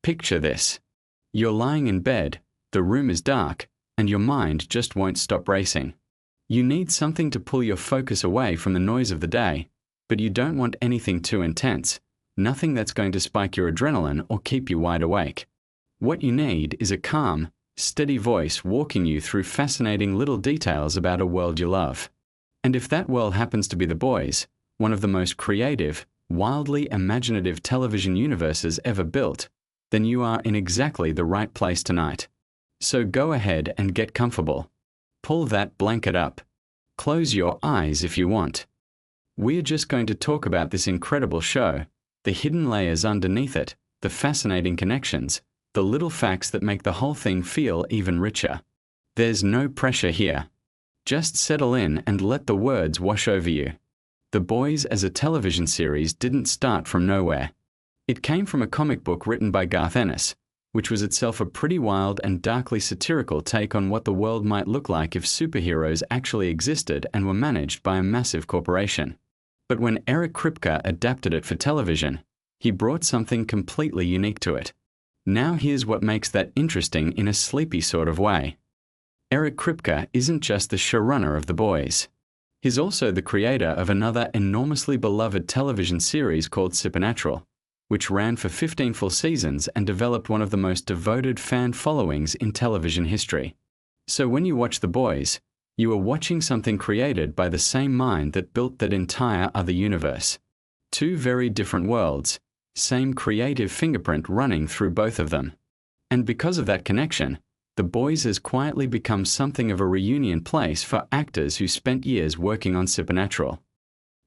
Picture this. You're lying in bed, the room is dark, and your mind just won't stop racing. You need something to pull your focus away from the noise of the day, but you don't want anything too intense, nothing that's going to spike your adrenaline or keep you wide awake. What you need is a calm, steady voice walking you through fascinating little details about a world you love. And if that world happens to be The Boys, one of the most creative, wildly imaginative television universes ever built, then you are in exactly the right place tonight. So go ahead and get comfortable. Pull that blanket up. Close your eyes if you want. We're just going to talk about this incredible show, the hidden layers underneath it, the fascinating connections, the little facts that make the whole thing feel even richer. There's no pressure here. Just settle in and let the words wash over you. The Boys as a television series didn't start from nowhere. It came from a comic book written by Garth Ennis, which was itself a pretty wild and darkly satirical take on what the world might look like if superheroes actually existed and were managed by a massive corporation. But when Eric Kripke adapted it for television, he brought something completely unique to it. Now here's what makes that interesting in a sleepy sort of way. Eric Kripke isn't just the showrunner of The Boys. He's also the creator of another enormously beloved television series called Supernatural, which ran for 15 full seasons and developed one of the most devoted fan followings in television history. So when you watch The Boys, you are watching something created by the same mind that built that entire other universe. Two very different worlds, same creative fingerprint running through both of them. And because of that connection, The Boys has quietly become something of a reunion place for actors who spent years working on Supernatural.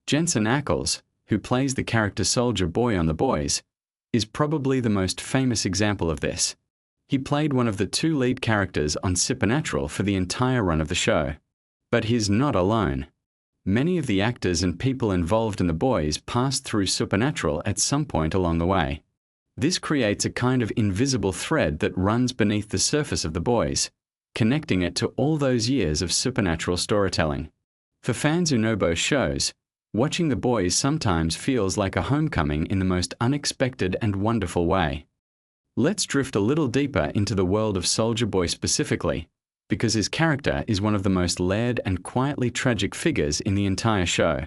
Jensen Ackles, who plays the character Soldier Boy on The Boys, is probably the most famous example of this. He played one of the two lead characters on Supernatural for the entire run of the show. But he's not alone. Many of the actors and people involved in The Boys passed through Supernatural at some point along the way. This creates a kind of invisible thread that runs beneath the surface of The Boys, connecting it to all those years of supernatural storytelling. For fans who know both shows, watching The Boys sometimes feels like a homecoming in the most unexpected and wonderful way. Let's drift a little deeper into the world of Soldier Boy specifically, because his character is one of the most layered and quietly tragic figures in the entire show.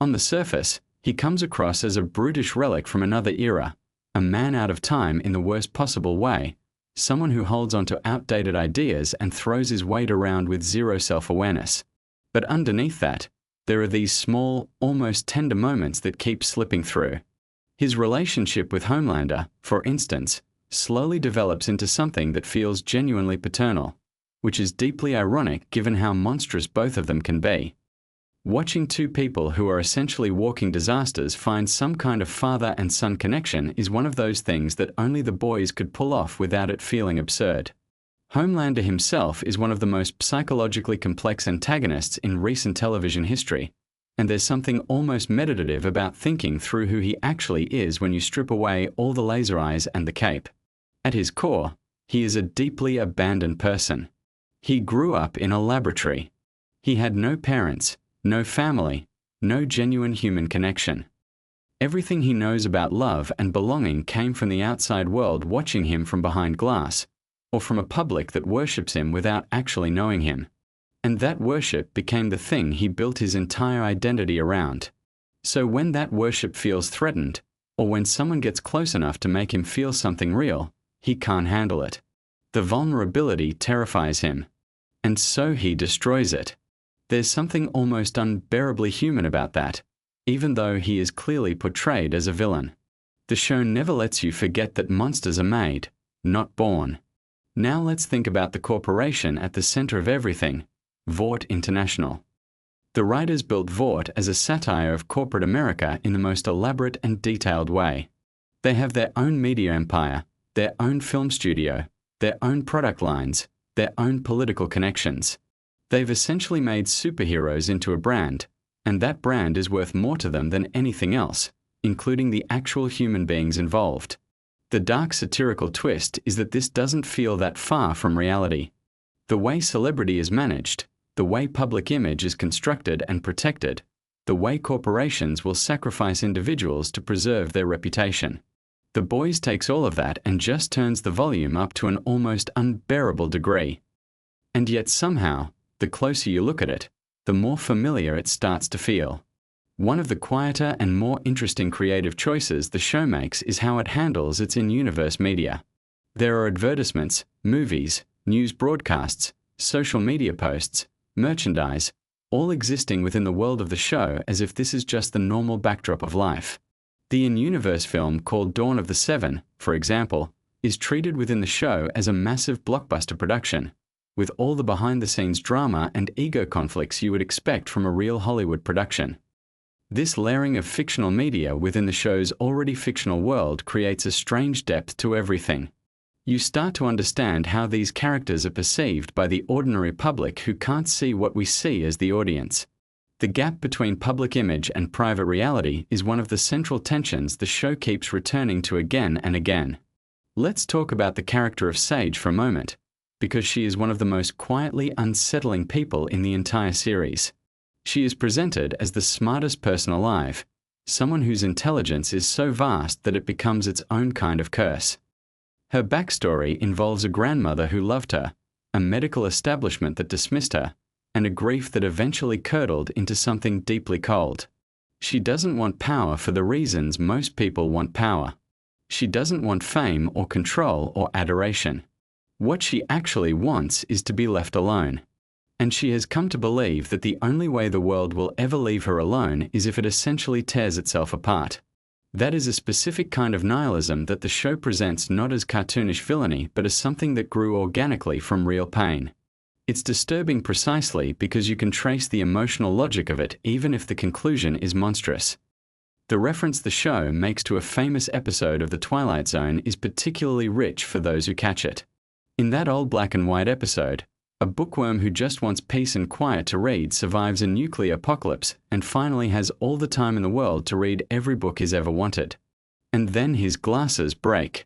On the surface, he comes across as a brutish relic from another era, a man out of time in the worst possible way, someone who holds onto outdated ideas and throws his weight around with zero self-awareness. But underneath that, there are these small, almost tender moments that keep slipping through. His relationship with Homelander, for instance, slowly develops into something that feels genuinely paternal, which is deeply ironic given how monstrous both of them can be. Watching two people who are essentially walking disasters find some kind of father and son connection is one of those things that only The Boys could pull off without it feeling absurd. Homelander himself is one of the most psychologically complex antagonists in recent television history, and there's something almost meditative about thinking through who he actually is when you strip away all the laser eyes and the cape. At his core, he is a deeply abandoned person. He grew up in a laboratory. He had no parents, no family, no genuine human connection. Everything he knows about love and belonging came from the outside world watching him from behind glass, or from a public that worships him without actually knowing him. And that worship became the thing he built his entire identity around. So when that worship feels threatened, or when someone gets close enough to make him feel something real, he can't handle it. The vulnerability terrifies him. And so he destroys it. There's something almost unbearably human about that, even though he is clearly portrayed as a villain. The show never lets you forget that monsters are made, not born. Now let's think about the corporation at the center of everything, Vought International. The writers built Vought as a satire of corporate America in the most elaborate and detailed way. They have their own media empire, their own film studio, their own product lines, their own political connections. They've essentially made superheroes into a brand, and that brand is worth more to them than anything else, including the actual human beings involved. The dark satirical twist is that this doesn't feel that far from reality. The way celebrity is managed, the way public image is constructed and protected, the way corporations will sacrifice individuals to preserve their reputation. The Boys takes all of that and just turns the volume up to an almost unbearable degree. And yet somehow, the closer you look at it, the more familiar it starts to feel. One of the quieter and more interesting creative choices the show makes is how it handles its in-universe media. There are advertisements, movies, news broadcasts, social media posts, merchandise, all existing within the world of the show as if this is just the normal backdrop of life. The in-universe film called Dawn of the Seven, for example, is treated within the show as a massive blockbuster production, with all the behind-the-scenes drama and ego conflicts you would expect from a real Hollywood production. This layering of fictional media within the show's already fictional world creates a strange depth to everything. You start to understand how these characters are perceived by the ordinary public who can't see what we see as the audience. The gap between public image and private reality is one of the central tensions the show keeps returning to again and again. Let's talk about the character of Sage for a moment, because she is one of the most quietly unsettling people in the entire series. She is presented as the smartest person alive, someone whose intelligence is so vast that it becomes its own kind of curse. Her backstory involves a grandmother who loved her, a medical establishment that dismissed her, and a grief that eventually curdled into something deeply cold. She doesn't want power for the reasons most people want power. She doesn't want fame or control or adoration. What she actually wants is to be left alone. And she has come to believe that the only way the world will ever leave her alone is if it essentially tears itself apart. That is a specific kind of nihilism that the show presents not as cartoonish villainy but as something that grew organically from real pain. It's disturbing precisely because you can trace the emotional logic of it even if the conclusion is monstrous. The reference the show makes to a famous episode of The Twilight Zone is particularly rich for those who catch it. In that old black and white episode, a bookworm who just wants peace and quiet to read survives a nuclear apocalypse and finally has all the time in the world to read every book he's ever wanted. And then his glasses break.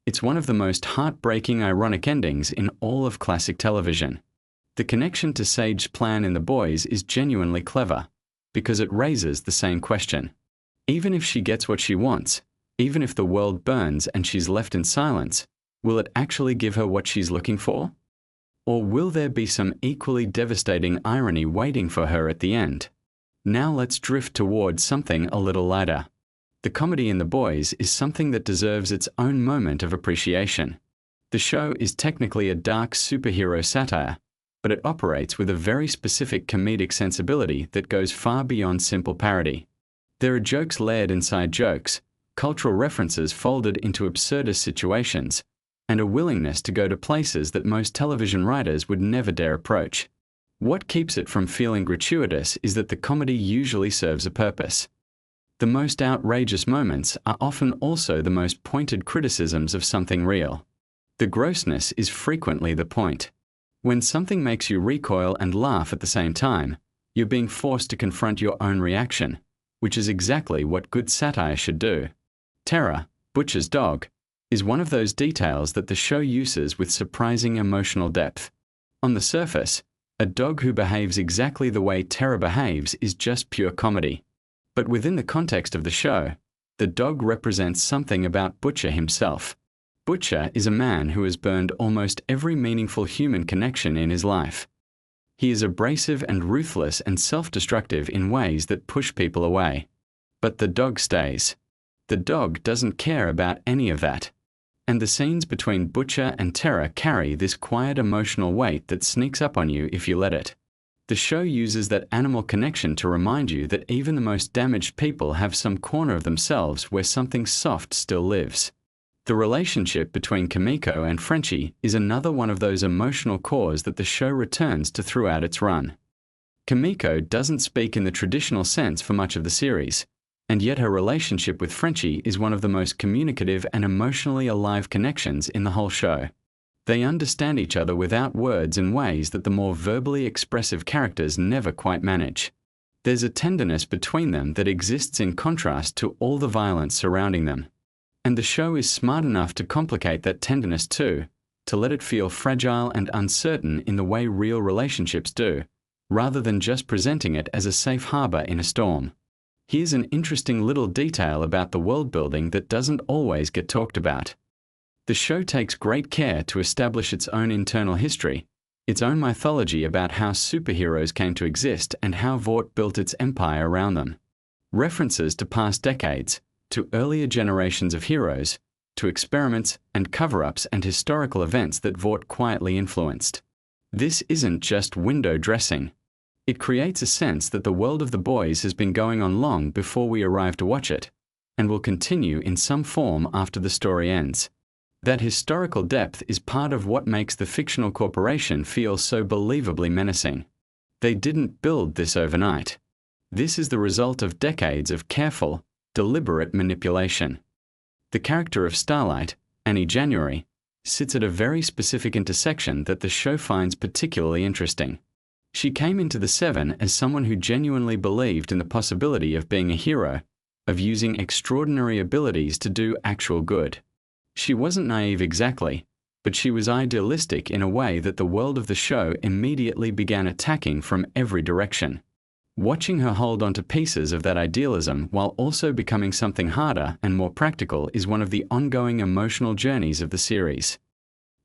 It's one of the most heartbreaking ironic endings in all of classic television. The connection to Sage's plan in The Boys is genuinely clever, because it raises the same question. Even if she gets what she wants, even if the world burns and she's left in silence, will it actually give her what she's looking for? Or will there be some equally devastating irony waiting for her at the end? Now let's drift towards something a little lighter. The comedy in The Boys is something that deserves its own moment of appreciation. The show is technically a dark superhero satire, but it operates with a very specific comedic sensibility that goes far beyond simple parody. There are jokes layered inside jokes, cultural references folded into absurdist situations, and a willingness to go to places that most television writers would never dare approach. What keeps it from feeling gratuitous is that the comedy usually serves a purpose. The most outrageous moments are often also the most pointed criticisms of something real. The grossness is frequently the point. When something makes you recoil and laugh at the same time, you're being forced to confront your own reaction, which is exactly what good satire should do. Terra, Butcher's dog, is one of those details that the show uses with surprising emotional depth. On the surface, a dog who behaves exactly the way Terra behaves is just pure comedy. But within the context of the show, the dog represents something about Butcher himself. Butcher is a man who has burned almost every meaningful human connection in his life. He is abrasive and ruthless and self-destructive in ways that push people away. But the dog stays. The dog doesn't care about any of that. And the scenes between Butcher and Terra carry this quiet emotional weight that sneaks up on you if you let it. The show uses that animal connection to remind you that even the most damaged people have some corner of themselves where something soft still lives. The relationship between Kimiko and Frenchie is another one of those emotional cores that the show returns to throughout its run. Kimiko doesn't speak in the traditional sense for much of the series, and yet her relationship with Frenchie is one of the most communicative and emotionally alive connections in the whole show. They understand each other without words in ways that the more verbally expressive characters never quite manage. There's a tenderness between them that exists in contrast to all the violence surrounding them. And the show is smart enough to complicate that tenderness too, to let it feel fragile and uncertain in the way real relationships do, rather than just presenting it as a safe harbor in a storm. Here's an interesting little detail about the world building that doesn't always get talked about. The show takes great care to establish its own internal history, its own mythology about how superheroes came to exist and how Vought built its empire around them. References to past decades, to earlier generations of heroes, to experiments and cover-ups and historical events that Vought quietly influenced. This isn't just window dressing. It creates a sense that the world of the boys has been going on long before we arrive to watch it, and will continue in some form after the story ends. That historical depth is part of what makes the fictional corporation feel so believably menacing. They didn't build this overnight. This is the result of decades of careful, deliberate manipulation. The character of Starlight, Annie January, sits at a very specific intersection that the show finds particularly interesting. She came into the Seven as someone who genuinely believed in the possibility of being a hero, of using extraordinary abilities to do actual good. She wasn't naive exactly, but she was idealistic in a way that the world of the show immediately began attacking from every direction. Watching her hold onto pieces of that idealism while also becoming something harder and more practical is one of the ongoing emotional journeys of the series.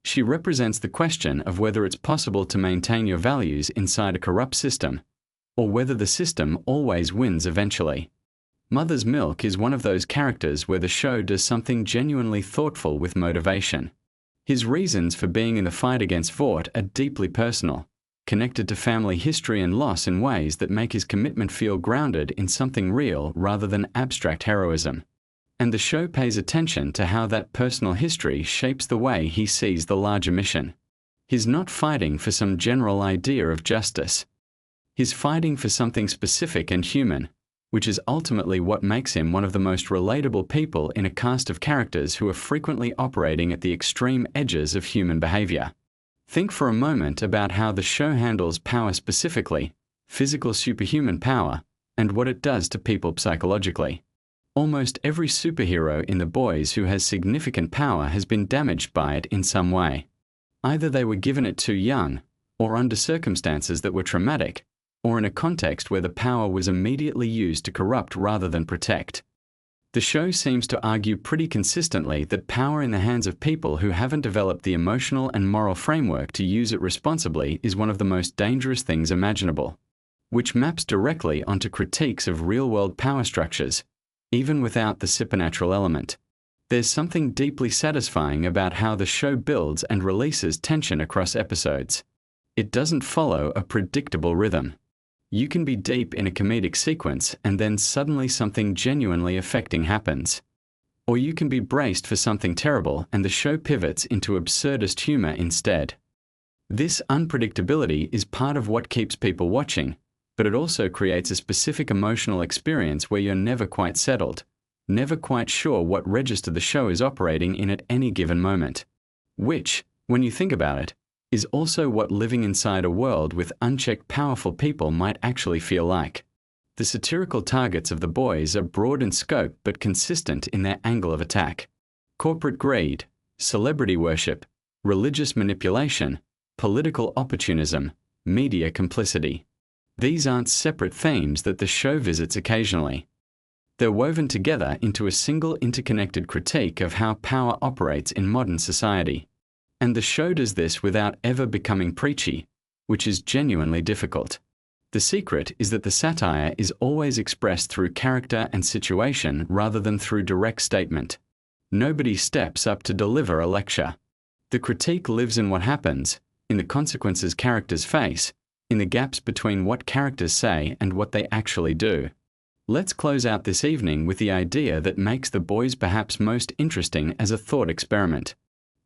She represents the question of whether it's possible to maintain your values inside a corrupt system, or whether the system always wins eventually. Mother's Milk is one of those characters where the show does something genuinely thoughtful with motivation. His reasons for being in the fight against Vought are deeply personal, connected to family history and loss in ways that make his commitment feel grounded in something real rather than abstract heroism. And the show pays attention to how that personal history shapes the way he sees the larger mission. He's not fighting for some general idea of justice. He's fighting for something specific and human, which is ultimately what makes him one of the most relatable people in a cast of characters who are frequently operating at the extreme edges of human behavior. Think for a moment about how the show handles power specifically, physical superhuman power, and what it does to people psychologically. Almost every superhero in The Boys who has significant power has been damaged by it in some way. Either they were given it too young, or under circumstances that were traumatic, or in a context where the power was immediately used to corrupt rather than protect. The show seems to argue pretty consistently that power in the hands of people who haven't developed the emotional and moral framework to use it responsibly is one of the most dangerous things imaginable, which maps directly onto critiques of real-world power structures, even without the supernatural element. There's something deeply satisfying about how the show builds and releases tension across episodes. It doesn't follow a predictable rhythm. You can be deep in a comedic sequence and then suddenly something genuinely affecting happens. Or you can be braced for something terrible and the show pivots into absurdist humor instead. This unpredictability is part of what keeps people watching, but it also creates a specific emotional experience where you're never quite settled, never quite sure what register the show is operating in at any given moment. Which, when you think about it, is also what living inside a world with unchecked powerful people might actually feel like. The satirical targets of The Boys are broad in scope but consistent in their angle of attack. Corporate greed, celebrity worship, religious manipulation, political opportunism, media complicity. These aren't separate themes that the show visits occasionally. They're woven together into a single interconnected critique of how power operates in modern society. And the show does this without ever becoming preachy, which is genuinely difficult. The secret is that the satire is always expressed through character and situation rather than through direct statement. Nobody steps up to deliver a lecture. The critique lives in what happens, in the consequences characters face, in the gaps between what characters say and what they actually do. Let's close out this evening with the idea that makes The Boys perhaps most interesting as a thought experiment.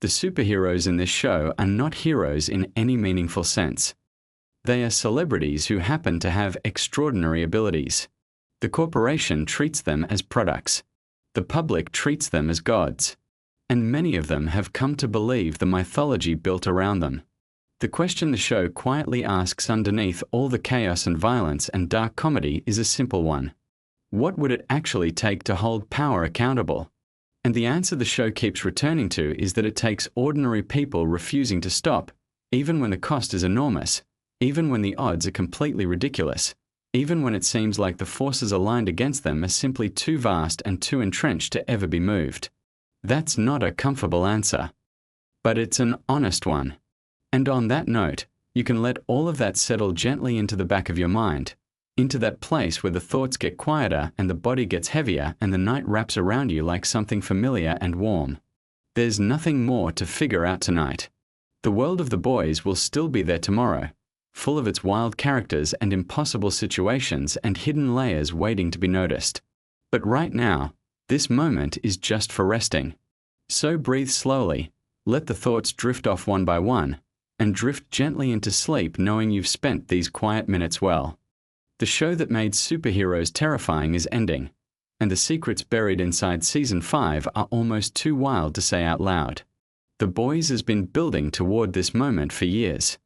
The superheroes in this show are not heroes in any meaningful sense. They are celebrities who happen to have extraordinary abilities. The corporation treats them as products. The public treats them as gods. And many of them have come to believe the mythology built around them. The question the show quietly asks underneath all the chaos and violence and dark comedy is a simple one. What would it actually take to hold power accountable? And the answer the show keeps returning to is that it takes ordinary people refusing to stop, even when the cost is enormous, even when the odds are completely ridiculous, even when it seems like the forces aligned against them are simply too vast and too entrenched to ever be moved. That's not a comfortable answer, but it's an honest one. And on that note, you can let all of that settle gently into the back of your mind, into that place where the thoughts get quieter and the body gets heavier and the night wraps around you like something familiar and warm. There's nothing more to figure out tonight. The world of the boys will still be there tomorrow, full of its wild characters and impossible situations and hidden layers waiting to be noticed. But right now, this moment is just for resting. So breathe slowly, let the thoughts drift off one by one, and drift gently into sleep knowing you've spent these quiet minutes well. The show that made superheroes terrifying is ending, and the secrets buried inside Season 5 are almost too wild to say out loud. The Boys has been building toward this moment for years.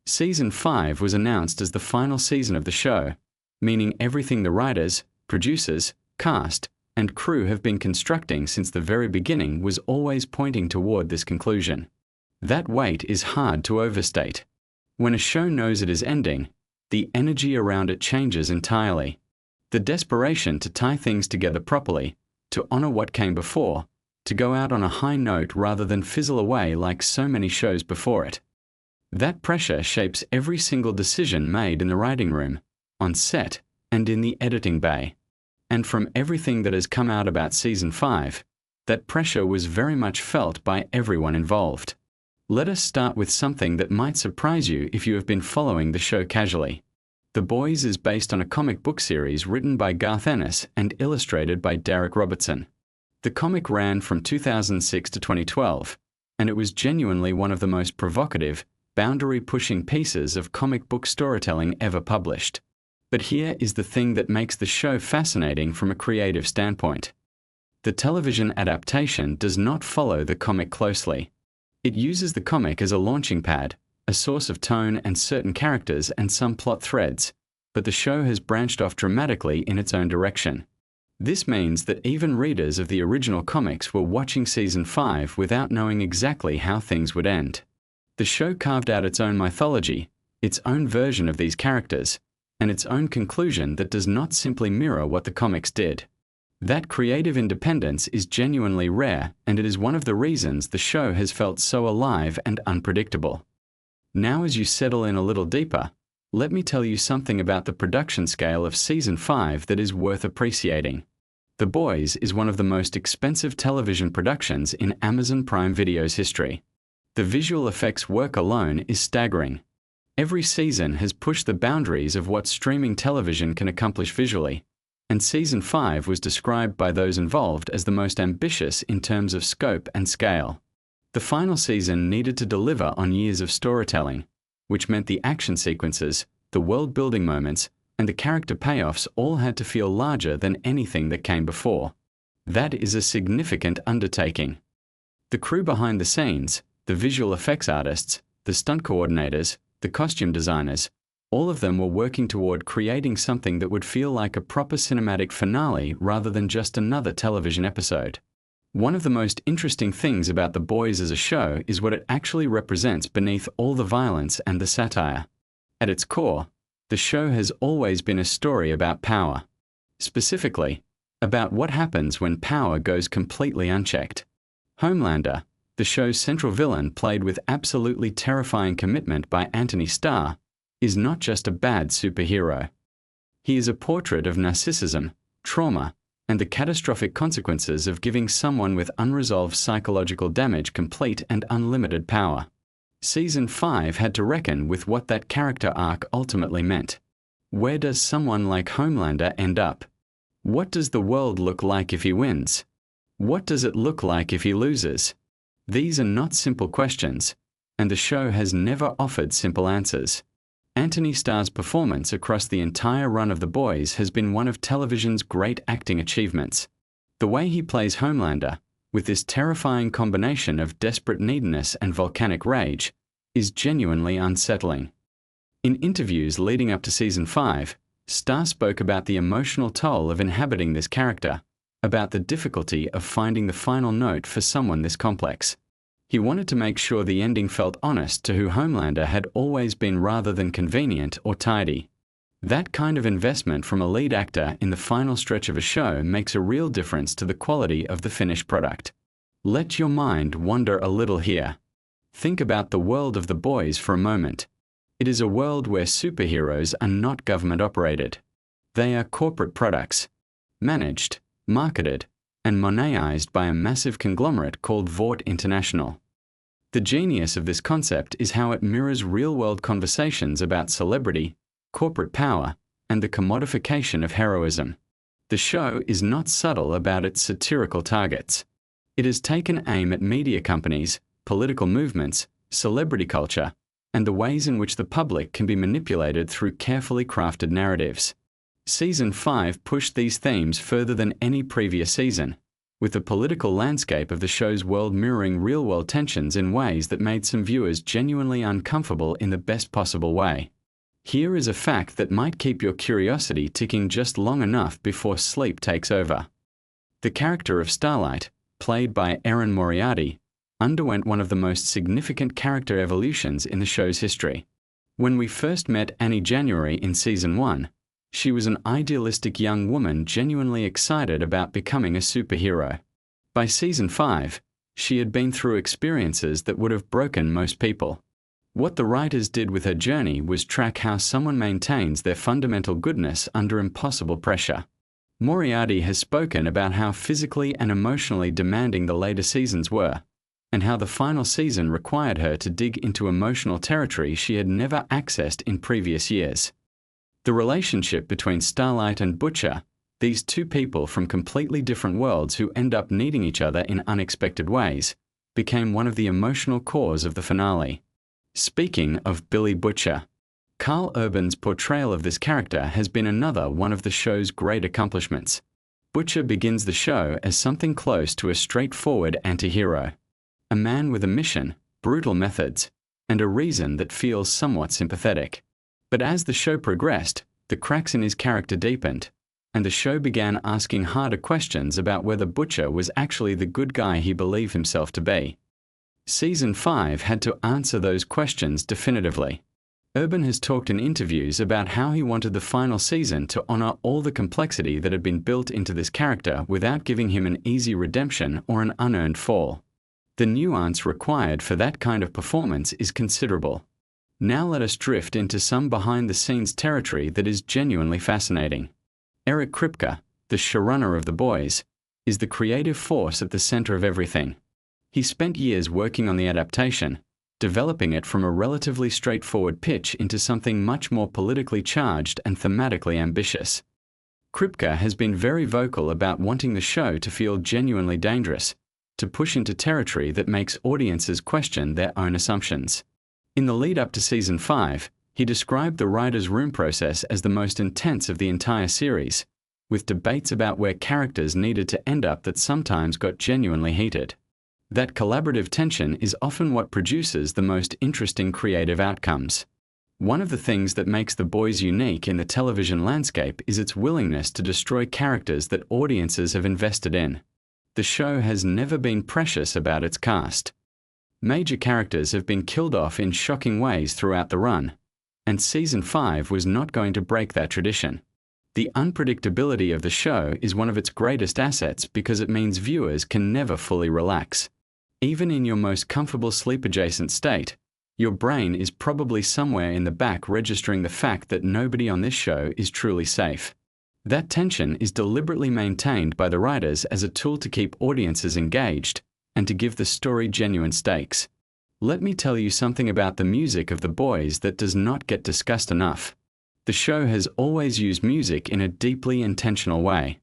Season 5 was announced as the final season of the show, meaning everything the writers, producers, cast, and crew have been constructing since the very beginning was always pointing toward this conclusion. That weight is hard to overstate. When a show knows it is ending, the energy around it changes entirely. The desperation to tie things together properly, to honor what came before, to go out on a high note rather than fizzle away like so many shows before it. That pressure shapes every single decision made in the writing room, on set, and in the editing bay. And from everything that has come out about Season 5, that pressure was very much felt by everyone involved. Let us start with something that might surprise you if you have been following the show casually. The Boys is based on a comic book series written by Garth Ennis and illustrated by Derek Robertson. The comic ran from 2006 to 2012, and it was genuinely one of the most provocative, boundary-pushing pieces of comic book storytelling ever published. But here is the thing that makes the show fascinating from a creative standpoint. The television adaptation does not follow the comic closely. It uses the comic as a launching pad, a source of tone and certain characters and some plot threads, but the show has branched off dramatically in its own direction. This means that even readers of the original comics were watching Season 5 without knowing exactly how things would end. The show carved out its own mythology, its own version of these characters, and its own conclusion that does not simply mirror what the comics did. That creative independence is genuinely rare, and it is one of the reasons the show has felt so alive and unpredictable. Now, as you settle in a little deeper, let me tell you something about the production scale of Season 5 that is worth appreciating. The Boys is one of the most expensive television productions in Amazon Prime Video's history. The visual effects work alone is staggering. Every season has pushed the boundaries of what streaming television can accomplish visually, and Season 5 was described by those involved as the most ambitious in terms of scope and scale. The final season needed to deliver on years of storytelling, which meant the action sequences, the world-building moments, and the character payoffs all had to feel larger than anything that came before. That is a significant undertaking. The crew behind the scenes, the visual effects artists, the stunt coordinators, the costume designers, all of them were working toward creating something that would feel like a proper cinematic finale rather than just another television episode. One of the most interesting things about The Boys as a show is what it actually represents beneath all the violence and the satire. At its core, the show has always been a story about power. Specifically, about what happens when power goes completely unchecked. Homelander, the show's central villain played with absolutely terrifying commitment by Anthony Starr, is not just a bad superhero. He is a portrait of narcissism, trauma, and the catastrophic consequences of giving someone with unresolved psychological damage complete and unlimited power. Season 5 had to reckon with what that character arc ultimately meant. Where does someone like Homelander end up? What does the world look like if he wins? What does it look like if he loses? These are not simple questions, and the show has never offered simple answers. Anthony Starr's performance across the entire run of The Boys has been one of television's great acting achievements. The way he plays Homelander, with this terrifying combination of desperate neediness and volcanic rage, is genuinely unsettling. In interviews leading up to Season 5, Starr spoke about the emotional toll of inhabiting this character, about the difficulty of finding the final note for someone this complex. He wanted to make sure the ending felt honest to who Homelander had always been rather than convenient or tidy. That kind of investment from a lead actor in the final stretch of a show makes a real difference to the quality of the finished product. Let your mind wander a little here. Think about the world of The Boys for a moment. It is a world where superheroes are not government-operated. They are corporate products, managed, marketed, and monetized by a massive conglomerate called Vought International. The genius of this concept is how it mirrors real-world conversations about celebrity, corporate power, and the commodification of heroism. The show is not subtle about its satirical targets. It has taken aim at media companies, political movements, celebrity culture, and the ways in which the public can be manipulated through carefully crafted narratives. Season 5 pushed these themes further than any previous season, with the political landscape of the show's world mirroring real-world tensions in ways that made some viewers genuinely uncomfortable in the best possible way. Here is a fact that might keep your curiosity ticking just long enough before sleep takes over. The character of Starlight, played by Erin Moriarty, underwent one of the most significant character evolutions in the show's history. When we first met Annie January in Season 1, she was an idealistic young woman genuinely excited about becoming a superhero. By Season 5, she had been through experiences that would have broken most people. What the writers did with her journey was track how someone maintains their fundamental goodness under impossible pressure. Moriarty has spoken about how physically and emotionally demanding the later seasons were, and how the final season required her to dig into emotional territory she had never accessed in previous years. The relationship between Starlight and Butcher, these two people from completely different worlds who end up needing each other in unexpected ways, became one of the emotional cores of the finale. Speaking of Billy Butcher, Carl Urban's portrayal of this character has been another one of the show's great accomplishments. Butcher begins the show as something close to a straightforward anti-hero, a man with a mission, brutal methods, and a reason that feels somewhat sympathetic. But as the show progressed, the cracks in his character deepened, and the show began asking harder questions about whether Butcher was actually the good guy he believed himself to be. Season 5 had to answer those questions definitively. Urban has talked in interviews about how he wanted the final season to honor all the complexity that had been built into this character without giving him an easy redemption or an unearned fall. The nuance required for that kind of performance is considerable. Now let us drift into some behind-the-scenes territory that is genuinely fascinating. Eric Kripke, the showrunner of The Boys, is the creative force at the center of everything. He spent years working on the adaptation, developing it from a relatively straightforward pitch into something much more politically charged and thematically ambitious. Kripke has been very vocal about wanting the show to feel genuinely dangerous, to push into territory that makes audiences question their own assumptions. In the lead-up to Season 5, he described the writer's room process as the most intense of the entire series, with debates about where characters needed to end up that sometimes got genuinely heated. That collaborative tension is often what produces the most interesting creative outcomes. One of the things that makes The Boys unique in the television landscape is its willingness to destroy characters that audiences have invested in. The show has never been precious about its cast. Major characters have been killed off in shocking ways throughout the run, and Season 5 was not going to break that tradition. The unpredictability of the show is one of its greatest assets because it means viewers can never fully relax. Even in your most comfortable sleep-adjacent state, your brain is probably somewhere in the back registering the fact that nobody on this show is truly safe. That tension is deliberately maintained by the writers as a tool to keep audiences engaged and to give the story genuine stakes. Let me tell you something about the music of The Boys that does not get discussed enough. The show has always used music in a deeply intentional way.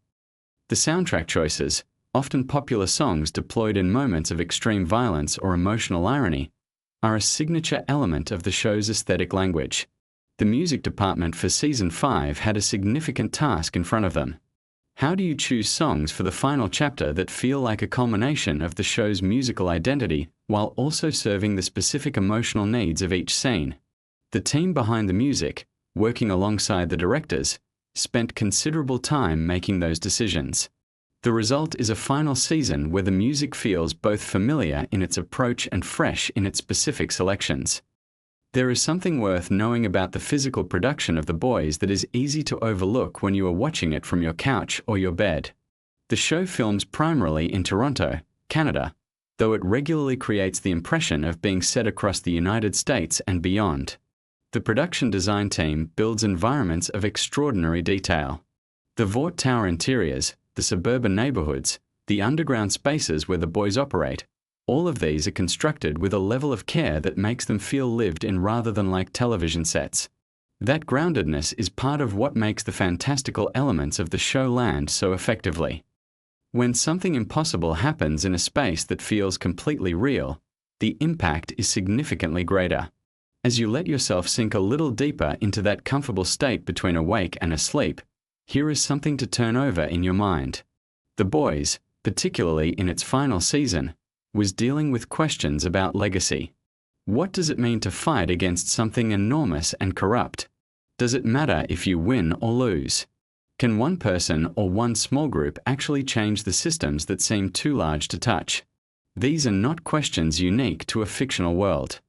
The soundtrack choices, often popular songs deployed in moments of extreme violence or emotional irony, are a signature element of the show's aesthetic language. The music department for Season 5 had a significant task in front of them. How do you choose songs for the final chapter that feel like a culmination of the show's musical identity while also serving the specific emotional needs of each scene? The team behind the music, working alongside the directors, spent considerable time making those decisions. The result is a final season where the music feels both familiar in its approach and fresh in its specific selections. There is something worth knowing about the physical production of The Boys that is easy to overlook when you are watching it from your couch or your bed. The show films primarily in Toronto, Canada, though it regularly creates the impression of being set across the United States and beyond. The production design team builds environments of extraordinary detail. The Vought Tower interiors, the suburban neighborhoods, the underground spaces where the boys operate, all of these are constructed with a level of care that makes them feel lived in rather than like television sets. That groundedness is part of what makes the fantastical elements of the show land so effectively. When something impossible happens in a space that feels completely real, the impact is significantly greater. As you let yourself sink a little deeper into that comfortable state between awake and asleep, here is something to turn over in your mind. The Boys, particularly in its final season, was dealing with questions about legacy. What does it mean to fight against something enormous and corrupt? Does it matter if you win or lose? Can one person or one small group actually change the systems that seem too large to touch? These are not questions unique to a fictional world.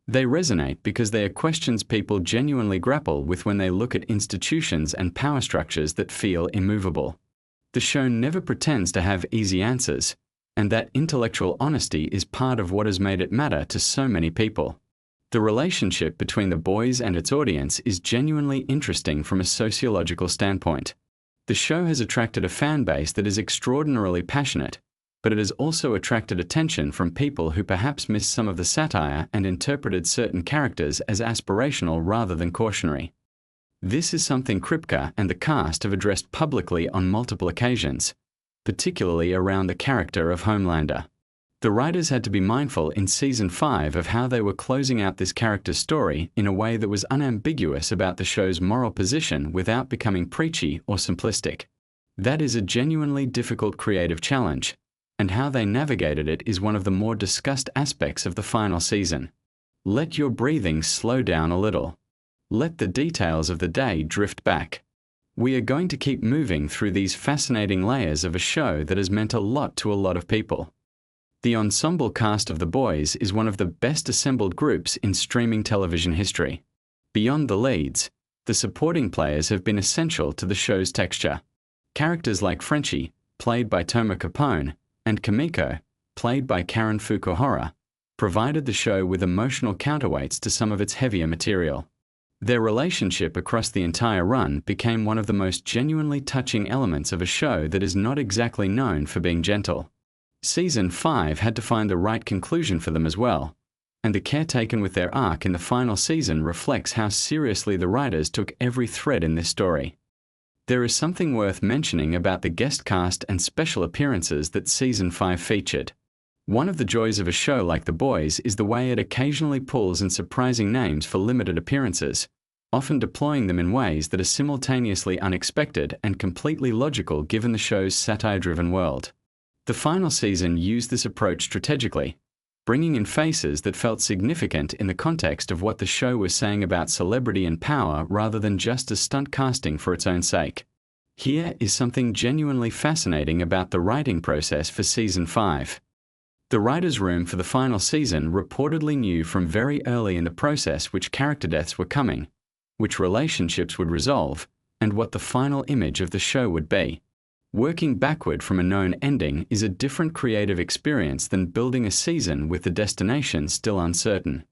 They resonate because they are questions people genuinely grapple with when they look at institutions and power structures that feel immovable. The show never pretends to have easy answers, and that intellectual honesty is part of what has made it matter to so many people. The relationship between The Boys and its audience is genuinely interesting from a sociological standpoint. The show has attracted a fan base that is extraordinarily passionate, but it has also attracted attention from people who perhaps missed some of the satire and interpreted certain characters as aspirational rather than cautionary. This is something Kripke and the cast have addressed publicly on multiple occasions, particularly around the character of Homelander. The writers had to be mindful in Season 5 of how they were closing out this character's story in a way that was unambiguous about the show's moral position without becoming preachy or simplistic. That is a genuinely difficult creative challenge, and how they navigated it is one of the more discussed aspects of the final season. Let your breathing slow down a little. Let the details of the day drift back. We are going to keep moving through these fascinating layers of a show that has meant a lot to a lot of people. The ensemble cast of The Boys is one of the best assembled groups in streaming television history. Beyond the leads, the supporting players have been essential to the show's texture. Characters like Frenchie, played by Toma Capone, and Kimiko, played by Karen Fukuhara, provided the show with emotional counterweights to some of its heavier material. Their relationship across the entire run became one of the most genuinely touching elements of a show that is not exactly known for being gentle. Season 5 had to find the right conclusion for them as well, and the care taken with their arc in the final season reflects how seriously the writers took every thread in this story. There is something worth mentioning about the guest cast and special appearances that Season 5 featured. One of the joys of a show like The Boys is the way it occasionally pulls in surprising names for limited appearances, often deploying them in ways that are simultaneously unexpected and completely logical given the show's satire-driven world. The final season used this approach strategically, bringing in faces that felt significant in the context of what the show was saying about celebrity and power rather than just as stunt casting for its own sake. Here is something genuinely fascinating about the writing process for Season 5. The writers' room for the final season reportedly knew from very early in the process which character deaths were coming, which relationships would resolve, and what the final image of the show would be. Working backward from a known ending is a different creative experience than building a season with the destination still uncertain.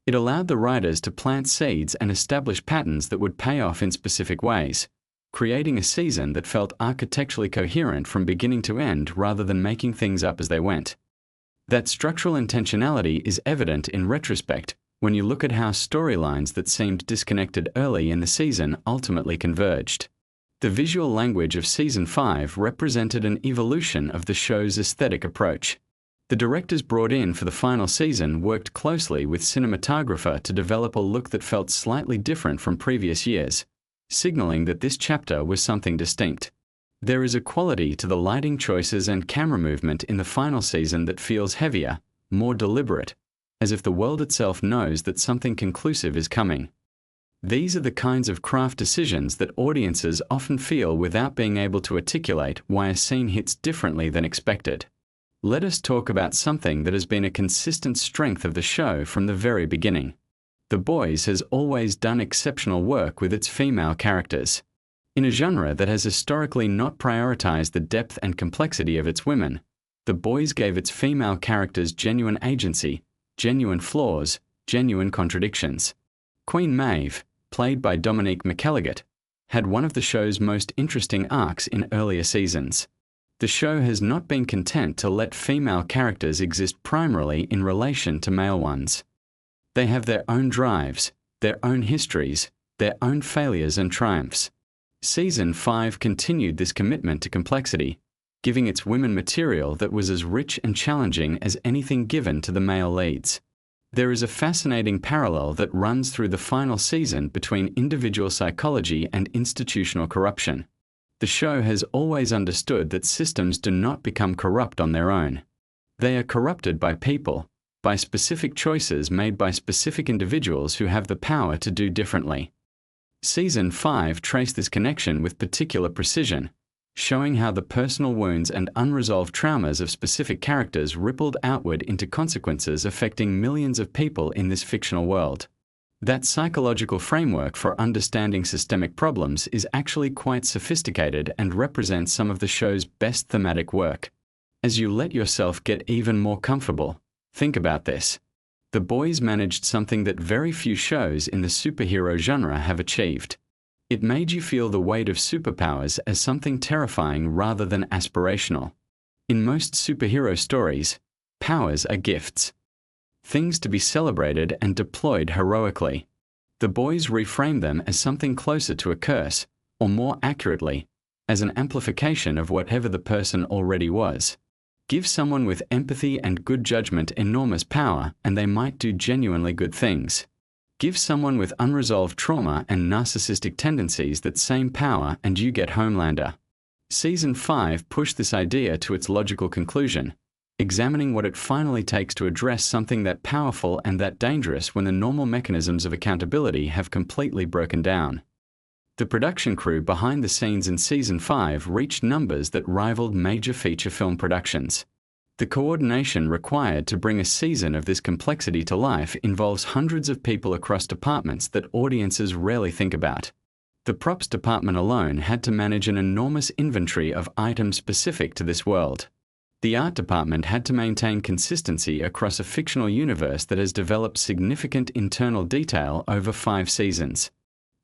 It allowed the writers to plant seeds and establish patterns that would pay off in specific ways, creating a season that felt architecturally coherent from beginning to end rather than making things up as they went. That structural intentionality is evident in retrospect when you look at how storylines that seemed disconnected early in the season ultimately converged. The visual language of Season 5 represented an evolution of the show's aesthetic approach. The directors brought in for the final season worked closely with cinematographer to develop a look that felt slightly different from previous years, signaling that this chapter was something distinct. There is a quality to the lighting choices and camera movement in the final season that feels heavier, more deliberate, as if the world itself knows that something conclusive is coming. These are the kinds of craft decisions that audiences often feel without being able to articulate why a scene hits differently than expected. Let us talk about something that has been a consistent strength of the show from the very beginning. The Boys has always done exceptional work with its female characters. In a genre that has historically not prioritized the depth and complexity of its women, The Boys gave its female characters genuine agency, genuine flaws, genuine contradictions. Queen Maeve, played by Dominique McElligott, had one of the show's most interesting arcs in earlier seasons. The show has not been content to let female characters exist primarily in relation to male ones. They have their own drives, their own histories, their own failures and triumphs. Season 5 continued this commitment to complexity, giving its women material that was as rich and challenging as anything given to the male leads. There is a fascinating parallel that runs through the final season between individual psychology and institutional corruption. The show has always understood that systems do not become corrupt on their own. They are corrupted by people, by specific choices made by specific individuals who have the power to do differently. Season 5 traced this connection with particular precision, showing how the personal wounds and unresolved traumas of specific characters rippled outward into consequences affecting millions of people in this fictional world. That psychological framework for understanding systemic problems is actually quite sophisticated and represents some of the show's best thematic work. As you let yourself get even more comfortable, think about this. The Boys managed something that very few shows in the superhero genre have achieved. It made you feel the weight of superpowers as something terrifying rather than aspirational. In most superhero stories, powers are gifts. Things to be celebrated and deployed heroically. The Boys reframe them as something closer to a curse, or more accurately, as an amplification of whatever the person already was. Give someone with empathy and good judgment enormous power, and they might do genuinely good things. Give someone with unresolved trauma and narcissistic tendencies that same power, and you get Homelander. Season 5 pushed this idea to its logical conclusion, examining what it finally takes to address something that powerful and that dangerous when the normal mechanisms of accountability have completely broken down. The production crew behind the scenes in Season 5 reached numbers that rivaled major feature film productions. The coordination required to bring a season of this complexity to life involves hundreds of people across departments that audiences rarely think about. The props department alone had to manage an enormous inventory of items specific to this world. The art department had to maintain consistency across a fictional universe that has developed significant internal detail over 5 seasons.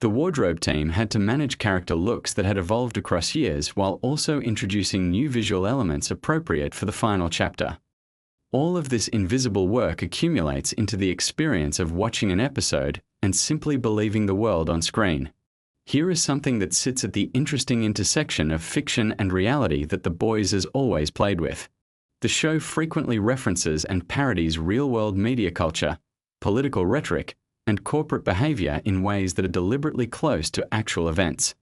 The wardrobe team had to manage character looks that had evolved across years while also introducing new visual elements appropriate for the final chapter. All of this invisible work accumulates into the experience of watching an episode and simply believing the world on screen. Here is something that sits at the interesting intersection of fiction and reality that The Boys has always played with. The show frequently references and parodies real-world media culture, political rhetoric, and corporate behavior in ways that are deliberately close to actual events.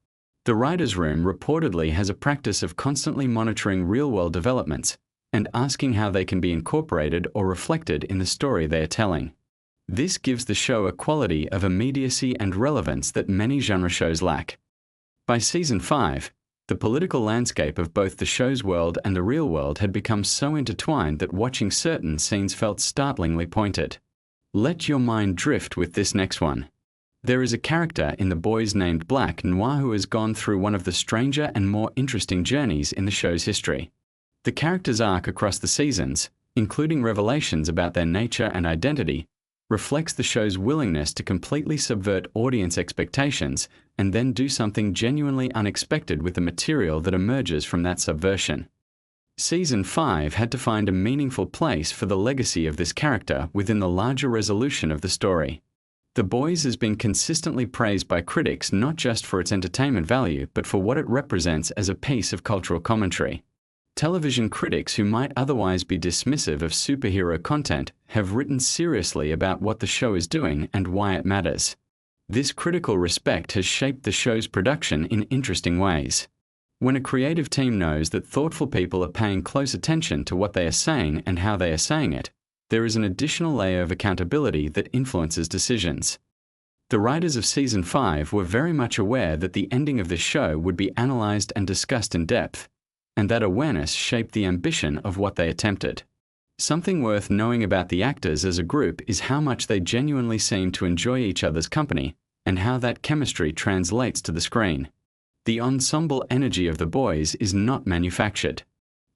The writer's room reportedly has a practice of constantly monitoring real-world developments and asking how they can be incorporated or reflected in the story they are telling. This gives the show a quality of immediacy and relevance that many genre shows lack. By Season 5, the political landscape of both the show's world and the real world had become so intertwined that watching certain scenes felt startlingly pointed. Let your mind drift with this next one. There is a character in The Boys named Black Noir who has gone through one of the stranger and more interesting journeys in the show's history. The character's arc across the seasons, including revelations about their nature and identity, reflects the show's willingness to completely subvert audience expectations and then do something genuinely unexpected with the material that emerges from that subversion. Season 5 had to find a meaningful place for the legacy of this character within the larger resolution of the story. The Boys has been consistently praised by critics not just for its entertainment value but for what it represents as a piece of cultural commentary. Television critics who might otherwise be dismissive of superhero content have written seriously about what the show is doing and why it matters. This critical respect has shaped the show's production in interesting ways. When a creative team knows that thoughtful people are paying close attention to what they are saying and how they are saying it, there is an additional layer of accountability that influences decisions. The writers of Season 5 were very much aware that the ending of this show would be analyzed and discussed in depth, and that awareness shaped the ambition of what they attempted. Something worth knowing about the actors as a group is how much they genuinely seem to enjoy each other's company and how that chemistry translates to the screen. The ensemble energy of the boys is not manufactured.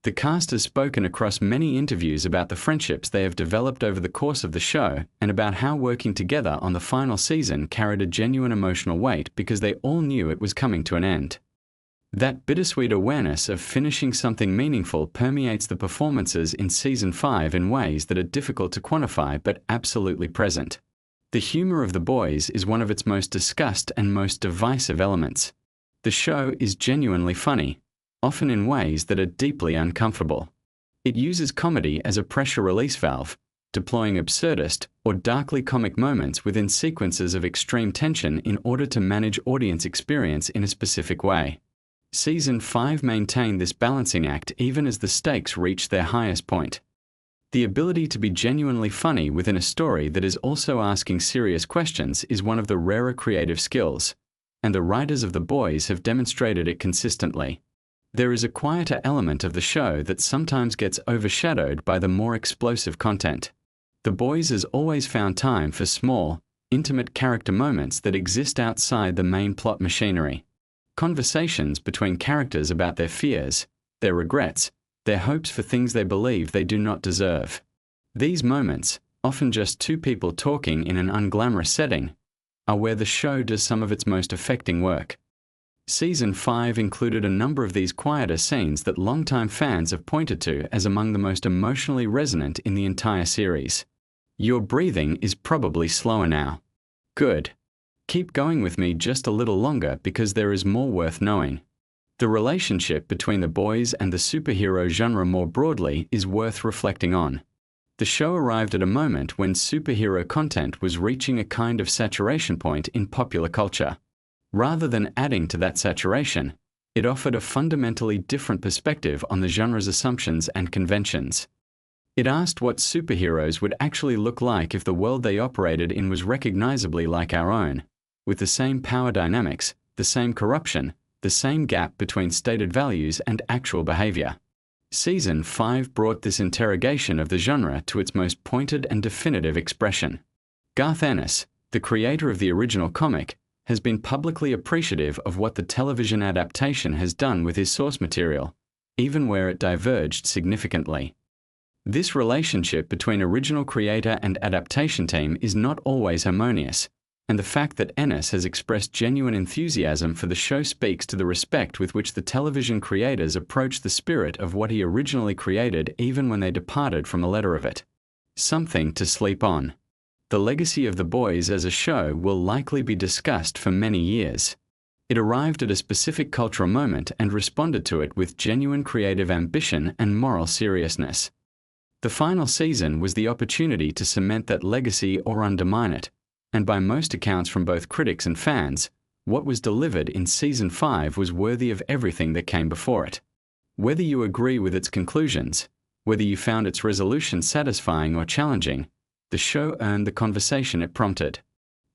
The cast has spoken across many interviews about the friendships they have developed over the course of the show and about how working together on the final season carried a genuine emotional weight because they all knew it was coming to an end. That bittersweet awareness of finishing something meaningful permeates the performances in Season 5 in ways that are difficult to quantify but absolutely present. The humor of the boys is one of its most discussed and most divisive elements. The show is genuinely funny, often in ways that are deeply uncomfortable. It uses comedy as a pressure release valve, deploying absurdist or darkly comic moments within sequences of extreme tension in order to manage audience experience in a specific way. Season 5 maintained this balancing act even as the stakes reached their highest point. The ability to be genuinely funny within a story that is also asking serious questions is one of the rarer creative skills, and the writers of The Boys have demonstrated it consistently. There is a quieter element of the show that sometimes gets overshadowed by the more explosive content. The Boys has always found time for small, intimate character moments that exist outside the main plot machinery. Conversations between characters about their fears, their regrets, their hopes for things they believe they do not deserve. These moments, often just two people talking in an unglamorous setting, are where the show does some of its most affecting work. Season 5 included a number of these quieter scenes that longtime fans have pointed to as among the most emotionally resonant in the entire series. Your breathing is probably slower now. Good. Keep going with me just a little longer because there is more worth knowing. The relationship between the boys and the superhero genre more broadly is worth reflecting on. The show arrived at a moment when superhero content was reaching a kind of saturation point in popular culture. Rather than adding to that saturation, it offered a fundamentally different perspective on the genre's assumptions and conventions. It asked what superheroes would actually look like if the world they operated in was recognizably like our own, with the same power dynamics, the same corruption, the same gap between stated values and actual behavior. Season 5 brought this interrogation of the genre to its most pointed and definitive expression. Garth Ennis, the creator of the original comic, has been publicly appreciative of what the television adaptation has done with his source material, even where it diverged significantly. This relationship between original creator and adaptation team is not always harmonious, and the fact that Ennis has expressed genuine enthusiasm for the show speaks to the respect with which the television creators approached the spirit of what he originally created even when they departed from the letter of it. Something to sleep on. The legacy of The Boys as a show will likely be discussed for many years. It arrived at a specific cultural moment and responded to it with genuine creative ambition and moral seriousness. The final season was the opportunity to cement that legacy or undermine it, and by most accounts from both critics and fans, what was delivered in Season 5 was worthy of everything that came before it. Whether you agree with its conclusions, whether you found its resolution satisfying or challenging, the show earned the conversation it prompted.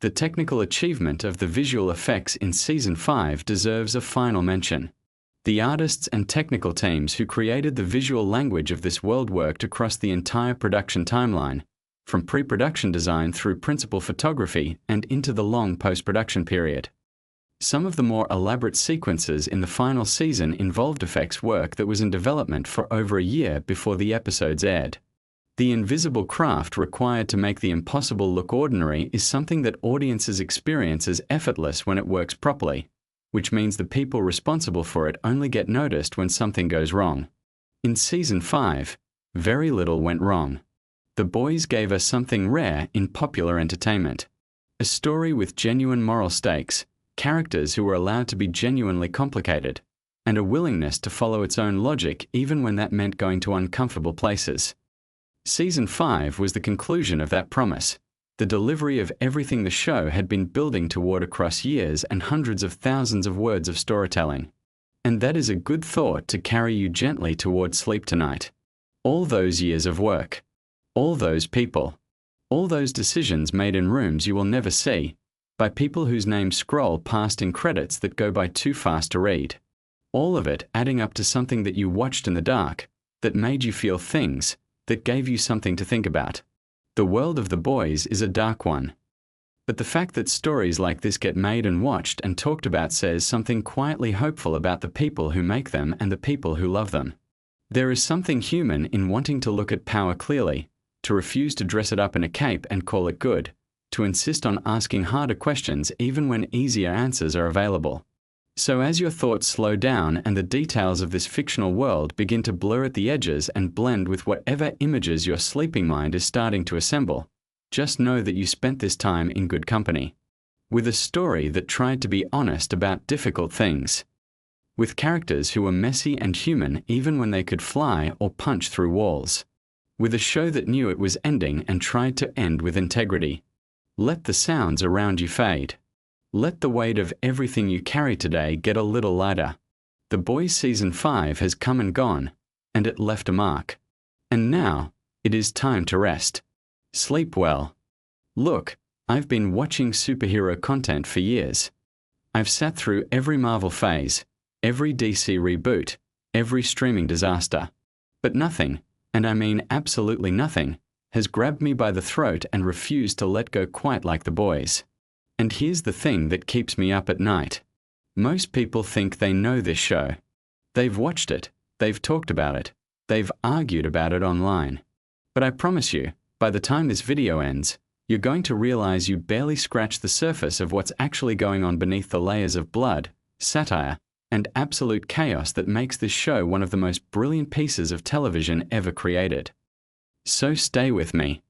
The technical achievement of the visual effects in Season 5 deserves a final mention. The artists and technical teams who created the visual language of this world worked across the entire production timeline, from pre-production design through principal photography and into the long post-production period. Some of the more elaborate sequences in the final season involved effects work that was in development for over a year before the episodes aired. The invisible craft required to make the impossible look ordinary is something that audiences experience as effortless when it works properly, which means the people responsible for it only get noticed when something goes wrong. In Season 5, very little went wrong. The Boys gave us something rare in popular entertainment. A story with genuine moral stakes, characters who were allowed to be genuinely complicated, and a willingness to follow its own logic even when that meant going to uncomfortable places. Season 5 was the conclusion of that promise, the delivery of everything the show had been building toward across years and hundreds of thousands of words of storytelling. And that is a good thought to carry you gently toward sleep tonight. All those years of work, all those people, all those decisions made in rooms you will never see, by people whose names scroll past in credits that go by too fast to read. All of it adding up to something that you watched in the dark, that made you feel things, that gave you something to think about. The world of The Boys is a dark one. But the fact that stories like this get made and watched and talked about says something quietly hopeful about the people who make them and the people who love them. There is something human in wanting to look at power clearly, to refuse to dress it up in a cape and call it good, to insist on asking harder questions even when easier answers are available. So as your thoughts slow down and the details of this fictional world begin to blur at the edges and blend with whatever images your sleeping mind is starting to assemble, just know that you spent this time in good company. With a story that tried to be honest about difficult things. With characters who were messy and human even when they could fly or punch through walls. With a show that knew it was ending and tried to end with integrity. Let the sounds around you fade. Let the weight of everything you carry today get a little lighter. The Boys Season 5 has come and gone, and it left a mark. And now, it is time to rest. Sleep well. Look, I've been watching superhero content for years. I've sat through every Marvel phase, every DC reboot, every streaming disaster. But nothing, and I mean absolutely nothing, has grabbed me by the throat and refused to let go quite like The Boys. And here's the thing that keeps me up at night. Most people think they know this show. They've watched it, they've talked about it, they've argued about it online. But I promise you, by the time this video ends, you're going to realize you barely scratched the surface of what's actually going on beneath the layers of blood, satire, and absolute chaos that makes this show one of the most brilliant pieces of television ever created. So stay with me,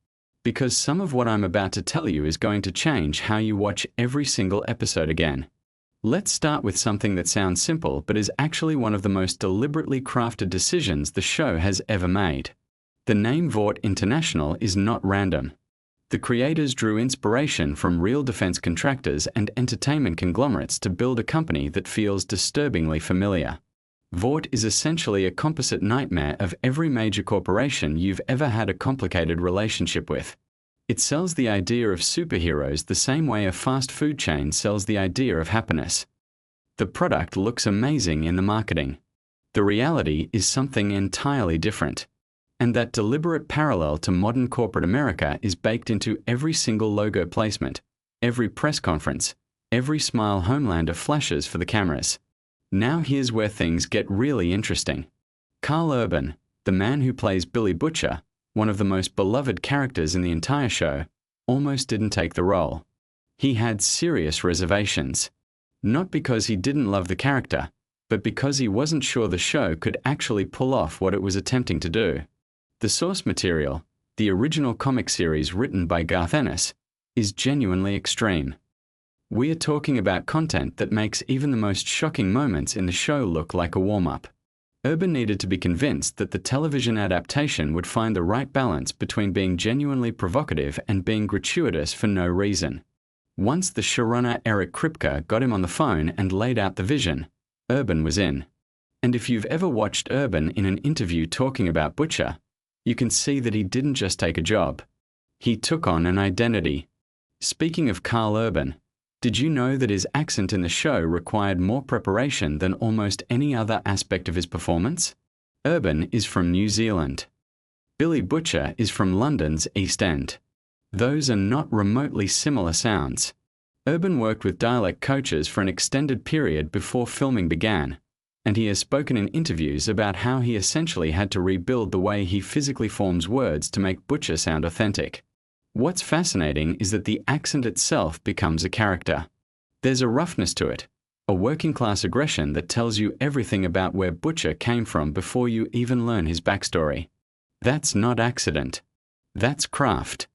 because some of what I'm about to tell you is going to change how you watch every single episode again. Let's start with something that sounds simple but is actually one of the most deliberately crafted decisions the show has ever made. The name Vought International is not random. The creators drew inspiration from real defense contractors and entertainment conglomerates to build a company that feels disturbingly familiar. Vought is essentially a composite nightmare of every major corporation you've ever had a complicated relationship with. It sells the idea of superheroes the same way a fast food chain sells the idea of happiness. The product looks amazing in the marketing. The reality is something entirely different. And that deliberate parallel to modern corporate America is baked into every single logo placement, every press conference, every smile Homelander flashes for the cameras. Now here's where things get really interesting. Karl Urban, the man who plays Billy Butcher, one of the most beloved characters in the entire show, almost didn't take the role. He had serious reservations. Not because he didn't love the character, but because he wasn't sure the show could actually pull off what it was attempting to do. The source material, the original comic series written by Garth Ennis, is genuinely extreme. We are talking about content that makes even the most shocking moments in the show look like a warm-up. Urban needed to be convinced that the television adaptation would find the right balance between being genuinely provocative and being gratuitous for no reason. Once the showrunner Eric Kripke got him on the phone and laid out the vision, Urban was in. And if you've ever watched Urban in an interview talking about Butcher, you can see that he didn't just take a job. He took on an identity. Speaking of Karl Urban, did you know that his accent in the show required more preparation than almost any other aspect of his performance? Urban is from New Zealand. Billy Butcher is from London's East End. Those are not remotely similar sounds. Urban worked with dialect coaches for an extended period before filming began, and he has spoken in interviews about how he essentially had to rebuild the way he physically forms words to make Butcher sound authentic. What's fascinating is that the accent itself becomes a character. There's a roughness to it, a working-class aggression that tells you everything about where Butcher came from before you even learn his backstory. That's not accident. That's craft.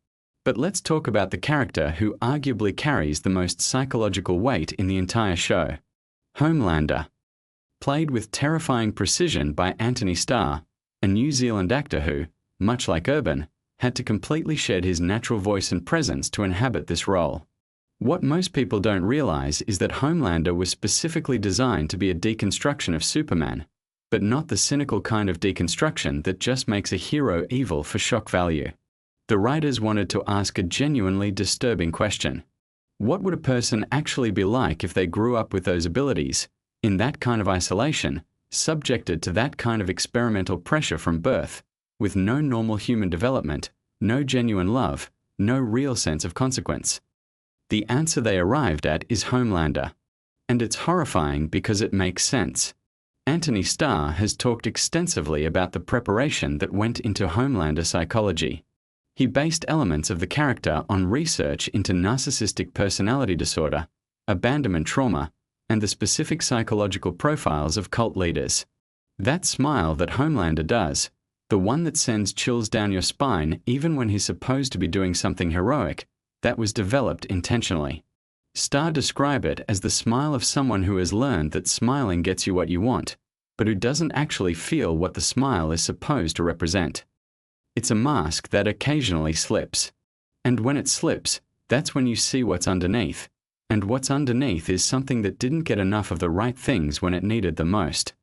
But let's talk about the character who arguably carries the most psychological weight in the entire show. Homelander. Played with terrifying precision by Anthony Starr, a New Zealand actor who, much like Urban, had to completely shed his natural voice and presence to inhabit this role. What most people don't realize is that Homelander was specifically designed to be a deconstruction of Superman, but not the cynical kind of deconstruction that just makes a hero evil for shock value. The writers wanted to ask a genuinely disturbing question. What would a person actually be like if they grew up with those abilities, in that kind of isolation, subjected to that kind of experimental pressure from birth, with no normal human development, no genuine love, no real sense of consequence. The answer they arrived at is Homelander. And it's horrifying because it makes sense. Anthony Starr has talked extensively about the preparation that went into Homelander psychology. He based elements of the character on research into narcissistic personality disorder, abandonment trauma, and the specific psychological profiles of cult leaders. That smile that Homelander does, the one that sends chills down your spine even when he's supposed to be doing something heroic, that was developed intentionally. Starr described it as the smile of someone who has learned that smiling gets you what you want, but who doesn't actually feel what the smile is supposed to represent. It's a mask that occasionally slips. And when it slips, that's when you see what's underneath. And what's underneath is something that didn't get enough of the right things when it needed the most.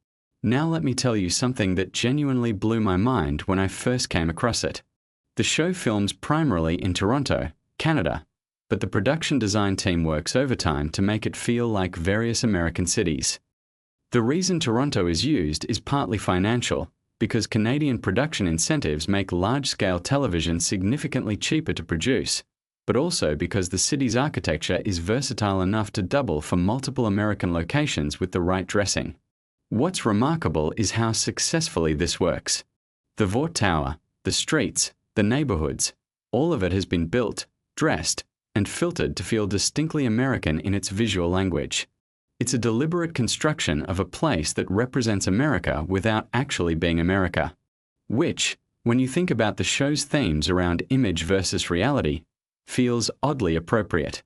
Now let me tell you something that genuinely blew my mind when I first came across it. The show films primarily in Toronto, Canada, but the production design team works overtime to make it feel like various American cities. The reason Toronto is used is partly financial, because Canadian production incentives make large-scale television significantly cheaper to produce, but also because the city's architecture is versatile enough to double for multiple American locations with the right dressing. What's remarkable is how successfully this works. The Vought Tower, the streets, the neighborhoods, all of it has been built, dressed, and filtered to feel distinctly American in its visual language. It's a deliberate construction of a place that represents America without actually being America. Which, when you think about the show's themes around image versus reality, feels oddly appropriate.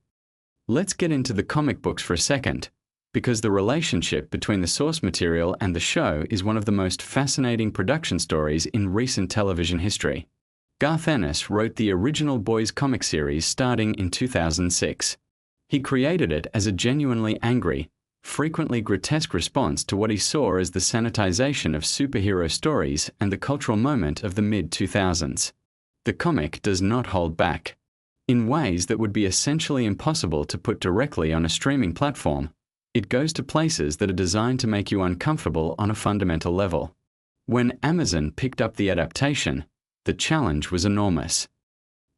Let's get into the comic books for a second, because the relationship between the source material and the show is one of the most fascinating production stories in recent television history. Garth Ennis wrote the original Boys comic series starting in 2006. He created it as a genuinely angry, frequently grotesque response to what he saw as the sanitization of superhero stories and the cultural moment of the mid-2000s. The comic does not hold back. In ways that would be essentially impossible to put directly on a streaming platform, it goes to places that are designed to make you uncomfortable on a fundamental level. When Amazon picked up the adaptation, the challenge was enormous.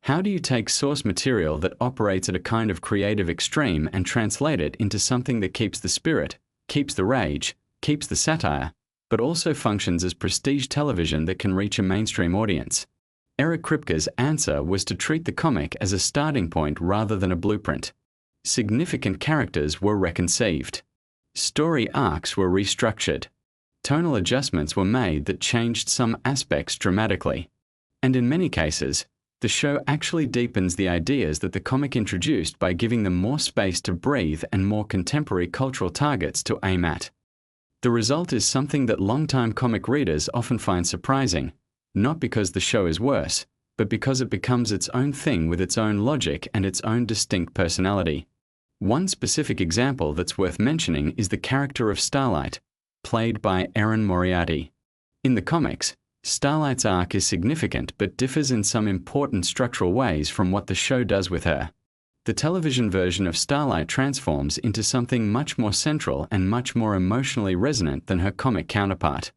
How do you take source material that operates at a kind of creative extreme and translate it into something that keeps the spirit, keeps the rage, keeps the satire, but also functions as prestige television that can reach a mainstream audience? Eric Kripke's answer was to treat the comic as a starting point rather than a blueprint. Significant characters were reconceived. Story arcs were restructured. Tonal adjustments were made that changed some aspects dramatically. And in many cases, the show actually deepens the ideas that the comic introduced by giving them more space to breathe and more contemporary cultural targets to aim at. The result is something that longtime comic readers often find surprising, not because the show is worse, but because it becomes its own thing with its own logic and its own distinct personality. One specific example that's worth mentioning is the character of Starlight, played by Erin Moriarty. In the comics, Starlight's arc is significant but differs in some important structural ways from what the show does with her. The television version of Starlight transforms into something much more central and much more emotionally resonant than her comic counterpart.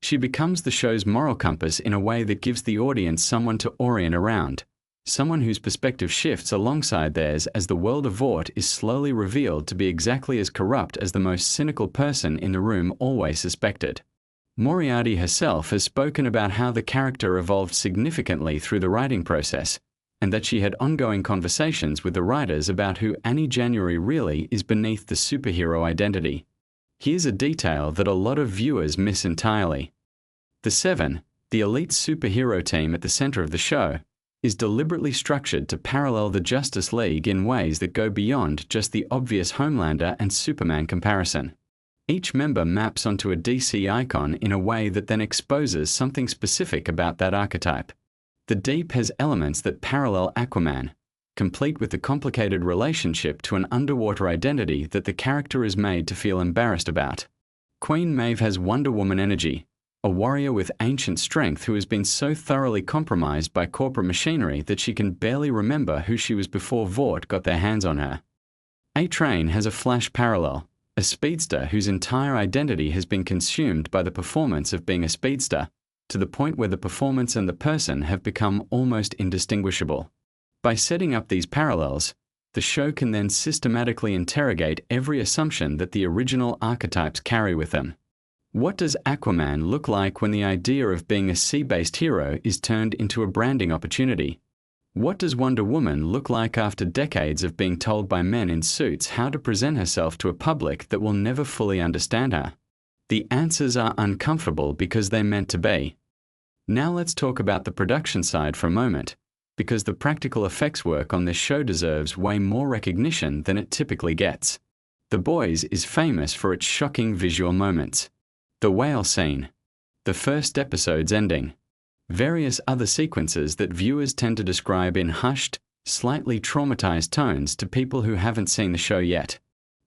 She becomes the show's moral compass in a way that gives the audience someone to orient around, someone whose perspective shifts alongside theirs as the world of Vought is slowly revealed to be exactly as corrupt as the most cynical person in the room always suspected. Moriarty herself has spoken about how the character evolved significantly through the writing process, and that she had ongoing conversations with the writers about who Annie January really is beneath the superhero identity. Here's a detail that a lot of viewers miss entirely. The Seven, the elite superhero team at the center of the show, is deliberately structured to parallel the Justice League in ways that go beyond just the obvious Homelander and Superman comparison. Each member maps onto a DC icon in a way that then exposes something specific about that archetype. The Deep has elements that parallel Aquaman, complete with the complicated relationship to an underwater identity that the character is made to feel embarrassed about. Queen Maeve has Wonder Woman energy, a warrior with ancient strength who has been so thoroughly compromised by corporate machinery that she can barely remember who she was before Vought got their hands on her. A-Train has a Flash parallel, a speedster whose entire identity has been consumed by the performance of being a speedster, to the point where the performance and the person have become almost indistinguishable. By setting up these parallels, the show can then systematically interrogate every assumption that the original archetypes carry with them. What does Aquaman look like when the idea of being a sea-based hero is turned into a branding opportunity? What does Wonder Woman look like after decades of being told by men in suits how to present herself to a public that will never fully understand her? The answers are uncomfortable because they're meant to be. Now let's talk about the production side for a moment, because the practical effects work on this show deserves way more recognition than it typically gets. The Boys is famous for its shocking visual moments. The whale scene, the first episode's ending, various other sequences that viewers tend to describe in hushed, slightly traumatized tones to people who haven't seen the show yet.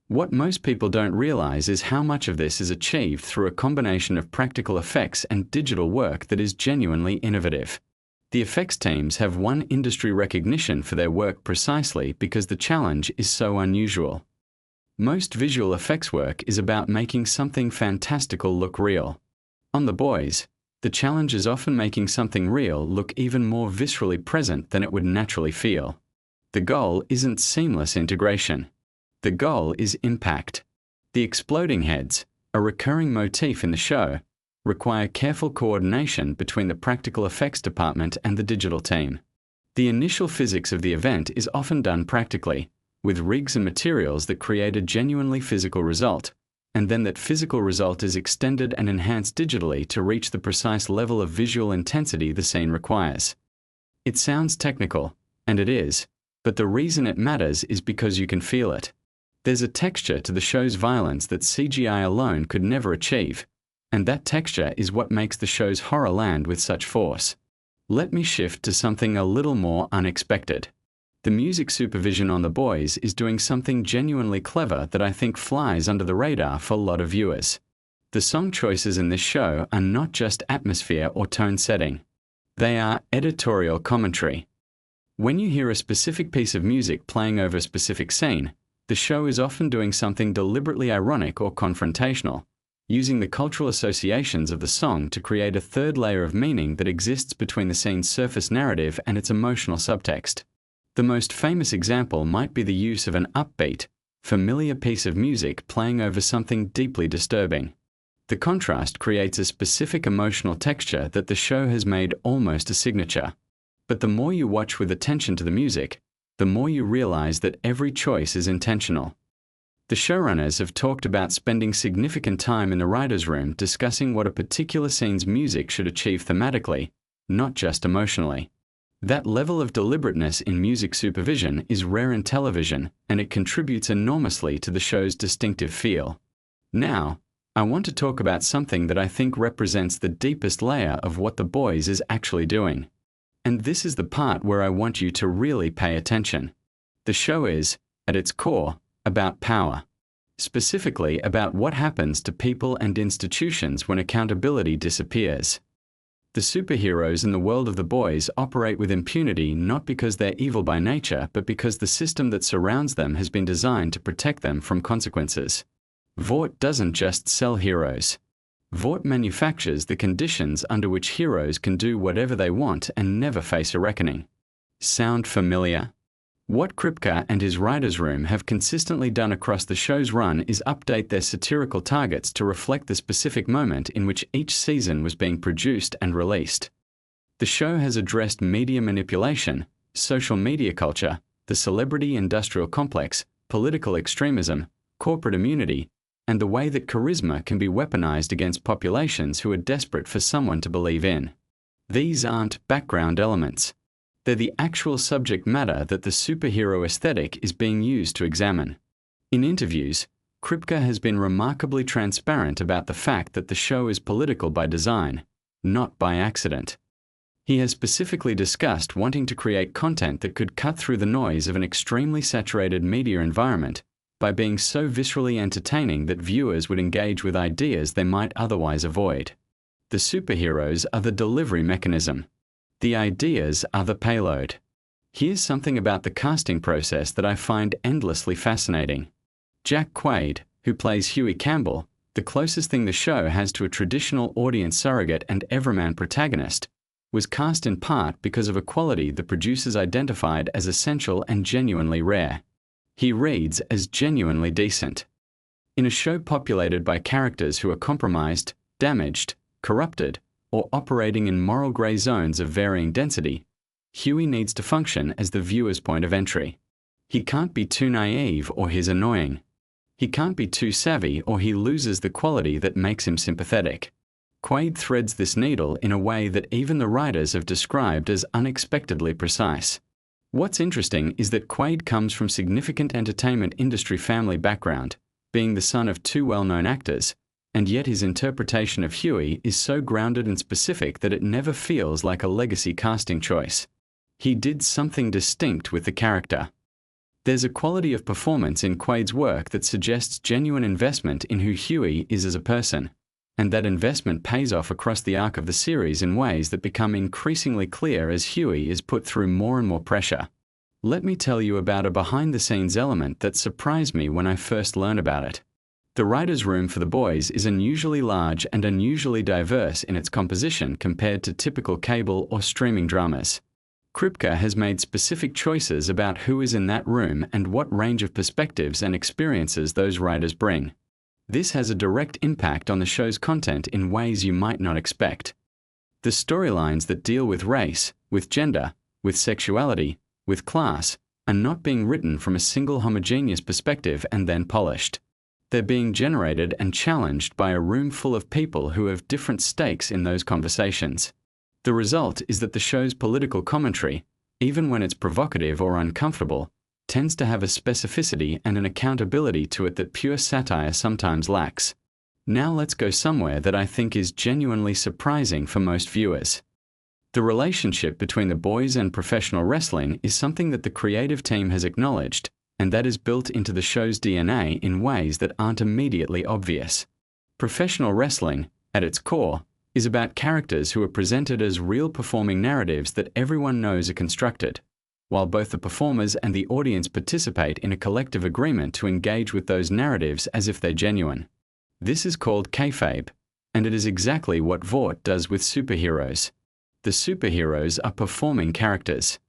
What most people don't realize is how much of this is achieved through a combination of practical effects and digital work that is genuinely innovative. The effects teams have won industry recognition for their work precisely because the challenge is so unusual. Most visual effects work is about making something fantastical look real. On The Boys, the challenge is often making something real look even more viscerally present than it would naturally feel. The goal isn't seamless integration. The goal is impact. The exploding heads, a recurring motif in the show, require careful coordination between the practical effects department and the digital team. The initial physics of the event is often done practically, with rigs and materials that create a genuinely physical result, and then that physical result is extended and enhanced digitally to reach the precise level of visual intensity the scene requires. It sounds technical, and it is, but the reason it matters is because you can feel it. There's a texture to the show's violence that CGI alone could never achieve, and that texture is what makes the show's horror land with such force. Let me shift to something a little more unexpected. The music supervision on The Boys is doing something genuinely clever that I think flies under the radar for a lot of viewers. The song choices in this show are not just atmosphere or tone setting. They are editorial commentary. When you hear a specific piece of music playing over a specific scene, the show is often doing something deliberately ironic or confrontational, using the cultural associations of the song to create a third layer of meaning that exists between the scene's surface narrative and its emotional subtext. The most famous example might be the use of an upbeat, familiar piece of music playing over something deeply disturbing. The contrast creates a specific emotional texture that the show has made almost a signature. But the more you watch with attention to the music, the more you realize that every choice is intentional. The showrunners have talked about spending significant time in the writer's room discussing what a particular scene's music should achieve thematically, not just emotionally. That level of deliberateness in music supervision is rare in television, and it contributes enormously to the show's distinctive feel. Now, I want to talk about something that I think represents the deepest layer of what The Boys is actually doing. And this is the part where I want you to really pay attention. The show is, at its core, about power. Specifically about what happens to people and institutions when accountability disappears. The superheroes in the world of The Boys operate with impunity not because they're evil by nature, but because the system that surrounds them has been designed to protect them from consequences. Vought doesn't just sell heroes. Vought manufactures the conditions under which heroes can do whatever they want and never face a reckoning. Sound familiar? What Kripke and his writer's room have consistently done across the show's run is update their satirical targets to reflect the specific moment in which each season was being produced and released. The show has addressed media manipulation, social media culture, the celebrity industrial complex, political extremism, corporate immunity, and the way that charisma can be weaponized against populations who are desperate for someone to believe in. These aren't background elements. They're the actual subject matter that the superhero aesthetic is being used to examine. In interviews, Kripke has been remarkably transparent about the fact that the show is political by design, not by accident. He has specifically discussed wanting to create content that could cut through the noise of an extremely saturated media environment by being so viscerally entertaining that viewers would engage with ideas they might otherwise avoid. The superheroes are the delivery mechanism. The ideas are the payload. Here's something about the casting process that I find endlessly fascinating. Jack Quaid, who plays Huey Campbell, The closest thing the show has to a traditional audience surrogate and everyman protagonist was cast in part because of a quality the producers identified as essential and genuinely rare. He reads as genuinely decent. In a show populated by characters who are compromised, damaged, corrupted, or operating in moral gray zones of varying density, Huey needs to function as the viewer's point of entry. He can't be too naive or he's annoying. He can't be too savvy or he loses the quality that makes him sympathetic. Quaid threads this needle in a way that even the writers have described as unexpectedly precise. What's interesting is that Quaid comes from significant entertainment industry family background, being the son of two well-known actors, and yet his interpretation of Huey is so grounded and specific that it never feels like a legacy casting choice. He did something distinct with the character. There's a quality of performance in Quaid's work that suggests genuine investment in who Huey is as a person, and that investment pays off across the arc of the series in ways that become increasingly clear as Huey is put through more and more pressure. Let me tell you about a behind-the-scenes element that surprised me when I first learned about it. The writer's room for The Boys is unusually large and unusually diverse in its composition compared to typical cable or streaming dramas. Kripke has made specific choices about who is in that room and what range of perspectives and experiences those writers bring. This has a direct impact on the show's content in ways you might not expect. The storylines that deal with race, with gender, with sexuality, with class, are not being written from a single homogeneous perspective and then polished. They're being generated and challenged by a room full of people who have different stakes in those conversations. The result is that the show's political commentary, even when it's provocative or uncomfortable, tends to have a specificity and an accountability to it that pure satire sometimes lacks. Now let's go somewhere that I think is genuinely surprising for most viewers. The relationship between The Boys and professional wrestling is something that the creative team has acknowledged, and that is built into the show's DNA in ways that aren't immediately obvious. Professional wrestling, at its core, is about characters who are presented as real performing narratives that everyone knows are constructed, while both the performers and the audience participate in a collective agreement to engage with those narratives as if they're genuine. This is called kayfabe, and it is exactly what Vought does with superheroes. The superheroes are performing characters.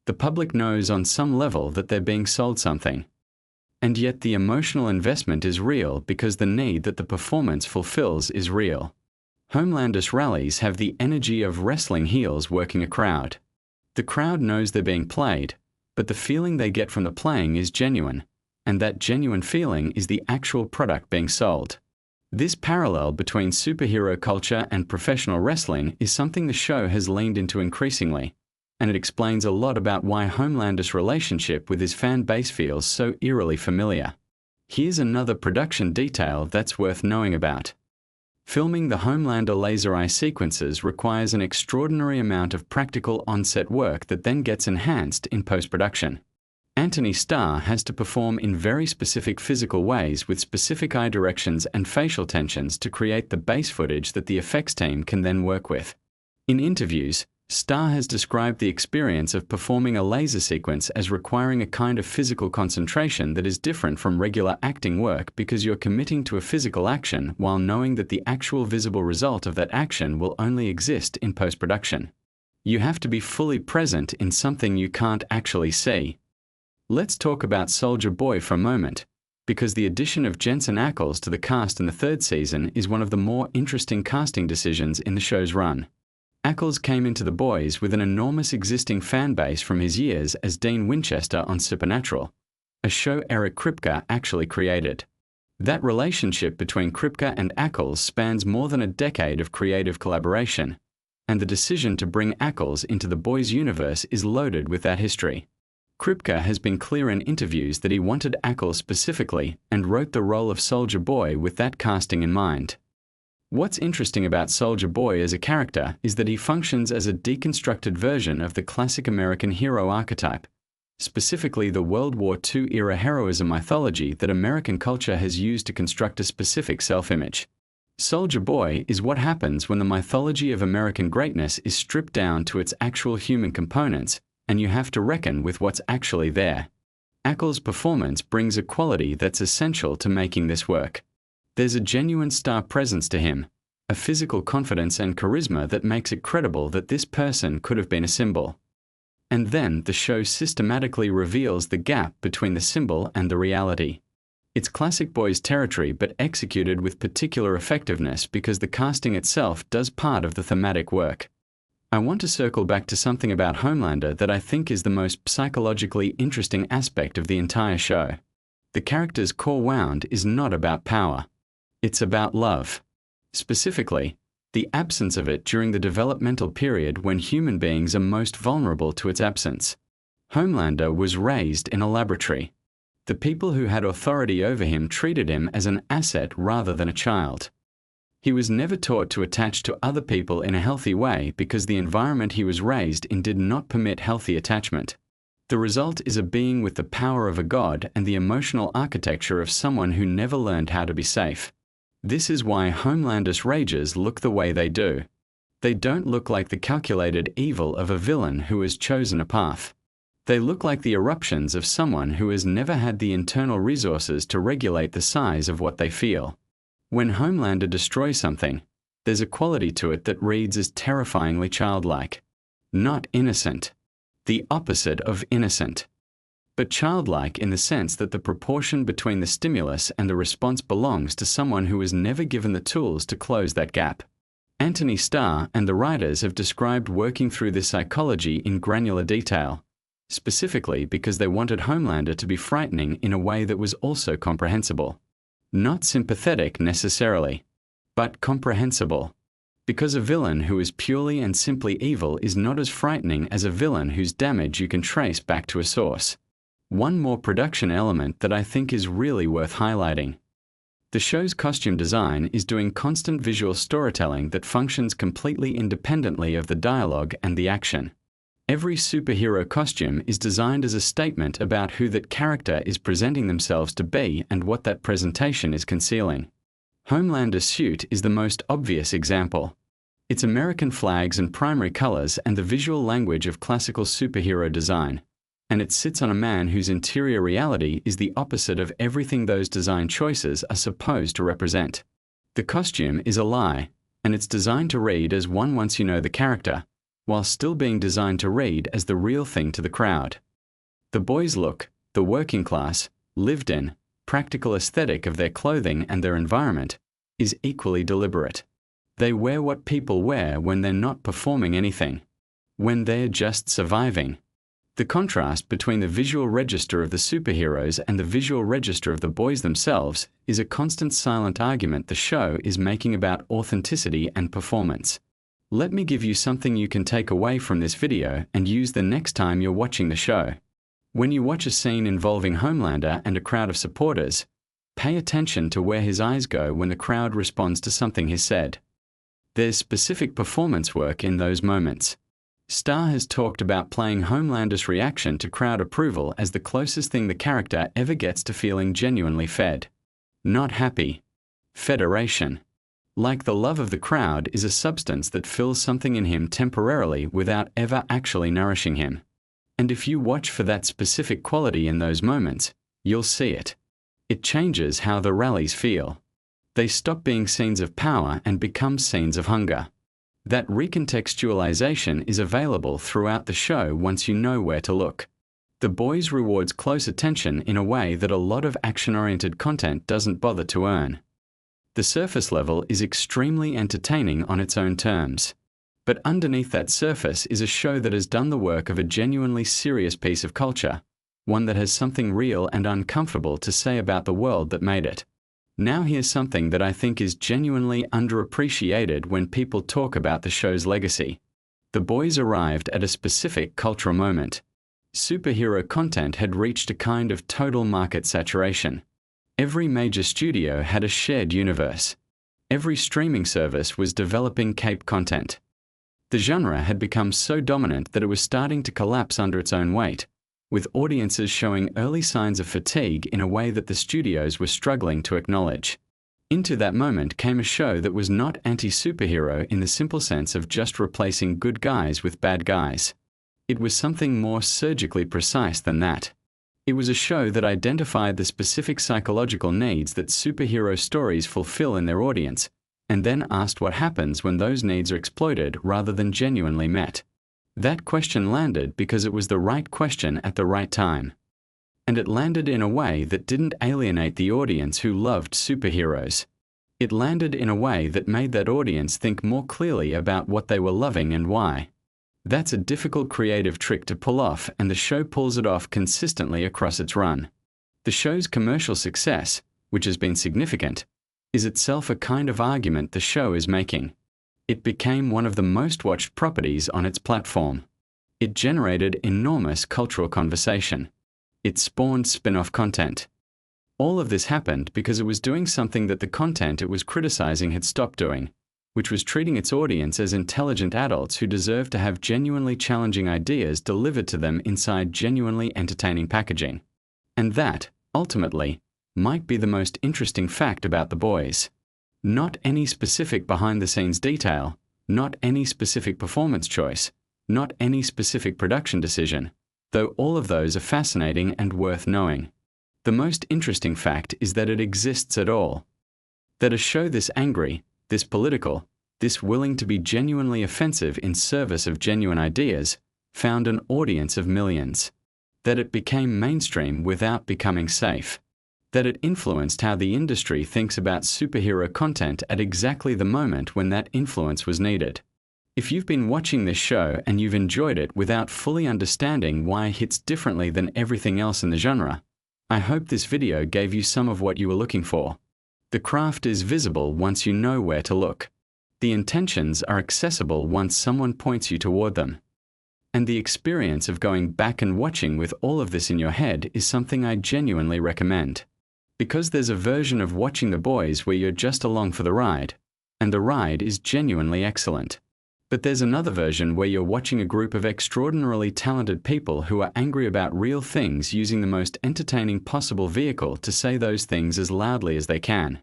The public knows on some level that they're being sold something. And yet the emotional investment is real because the need that the performance fulfills is real. Homelander's rallies have the energy of wrestling heels working a crowd. The crowd knows they're being played, but the feeling they get from the playing is genuine, and that genuine feeling is the actual product being sold. This parallel between superhero culture and professional wrestling is something the show has leaned into increasingly, and it explains a lot about why Homelander's relationship with his fan base feels so eerily familiar. Here's another production detail that's worth knowing about. Filming the Homelander laser eye sequences requires an extraordinary amount of practical on-set work that then gets enhanced in post-production. Anthony Starr has to perform in very specific physical ways with specific eye directions and facial tensions to create the base footage that the effects team can then work with. In interviews, Starr has described the experience of performing a laser sequence as requiring a kind of physical concentration that is different from regular acting work because you're committing to a physical action while knowing that the actual visible result of that action will only exist in post-production. You have to be fully present in something you can't actually see. Let's talk about Soldier Boy for a moment, because the addition of Jensen Ackles to the cast in the third season is one of the more interesting casting decisions in the show's run. Ackles came into The Boys with an enormous existing fan base from his years as Dean Winchester on Supernatural, a show Eric Kripke actually created. That relationship between Kripke and Ackles spans more than a decade of creative collaboration, and the decision to bring Ackles into The Boys universe is loaded with that history. Kripke has been clear in interviews that he wanted Ackles specifically and wrote the role of Soldier Boy with that casting in mind. What's interesting about Soldier Boy as a character is that he functions as a deconstructed version of the classic American hero archetype, specifically the World War II era heroism mythology that American culture has used to construct a specific self-image. Soldier Boy is what happens when the mythology of American greatness is stripped down to its actual human components, and you have to reckon with what's actually there. Ackles' performance brings a quality that's essential to making this work. There's a genuine star presence to him, a physical confidence and charisma that makes it credible that this person could have been a symbol. And then the show systematically reveals the gap between the symbol and the reality. It's classic boys territory, but executed with particular effectiveness because the casting itself does part of the thematic work. I want to circle back to something about Homelander that I think is the most psychologically interesting aspect of the entire show. The character's core wound is not about power. It's about love. Specifically, the absence of it during the developmental period when human beings are most vulnerable to its absence. Homelander was raised in a laboratory. The people who had authority over him treated him as an asset rather than a child. He was never taught to attach to other people in a healthy way because the environment he was raised in did not permit healthy attachment. The result is a being with the power of a god and the emotional architecture of someone who never learned how to be safe. This is why Homelander's rages look the way they do. They don't look like the calculated evil of a villain who has chosen a path. They look like the eruptions of someone who has never had the internal resources to regulate the size of what they feel. When Homelander destroys something, there's a quality to it that reads as terrifyingly childlike. Not innocent. The opposite of innocent. But childlike in the sense that the proportion between the stimulus and the response belongs to someone who was never given the tools to close that gap. Anthony Starr and the writers have described working through this psychology in granular detail, specifically because they wanted Homelander to be frightening in a way that was also comprehensible. Not sympathetic necessarily, but comprehensible. Because a villain who is purely and simply evil is not as frightening as a villain whose damage you can trace back to a source. One more production element that I think is really worth highlighting. The show's costume design is doing constant visual storytelling that functions completely independently of the dialogue and the action. Every superhero costume is designed as a statement about who that character is presenting themselves to be and what that presentation is concealing. Homelander's suit is the most obvious example. Its American flags and primary colors and the visual language of classical superhero design. And it sits on a man whose interior reality is the opposite of everything those design choices are supposed to represent. The costume is a lie, and it's designed to read as one once you know the character, while still being designed to read as the real thing to the crowd. The boys' look, the working class, lived in, practical aesthetic of their clothing and their environment, is equally deliberate. They wear what people wear when they're not performing anything, when they're just surviving. The contrast between the visual register of the superheroes and the visual register of the boys themselves is a constant silent argument the show is making about authenticity and performance. Let me give you something you can take away from this video and use the next time you're watching the show. When you watch a scene involving Homelander and a crowd of supporters, pay attention to where his eyes go when the crowd responds to something he's said. There's specific performance work in those moments. Starr has talked about playing Homelander's reaction to crowd approval as the closest thing the character ever gets to feeling genuinely fed. Not happy. Federation. Like the love of the crowd is a substance that fills something in him temporarily without ever actually nourishing him. And if you watch for that specific quality in those moments, you'll see it. It changes how the rallies feel. They stop being scenes of power and become scenes of hunger. That recontextualization is available throughout the show once you know where to look. The Boys rewards close attention in a way that a lot of action-oriented content doesn't bother to earn. The surface level is extremely entertaining on its own terms. But underneath that surface is a show that has done the work of a genuinely serious piece of culture, one that has something real and uncomfortable to say about the world that made it. Now here's something that I think is genuinely underappreciated when people talk about the show's legacy. The Boys arrived at a specific cultural moment. Superhero content had reached a kind of total market saturation. Every major studio had a shared universe. Every streaming service was developing cape content. The genre had become so dominant that it was starting to collapse under its own weight, with audiences showing early signs of fatigue in a way that the studios were struggling to acknowledge. Into that moment came a show that was not anti-superhero in the simple sense of just replacing good guys with bad guys. It was something more surgically precise than that. It was a show that identified the specific psychological needs that superhero stories fulfill in their audience, and then asked what happens when those needs are exploited rather than genuinely met. That question landed because it was the right question at the right time. And it landed in a way that didn't alienate the audience who loved superheroes. It landed in a way that made that audience think more clearly about what they were loving and why. That's a difficult creative trick to pull off, and the show pulls it off consistently across its run. The show's commercial success, which has been significant, is itself a kind of argument the show is making. It became one of the most watched properties on its platform. It generated enormous cultural conversation. It spawned spin-off content. All of this happened because it was doing something that the content it was criticizing had stopped doing, which was treating its audience as intelligent adults who deserve to have genuinely challenging ideas delivered to them inside genuinely entertaining packaging. And that, ultimately, might be the most interesting fact about The Boys. Not any specific behind-the-scenes detail, not any specific performance choice, not any specific production decision, though all of those are fascinating and worth knowing. The most interesting fact is that it exists at all. That a show this angry, this political, this willing to be genuinely offensive in service of genuine ideas, found an audience of millions. That it became mainstream without becoming safe. That it influenced how the industry thinks about superhero content at exactly the moment when that influence was needed. If you've been watching this show and you've enjoyed it without fully understanding why it hits differently than everything else in the genre, I hope this video gave you some of what you were looking for. The craft is visible once you know where to look. The intentions are accessible once someone points you toward them. And the experience of going back and watching with all of this in your head is something I genuinely recommend. Because there's a version of watching The Boys where you're just along for the ride, and the ride is genuinely excellent. But there's another version where you're watching a group of extraordinarily talented people who are angry about real things using the most entertaining possible vehicle to say those things as loudly as they can.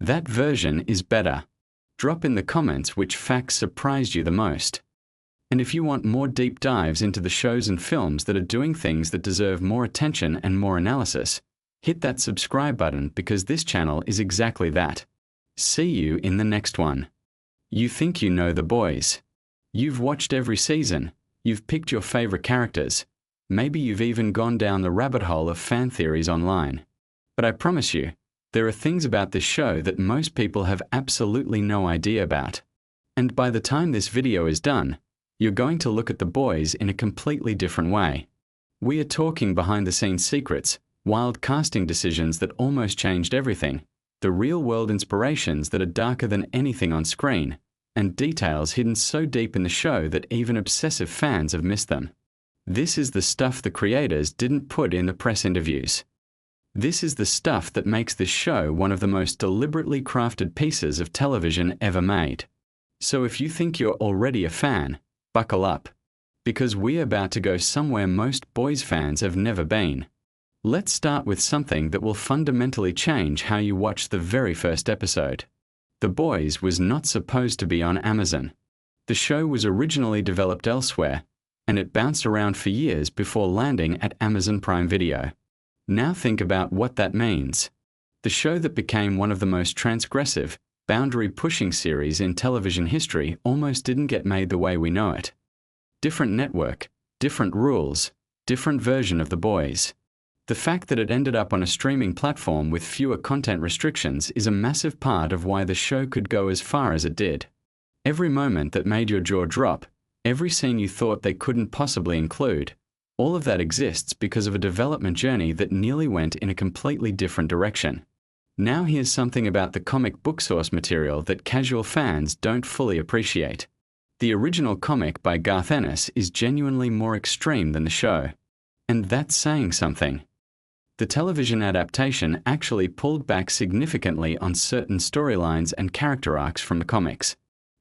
That version is better. Drop in the comments which facts surprised you the most. And if you want more deep dives into the shows and films that are doing things that deserve more attention and more analysis, hit that subscribe button because this channel is exactly that. See you in the next one. You think you know The Boys. You've watched every season. You've picked your favorite characters. Maybe you've even gone down the rabbit hole of fan theories online. But I promise you, there are things about this show that most people have absolutely no idea about. And by the time this video is done, you're going to look at The Boys in a completely different way. We are talking behind-the-scenes secrets, wild casting decisions that almost changed everything, the real-world inspirations that are darker than anything on screen, and details hidden so deep in the show that even obsessive fans have missed them. This is the stuff the creators didn't put in the press interviews. This is the stuff that makes this show one of the most deliberately crafted pieces of television ever made. So if you think you're already a fan, buckle up. Because we're about to go somewhere most Boys fans have never been. Let's start with something that will fundamentally change how you watch the very first episode. The Boys was not supposed to be on Amazon. The show was originally developed elsewhere, and it bounced around for years before landing at Amazon Prime Video. Now think about what that means. The show that became one of the most transgressive, boundary-pushing series in television history almost didn't get made the way we know it. Different network, different rules, different version of The Boys. The fact that it ended up on a streaming platform with fewer content restrictions is a massive part of why the show could go as far as it did. Every moment that made your jaw drop, every scene you thought they couldn't possibly include, all of that exists because of a development journey that nearly went in a completely different direction. Now here's something about the comic book source material that casual fans don't fully appreciate. The original comic by Garth Ennis is genuinely more extreme than the show. And that's saying something. The television adaptation actually pulled back significantly on certain storylines and character arcs from the comics.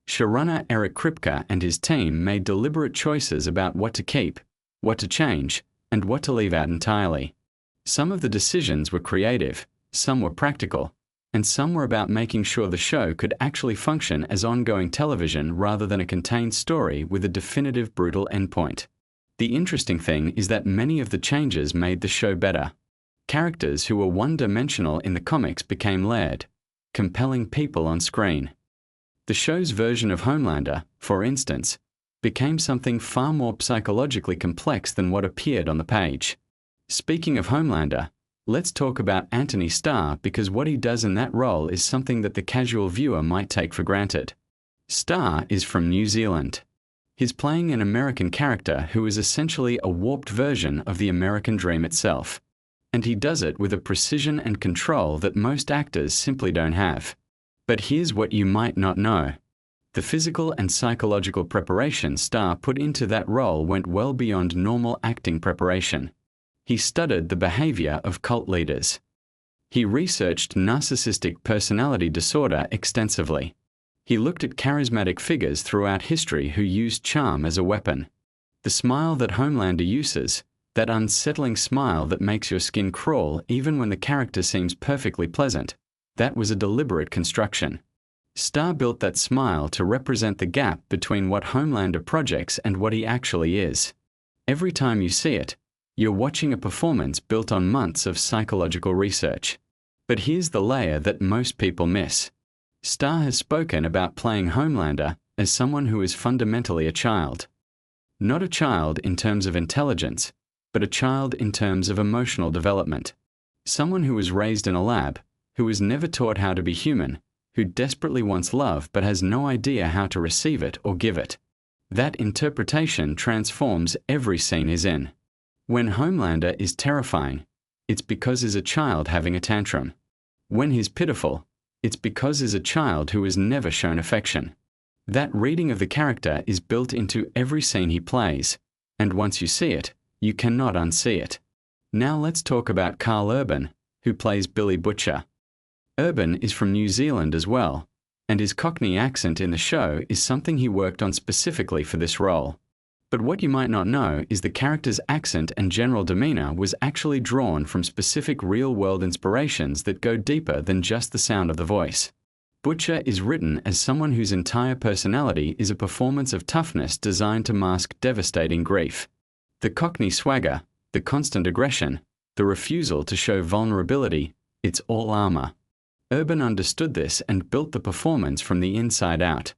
Showrunner Eric Kripke and his team made deliberate choices about what to keep, what to change, and what to leave out entirely. Some of the decisions were creative, some were practical, and some were about making sure the show could actually function as ongoing television rather than a contained story with a definitive brutal endpoint. The interesting thing is that many of the changes made the show better. Characters who were one-dimensional in the comics became layered, compelling people on screen. The show's version of Homelander, for instance, became something far more psychologically complex than what appeared on the page. Speaking of Homelander, let's talk about Anthony Starr, because what he does in that role is something that the casual viewer might take for granted. Starr is from New Zealand. He's playing an American character who is essentially a warped version of the American dream itself. And he does it with a precision and control that most actors simply don't have. But here's what you might not know. The physical and psychological preparation Starr put into that role went well beyond normal acting preparation. He studied the behavior of cult leaders. He researched narcissistic personality disorder extensively. He looked at charismatic figures throughout history who used charm as a weapon. The smile that Homelander uses, that unsettling smile that makes your skin crawl even when the character seems perfectly pleasant, that was a deliberate construction. Starr built that smile to represent the gap between what Homelander projects and what he actually is. Every time you see it, you're watching a performance built on months of psychological research. But here's the layer that most people miss. Starr has spoken about playing Homelander as someone who is fundamentally a child. Not a child in terms of intelligence, but a child in terms of emotional development. Someone who was raised in a lab, who was never taught how to be human, who desperately wants love but has no idea how to receive it or give it. That interpretation transforms every scene he's in. When Homelander is terrifying, it's because he's a child having a tantrum. When he's pitiful, it's because he's a child who has never shown affection. That reading of the character is built into every scene he plays, and once you see it, you cannot unsee it. Now let's talk about Carl Urban, who plays Billy Butcher. Urban is from New Zealand as well, and his Cockney accent in the show is something he worked on specifically for this role. But what you might not know is the character's accent and general demeanor was actually drawn from specific real-world inspirations that go deeper than just the sound of the voice. Butcher is written as someone whose entire personality is a performance of toughness designed to mask devastating grief. The Cockney swagger, the constant aggression, the refusal to show vulnerability, it's all armor. Urban understood this and built the performance from the inside out.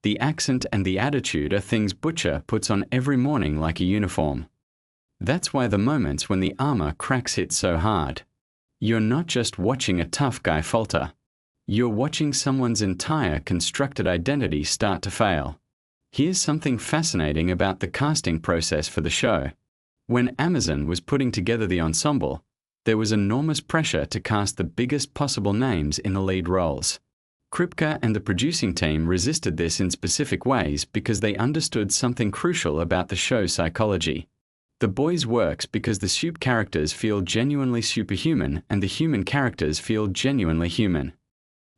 The accent and the attitude are things Butcher puts on every morning like a uniform. That's why the moments when the armor cracks hit so hard. You're not just watching a tough guy falter. You're watching someone's entire constructed identity start to fail. Here's something fascinating about the casting process for the show. When Amazon was putting together the ensemble, there was enormous pressure to cast the biggest possible names in the lead roles. Kripke and the producing team resisted this in specific ways because they understood something crucial about the show's psychology. The Boys works because the soup characters feel genuinely superhuman and the human characters feel genuinely human.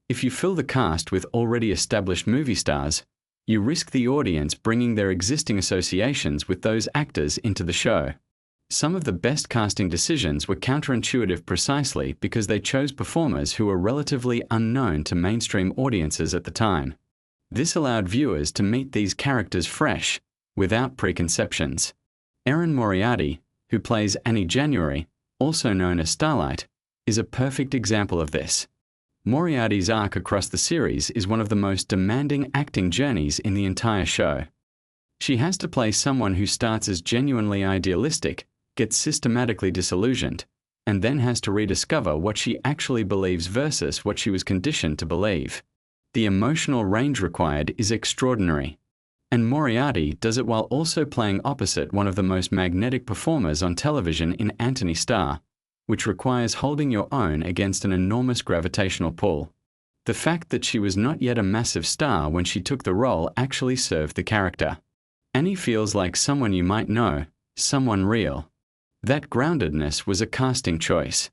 If you fill the cast with already established movie stars, you risk the audience bringing their existing associations with those actors into the show. Some of the best casting decisions were counterintuitive precisely because they chose performers who were relatively unknown to mainstream audiences at the time. This allowed viewers to meet these characters fresh, without preconceptions. Erin Moriarty, who plays Annie January, also known as Starlight, is a perfect example of this. Moriarty's arc across the series is one of the most demanding acting journeys in the entire show. She has to play someone who starts as genuinely idealistic, gets systematically disillusioned, and then has to rediscover what she actually believes versus what she was conditioned to believe. The emotional range required is extraordinary. And Moriarty does it while also playing opposite one of the most magnetic performers on television in Anthony Starr, which requires holding your own against an enormous gravitational pull. The fact that she was not yet a massive star when she took the role actually served the character. Annie feels like someone you might know, someone real. That groundedness was a casting choice.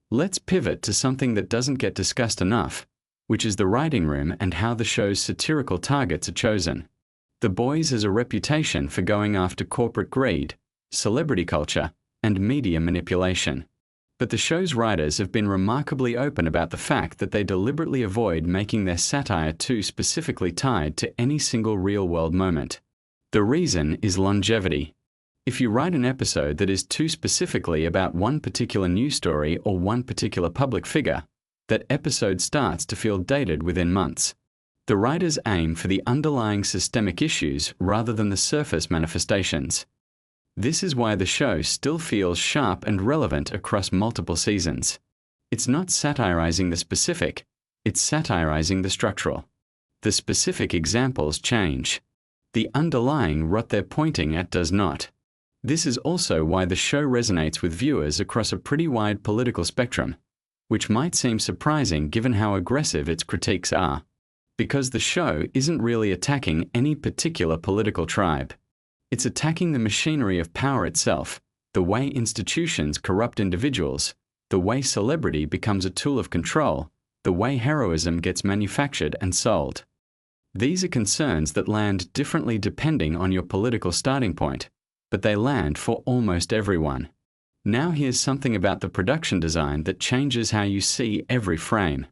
Let's pivot to something that doesn't get discussed enough, which is the writing room and how the show's satirical targets are chosen. The Boys has a reputation for going after corporate greed, celebrity culture, and media manipulation. But the show's writers have been remarkably open about the fact that they deliberately avoid making their satire too specifically tied to any single real-world moment. The reason is longevity. If you write an episode that is too specifically about one particular news story or one particular public figure, that episode starts to feel dated within months. The writers aim for the underlying systemic issues rather than the surface manifestations. This is why the show still feels sharp and relevant across multiple seasons. It's not satirizing the specific, it's satirizing the structural. The specific examples change. The underlying what they're pointing at does not. This is also why the show resonates with viewers across a pretty wide political spectrum, which might seem surprising given how aggressive its critiques are. Because the show isn't really attacking any particular political tribe. It's attacking the machinery of power itself, the way institutions corrupt individuals, the way celebrity becomes a tool of control, the way heroism gets manufactured and sold. These are concerns that land differently depending on your political starting point, but they land for almost everyone. Now here's something about the production design that changes how you see every frame.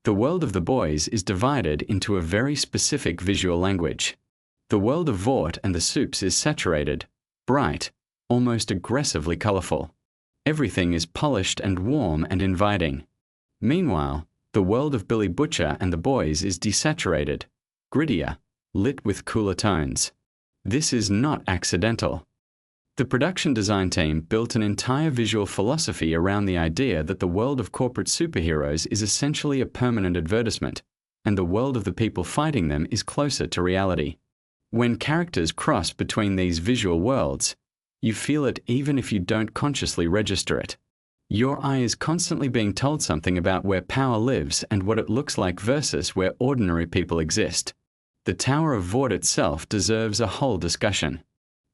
The world of The Boys is divided into a very specific visual language. The world of Vought and the Soups is saturated, bright, almost aggressively colorful. Everything is polished and warm and inviting. Meanwhile, the world of Billy Butcher and the Boys is desaturated, grittier, lit with cooler tones. This is not accidental. The production design team built an entire visual philosophy around the idea that the world of corporate superheroes is essentially a permanent advertisement, and the world of the people fighting them is closer to reality. When characters cross between these visual worlds, you feel it even if you don't consciously register it. Your eye is constantly being told something about where power lives and what it looks like versus where ordinary people exist. The Tower of Vought itself deserves a whole discussion.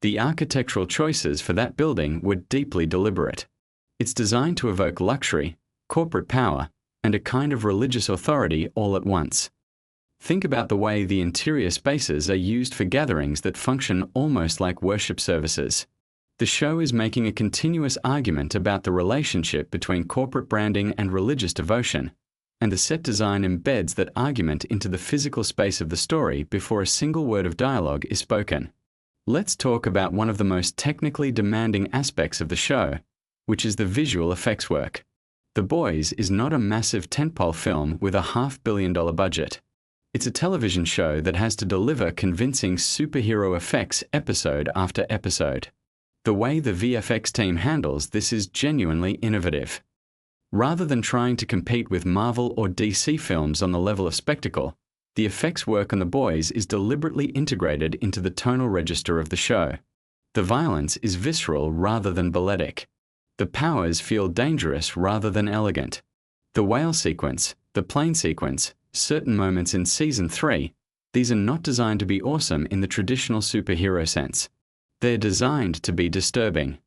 The architectural choices for that building were deeply deliberate. It's designed to evoke luxury, corporate power, and a kind of religious authority all at once. Think about the way the interior spaces are used for gatherings that function almost like worship services. The show is making a continuous argument about the relationship between corporate branding and religious devotion, and the set design embeds that argument into the physical space of the story before a single word of dialogue is spoken. Let's talk about one of the most technically demanding aspects of the show, which is the visual effects work. The Boys is not a massive tentpole film with a $500 million budget. It's a television show that has to deliver convincing superhero effects episode after episode. The way the VFX team handles this is genuinely innovative. Rather than trying to compete with Marvel or DC films on the level of spectacle, the effects work on The Boys is deliberately integrated into the tonal register of the show. The violence is visceral rather than balletic. The powers feel dangerous rather than elegant. The whale sequence, the plane sequence, certain moments in Season 3, these are not designed to be awesome in the traditional superhero sense. They're designed to be disturbing.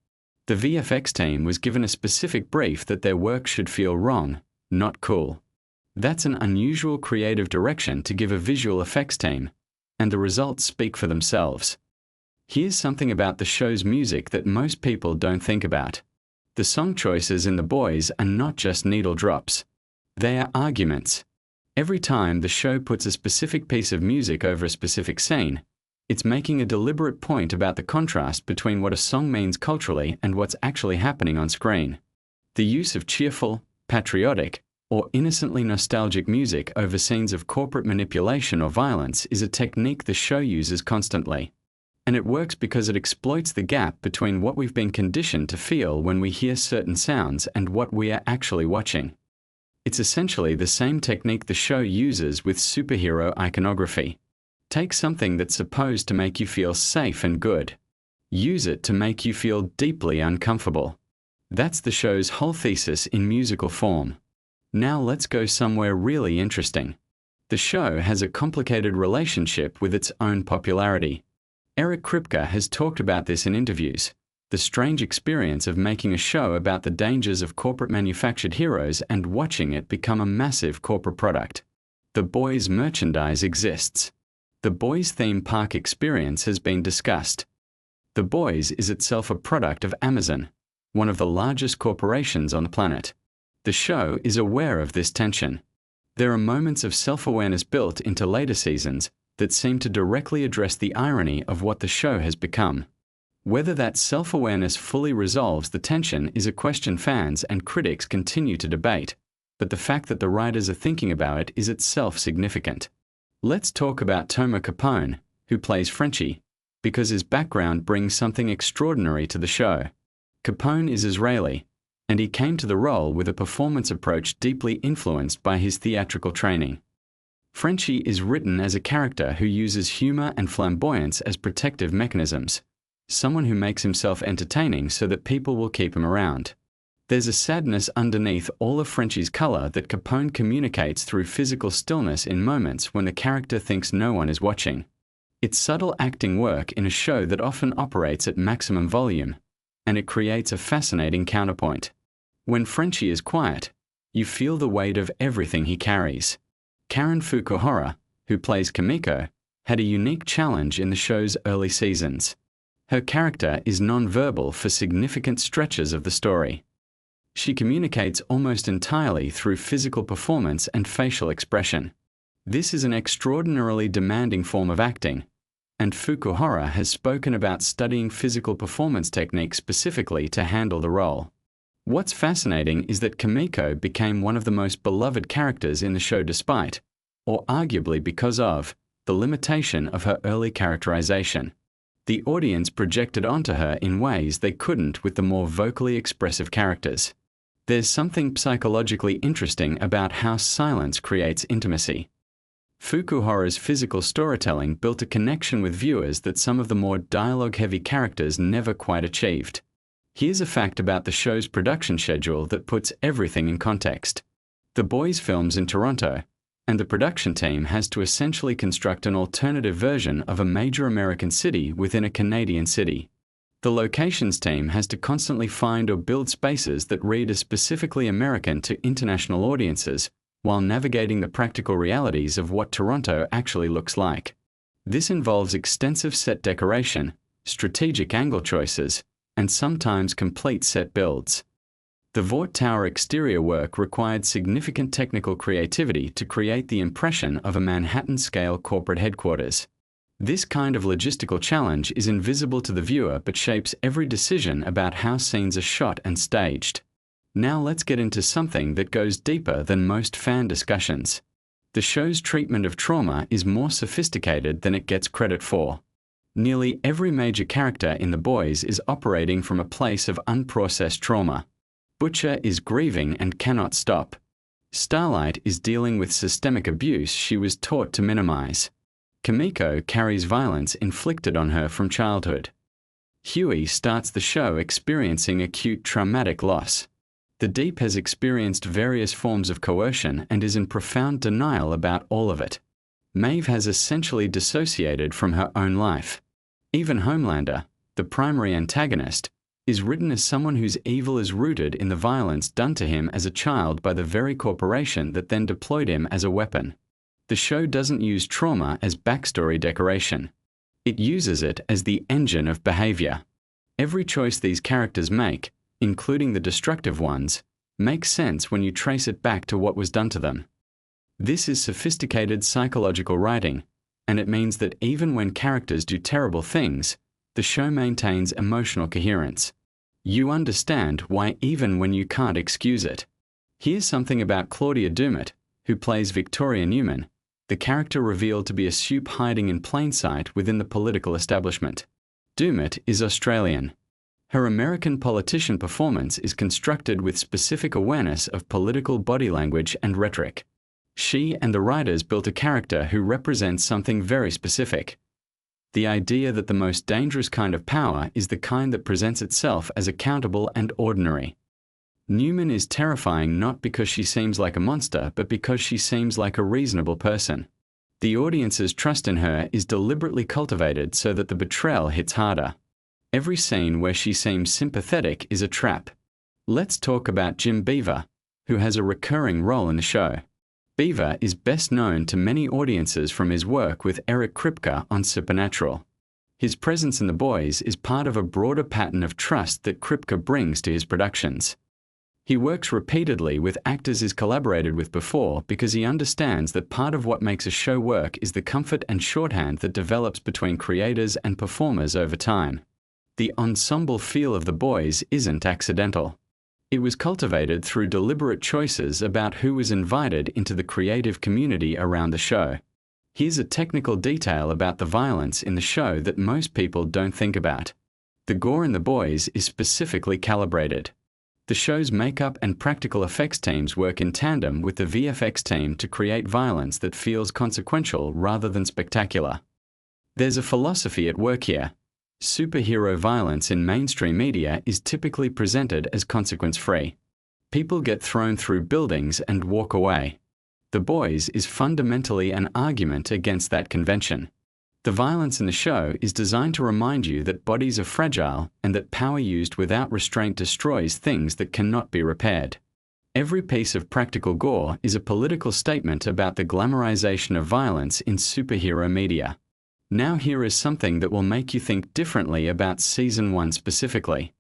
The VFX team was given a specific brief that their work should feel wrong, not cool. That's an unusual creative direction to give a visual effects team, and the results speak for themselves. Here's something about the show's music that most people don't think about. The song choices in The Boys are not just needle drops. They are arguments. Every time the show puts a specific piece of music over a specific scene, it's making a deliberate point about the contrast between what a song means culturally and what's actually happening on screen. The use of cheerful, patriotic, or innocently nostalgic music over scenes of corporate manipulation or violence is a technique the show uses constantly. And it works because it exploits the gap between what we've been conditioned to feel when we hear certain sounds and what we are actually watching. It's essentially the same technique the show uses with superhero iconography. Take something that's supposed to make you feel safe and good. Use it to make you feel deeply uncomfortable. That's the show's whole thesis in musical form. Now let's go somewhere really interesting. The show has a complicated relationship with its own popularity. Eric Kripke has talked about this in interviews, the strange experience of making a show about the dangers of corporate manufactured heroes and watching it become a massive corporate product. The Boys merchandise exists. The Boys theme park experience has been discussed. The Boys is itself a product of Amazon, one of the largest corporations on the planet. The show is aware of this tension. There are moments of self-awareness built into later seasons that seem to directly address the irony of what the show has become. Whether that self-awareness fully resolves the tension is a question fans and critics continue to debate, but the fact that the writers are thinking about it is itself significant. Let's talk about Toma Capone, who plays Frenchie, because his background brings something extraordinary to the show. Capone is Israeli, and he came to the role with a performance approach deeply influenced by his theatrical training. Frenchie is written as a character who uses humor and flamboyance as protective mechanisms, someone who makes himself entertaining so that people will keep him around. There's a sadness underneath all of Frenchie's color that Capone communicates through physical stillness in moments when the character thinks no one is watching. It's subtle acting work in a show that often operates at maximum volume, and it creates a fascinating counterpoint. When Frenchie is quiet, you feel the weight of everything he carries. Karen Fukuhara, who plays Kimiko, had a unique challenge in the show's early seasons. Her character is non-verbal for significant stretches of the story. She communicates almost entirely through physical performance and facial expression. This is an extraordinarily demanding form of acting, and Fukuhara has spoken about studying physical performance techniques specifically to handle the role. What's fascinating is that Kimiko became one of the most beloved characters in the show despite, or arguably because of, the limitation of her early characterization. The audience projected onto her in ways they couldn't with the more vocally expressive characters. There's something psychologically interesting about how silence creates intimacy. Fukuhara's physical storytelling built a connection with viewers that some of the more dialogue-heavy characters never quite achieved. Here's a fact about the show's production schedule that puts everything in context. The Boys films in Toronto, and the production team has to essentially construct an alternative version of a major American city within a Canadian city. The locations team has to constantly find or build spaces that read as specifically American to international audiences, while navigating the practical realities of what Toronto actually looks like. This involves extensive set decoration, strategic angle choices, and sometimes complete set builds. The Vought Tower exterior work required significant technical creativity to create the impression of a Manhattan-scale corporate headquarters. This kind of logistical challenge is invisible to the viewer but shapes every decision about how scenes are shot and staged. Now let's get into something that goes deeper than most fan discussions. The show's treatment of trauma is more sophisticated than it gets credit for. Nearly every major character in The Boys is operating from a place of unprocessed trauma. Butcher is grieving and cannot stop. Starlight is dealing with systemic abuse she was taught to minimize. Kimiko carries violence inflicted on her from childhood. Huey starts the show experiencing acute traumatic loss. The Deep has experienced various forms of coercion and is in profound denial about all of it. Maeve has essentially dissociated from her own life. Even Homelander, the primary antagonist, is written as someone whose evil is rooted in the violence done to him as a child by the very corporation that then deployed him as a weapon. The show doesn't use trauma as backstory decoration. It uses it as the engine of behavior. Every choice these characters make, including the destructive ones, makes sense when you trace it back to what was done to them. This is sophisticated psychological writing, and it means that even when characters do terrible things, the show maintains emotional coherence. You understand why even when you can't excuse it. Here's something about Claudia Dumont, who plays Victoria Newman, the character revealed to be a soup hiding in plain sight within the political establishment. Dumont is Australian. Her American politician performance is constructed with specific awareness of political body language and rhetoric. She and the writers built a character who represents something very specific. The idea that the most dangerous kind of power is the kind that presents itself as accountable and ordinary. Newman is terrifying not because she seems like a monster, but because she seems like a reasonable person. The audience's trust in her is deliberately cultivated so that the betrayal hits harder. Every scene where she seems sympathetic is a trap. Let's talk about Jim Beaver, who has a recurring role in the show. Beaver is best known to many audiences from his work with Eric Kripke on Supernatural. His presence in The Boys is part of a broader pattern of trust that Kripke brings to his productions. He works repeatedly with actors he's collaborated with before because he understands that part of what makes a show work is the comfort and shorthand that develops between creators and performers over time. The ensemble feel of The Boys isn't accidental. It was cultivated through deliberate choices about who was invited into the creative community around the show. Here's a technical detail about the violence in the show that most people don't think about. The gore in The Boys is specifically calibrated. The show's makeup and practical effects teams work in tandem with the VFX team to create violence that feels consequential rather than spectacular. There's a philosophy at work here. Superhero violence in mainstream media is typically presented as consequence-free. People get thrown through buildings and walk away. The Boys is fundamentally an argument against that convention. The violence in the show is designed to remind you that bodies are fragile and that power used without restraint destroys things that cannot be repaired. Every piece of practical gore is a political statement about the glamorization of violence in superhero media. Now here is something that will make you think differently about Season 1 specifically.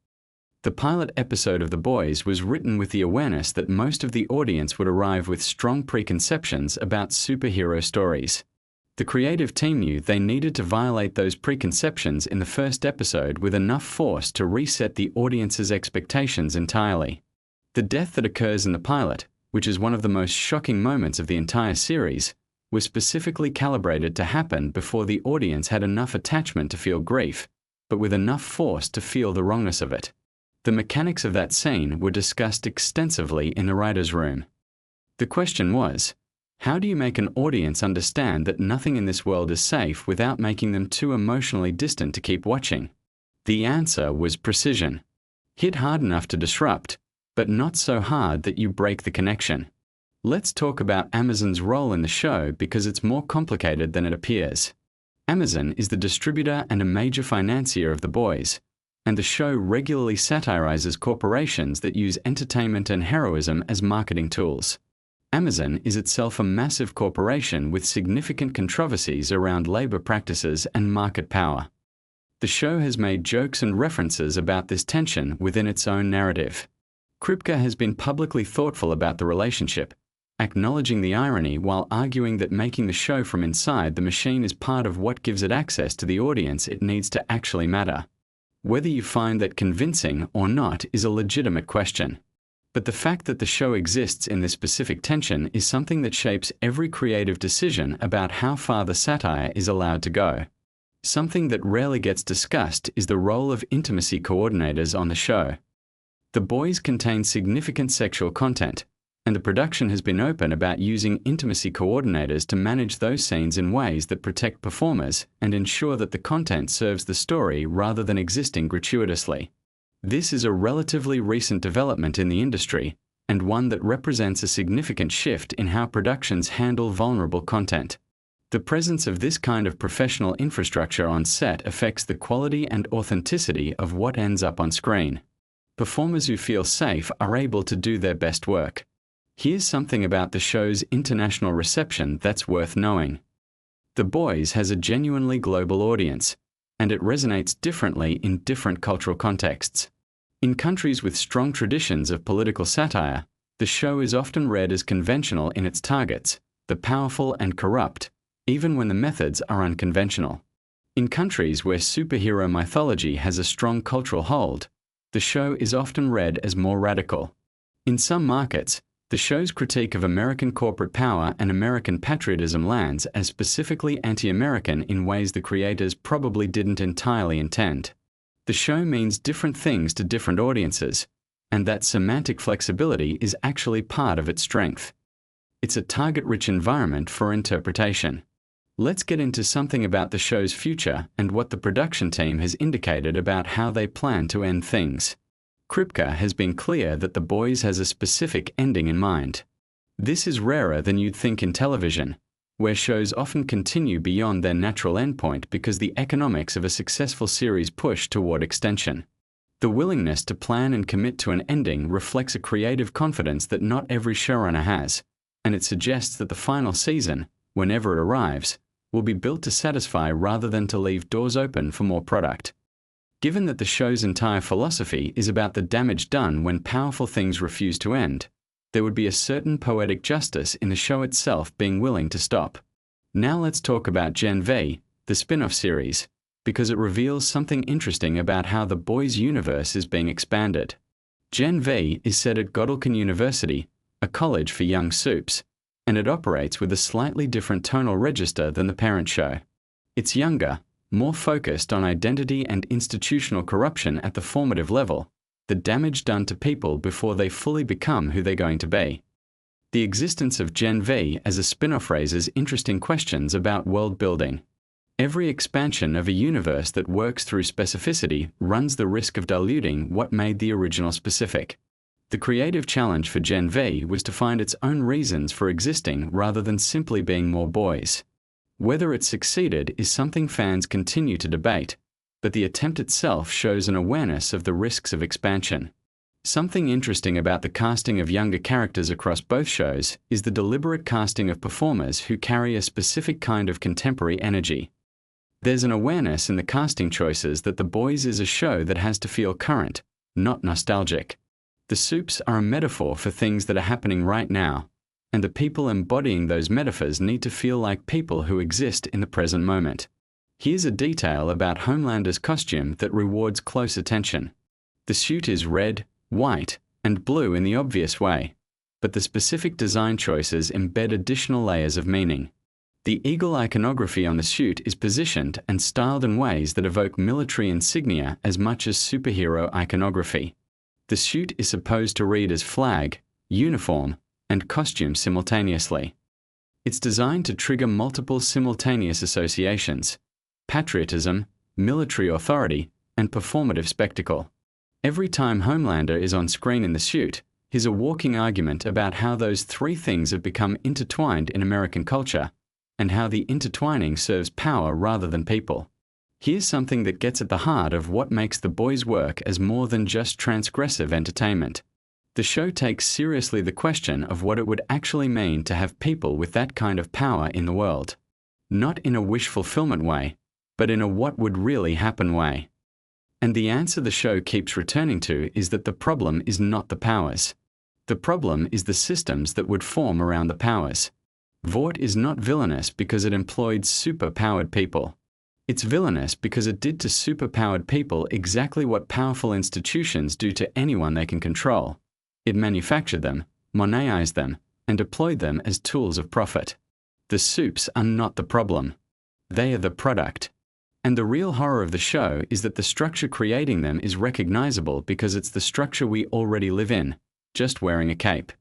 The pilot episode of The Boys was written with the awareness that most of the audience would arrive with strong preconceptions about superhero stories. The creative team knew they needed to violate those preconceptions in the first episode with enough force to reset the audience's expectations entirely. The death that occurs in the pilot, which is one of the most shocking moments of the entire series, was specifically calibrated to happen before the audience had enough attachment to feel grief, but with enough force to feel the wrongness of it. The mechanics of that scene were discussed extensively in the writer's room. The question was, how do you make an audience understand that nothing in this world is safe without making them too emotionally distant to keep watching? The answer was precision. Hit hard enough to disrupt, but not so hard that you break the connection. Let's talk about Amazon's role in the show because it's more complicated than it appears. Amazon is the distributor and a major financier of The Boys, and the show regularly satirizes corporations that use entertainment and heroism as marketing tools. Amazon is itself a massive corporation with significant controversies around labor practices and market power. The show has made jokes and references about this tension within its own narrative. Kripke has been publicly thoughtful about the relationship, acknowledging the irony while arguing that making the show from inside the machine is part of what gives it access to the audience it needs to actually matter. Whether you find that convincing or not is a legitimate question. But the fact that the show exists in this specific tension is something that shapes every creative decision about how far the satire is allowed to go. Something that rarely gets discussed is the role of intimacy coordinators on the show. The Boys contain significant sexual content, and the production has been open about using intimacy coordinators to manage those scenes in ways that protect performers and ensure that the content serves the story rather than existing gratuitously. This is a relatively recent development in the industry, and one that represents a significant shift in how productions handle vulnerable content. The presence of this kind of professional infrastructure on set affects the quality and authenticity of what ends up on screen. Performers who feel safe are able to do their best work. Here's something about the show's international reception that's worth knowing. The Boys has a genuinely global audience, and it resonates differently in different cultural contexts. In countries with strong traditions of political satire, the show is often read as conventional in its targets, the powerful and corrupt, even when the methods are unconventional. In countries where superhero mythology has a strong cultural hold, the show is often read as more radical. In some markets, the show's critique of American corporate power and American patriotism lands as specifically anti-American in ways the creators probably didn't entirely intend. The show means different things to different audiences, and that semantic flexibility is actually part of its strength. It's a target-rich environment for interpretation. Let's get into something about the show's future and what the production team has indicated about how they plan to end things. Kripke has been clear that The Boys has a specific ending in mind. This is rarer than you'd think in television, where shows often continue beyond their natural endpoint because the economics of a successful series push toward extension. The willingness to plan and commit to an ending reflects a creative confidence that not every showrunner has, and it suggests that the final season, whenever it arrives, will be built to satisfy rather than to leave doors open for more product. Given that the show's entire philosophy is about the damage done when powerful things refuse to end, there would be a certain poetic justice in the show itself being willing to stop. Now let's talk about Gen V, the spin-off series, because it reveals something interesting about how the boys' universe is being expanded. Gen V is set at Godalming University, a college for young soups, and it operates with a slightly different tonal register than the parent show. It's younger, more focused on identity and institutional corruption at the formative level, the damage done to people before they fully become who they're going to be. The existence of Gen V as a spin-off raises interesting questions about world building. Every expansion of a universe that works through specificity runs the risk of diluting what made the original specific. The creative challenge for Gen V was to find its own reasons for existing rather than simply being more boys. Whether it succeeded is something fans continue to debate, but the attempt itself shows an awareness of the risks of expansion. Something interesting about the casting of younger characters across both shows is the deliberate casting of performers who carry a specific kind of contemporary energy. There's an awareness in the casting choices that The Boys is a show that has to feel current, not nostalgic. The soups are a metaphor for things that are happening right now, and the people embodying those metaphors need to feel like people who exist in the present moment. Here's a detail about Homelander's costume that rewards close attention. The suit is red, white, and blue in the obvious way, but the specific design choices embed additional layers of meaning. The eagle iconography on the suit is positioned and styled in ways that evoke military insignia as much as superhero iconography. The suit is supposed to read as flag, uniform, and costume simultaneously. It's designed to trigger multiple simultaneous associations: patriotism, military authority, and performative spectacle. Every time Homelander is on screen in the suit, he's a walking argument about how those three things have become intertwined in American culture, and how the intertwining serves power rather than people. Here's something that gets at the heart of what makes The Boys work as more than just transgressive entertainment. The show takes seriously the question of what it would actually mean to have people with that kind of power in the world. Not in a wish fulfillment way, but in a what would really happen way. And the answer the show keeps returning to is that the problem is not the powers. The problem is the systems that would form around the powers. Vought is not villainous because it employed super-powered people. It's villainous because it did to super-powered people exactly what powerful institutions do to anyone they can control. It manufactured them, monetized them, and deployed them as tools of profit. The soups are not the problem. They are the product. And the real horror of the show is that the structure creating them is recognizable because it's the structure we already live in, just wearing a cape.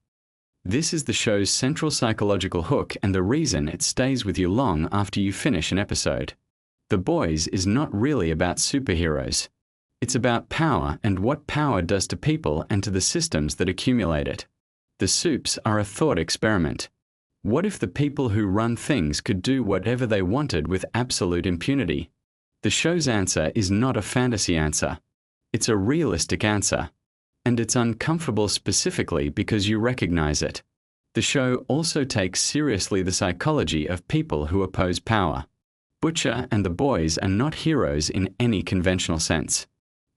This is the show's central psychological hook and the reason it stays with you long after you finish an episode. The Boys is not really about superheroes. It's about power and what power does to people and to the systems that accumulate it. The soups are a thought experiment. What if the people who run things could do whatever they wanted with absolute impunity? The show's answer is not a fantasy answer. It's a realistic answer. And it's uncomfortable specifically because you recognize it. The show also takes seriously the psychology of people who oppose power. Butcher and the Boys are not heroes in any conventional sense.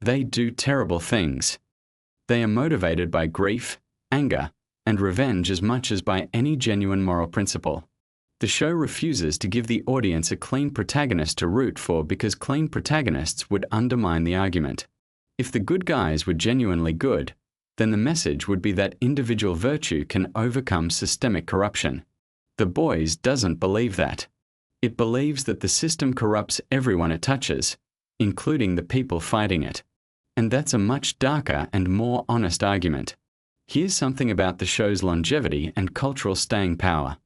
They do terrible things. They are motivated by grief, anger, and revenge as much as by any genuine moral principle. The show refuses to give the audience a clean protagonist to root for because clean protagonists would undermine the argument. If the good guys were genuinely good, then the message would be that individual virtue can overcome systemic corruption. The Boys doesn't believe that. It believes that the system corrupts everyone it touches, including the people fighting it. And that's a much darker and more honest argument. Here's something about the show's longevity and cultural staying power.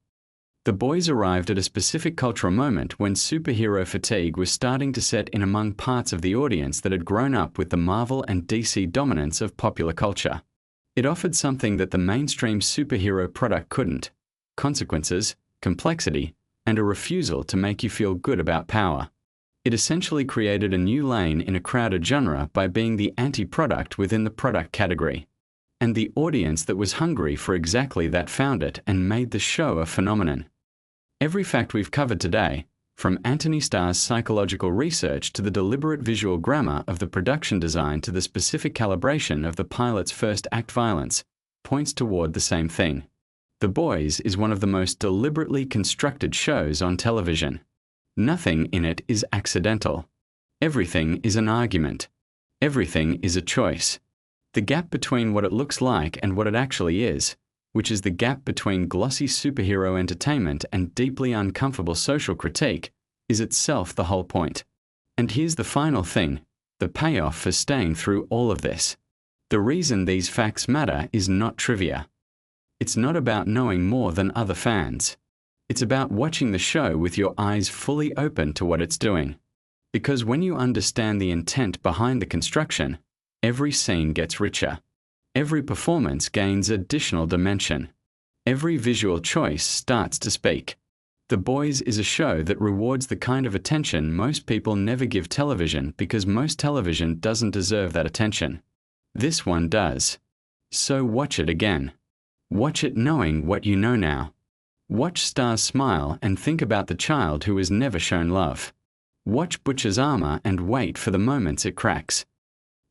The Boys arrived at a specific cultural moment when superhero fatigue was starting to set in among parts of the audience that had grown up with the Marvel and DC dominance of popular culture. It offered something that the mainstream superhero product couldn't: consequences, complexity, and a refusal to make you feel good about power. It essentially created a new lane in a crowded genre by being the anti-product within the product category. And the audience that was hungry for exactly that found it and made the show a phenomenon. Every fact we've covered today, from Anthony Starr's psychological research to the deliberate visual grammar of the production design to the specific calibration of the pilot's first act violence, points toward the same thing. The Boys is one of the most deliberately constructed shows on television. Nothing in it is accidental. Everything is an argument. Everything is a choice. The gap between what it looks like and what it actually is, which is the gap between glossy superhero entertainment and deeply uncomfortable social critique, is itself the whole point. And here's the final thing, the payoff for staying through all of this. The reason these facts matter is not trivia. It's not about knowing more than other fans. It's about watching the show with your eyes fully open to what it's doing. Because when you understand the intent behind the construction, every scene gets richer. Every performance gains additional dimension. Every visual choice starts to speak. The Boys is a show that rewards the kind of attention most people never give television because most television doesn't deserve that attention. This one does. So watch it again. Watch it knowing what you know now. Watch stars smile and think about the child who has never shown love. Watch Butcher's armor and wait for the moments it cracks.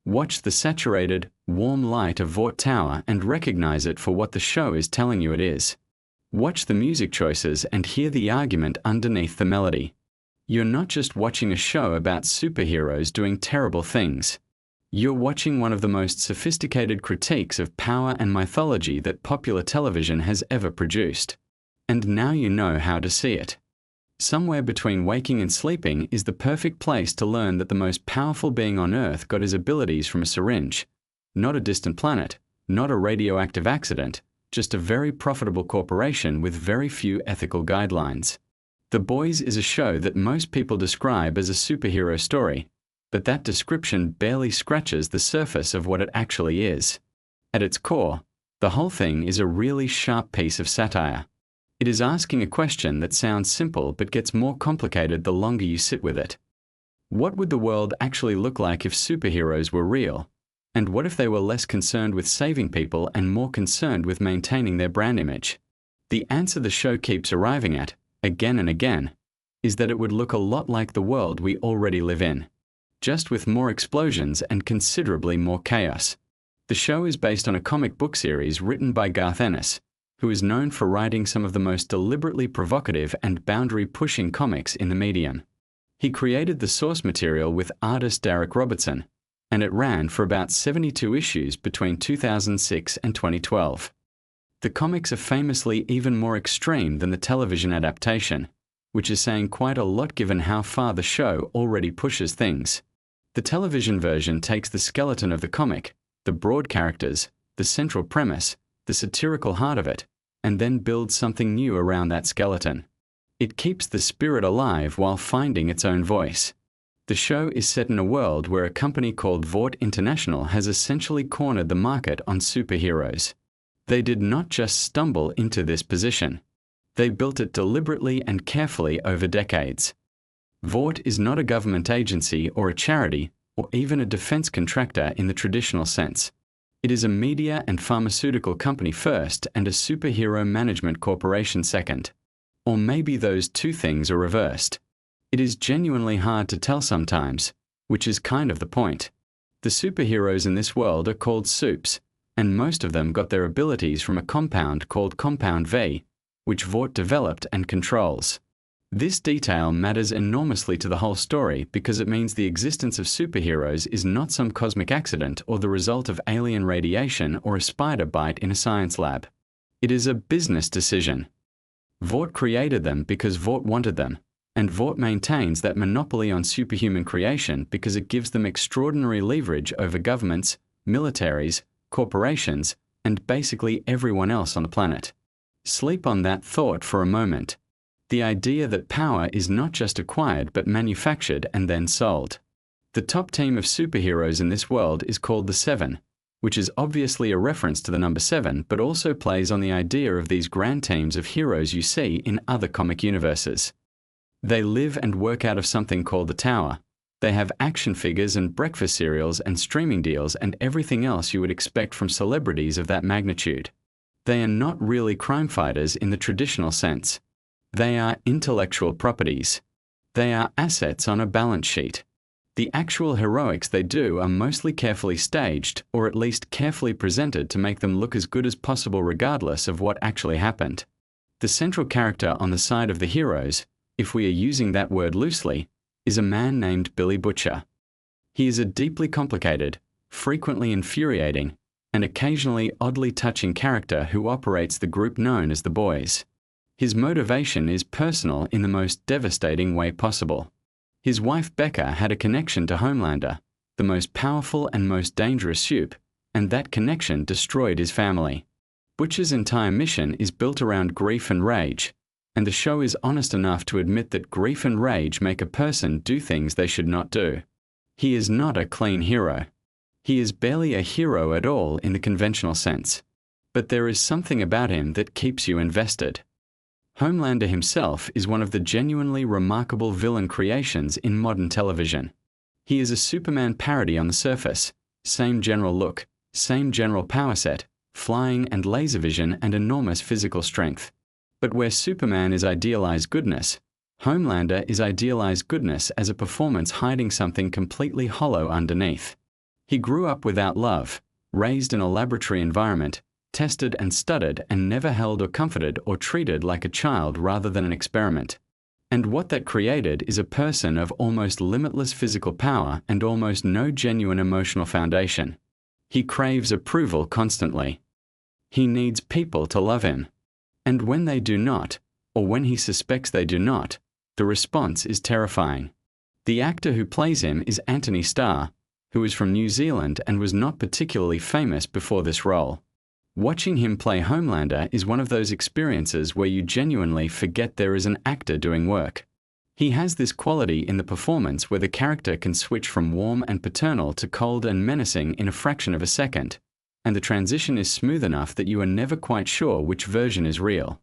Watch the saturated, warm light of Vought Tower and recognize it for what the show is telling you it is. Watch the music choices and hear the argument underneath the melody. You're not just watching a show about superheroes doing terrible things. You're watching one of the most sophisticated critiques of power and mythology that popular television has ever produced. And now you know how to see it. Somewhere between waking and sleeping is the perfect place to learn that the most powerful being on Earth got his abilities from a syringe. Not a distant planet, not a radioactive accident, just a very profitable corporation with very few ethical guidelines. The Boys is a show that most people describe as a superhero story, but that description barely scratches the surface of what it actually is. At its core, the whole thing is a really sharp piece of satire. It is asking a question that sounds simple but gets more complicated the longer you sit with it. What would the world actually look like if superheroes were real? And what if they were less concerned with saving people and more concerned with maintaining their brand image? The answer the show keeps arriving at, again and again, is that it would look a lot like the world we already live in, just with more explosions and considerably more chaos. The show is based on a comic book series written by Garth Ennis, who is known for writing some of the most deliberately provocative and boundary-pushing comics in the medium. He created the source material with artist Derek Robertson, and it ran for about 72 issues between 2006 and 2012. The comics are famously even more extreme than the television adaptation, which is saying quite a lot given how far the show already pushes things. The television version takes the skeleton of the comic, the broad characters, the central premise, the satirical heart of it, and then builds something new around that skeleton. It keeps the spirit alive while finding its own voice. The show is set in a world where a company called Vought International has essentially cornered the market on superheroes. They did not just stumble into this position. They built it deliberately and carefully over decades. Vought is not a government agency or a charity or even a defense contractor in the traditional sense. It is a media and pharmaceutical company first and a superhero management corporation second. Or maybe those two things are reversed. It is genuinely hard to tell sometimes, which is kind of the point. The superheroes in this world are called supes, and most of them got their abilities from a compound called Compound V, which Vought developed and controls. This detail matters enormously to the whole story because it means the existence of superheroes is not some cosmic accident or the result of alien radiation or a spider bite in a science lab. It is a business decision. Vought created them because Vought wanted them, and Vought maintains that monopoly on superhuman creation because it gives them extraordinary leverage over governments, militaries, corporations, and basically everyone else on the planet. Sleep on that thought for a moment. The idea that power is not just acquired but manufactured and then sold. The top team of superheroes in this world is called the Seven, which is obviously a reference to the number 7 but also plays on the idea of these grand teams of heroes you see in other comic universes. They live and work out of something called the Tower. They have action figures and breakfast cereals and streaming deals and everything else you would expect from celebrities of that magnitude. They are not really crime fighters in the traditional sense. They are intellectual properties. They are assets on a balance sheet. The actual heroics they do are mostly carefully staged, or at least carefully presented to make them look as good as possible regardless of what actually happened. The central character on the side of the heroes, if we are using that word loosely, is a man named Billy Butcher. He is a deeply complicated, frequently infuriating, and occasionally oddly touching character who operates the group known as the Boys. His motivation is personal in the most devastating way possible. His wife Becca had a connection to Homelander, the most powerful and most dangerous supe, and that connection destroyed his family. Butcher's entire mission is built around grief and rage, and the show is honest enough to admit that grief and rage make a person do things they should not do. He is not a clean hero. He is barely a hero at all in the conventional sense, but there is something about him that keeps you invested. Homelander himself is one of the genuinely remarkable villain creations in modern television. He is a Superman parody on the surface, same general look, same general power set, flying and laser vision and enormous physical strength. But where Superman is idealized goodness, Homelander is idealized goodness as a performance hiding something completely hollow underneath. He grew up without love, raised in a laboratory environment, tested and studied and never held or comforted or treated like a child rather than an experiment. And what that created is a person of almost limitless physical power and almost no genuine emotional foundation. He craves approval constantly. He needs people to love him. And when they do not, or when he suspects they do not, the response is terrifying. The actor who plays him is Anthony Starr, who is from New Zealand and was not particularly famous before this role. Watching him play Homelander is one of those experiences where you genuinely forget there is an actor doing work. He has this quality in the performance where the character can switch from warm and paternal to cold and menacing in a fraction of a second, and the transition is smooth enough that you are never quite sure which version is real.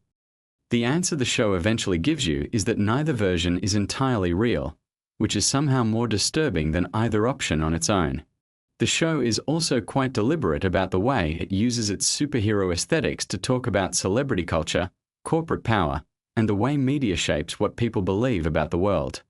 The answer the show eventually gives you is that neither version is entirely real, which is somehow more disturbing than either option on its own. The show is also quite deliberate about the way it uses its superhero aesthetics to talk about celebrity culture, corporate power, and the way media shapes what people believe about the world.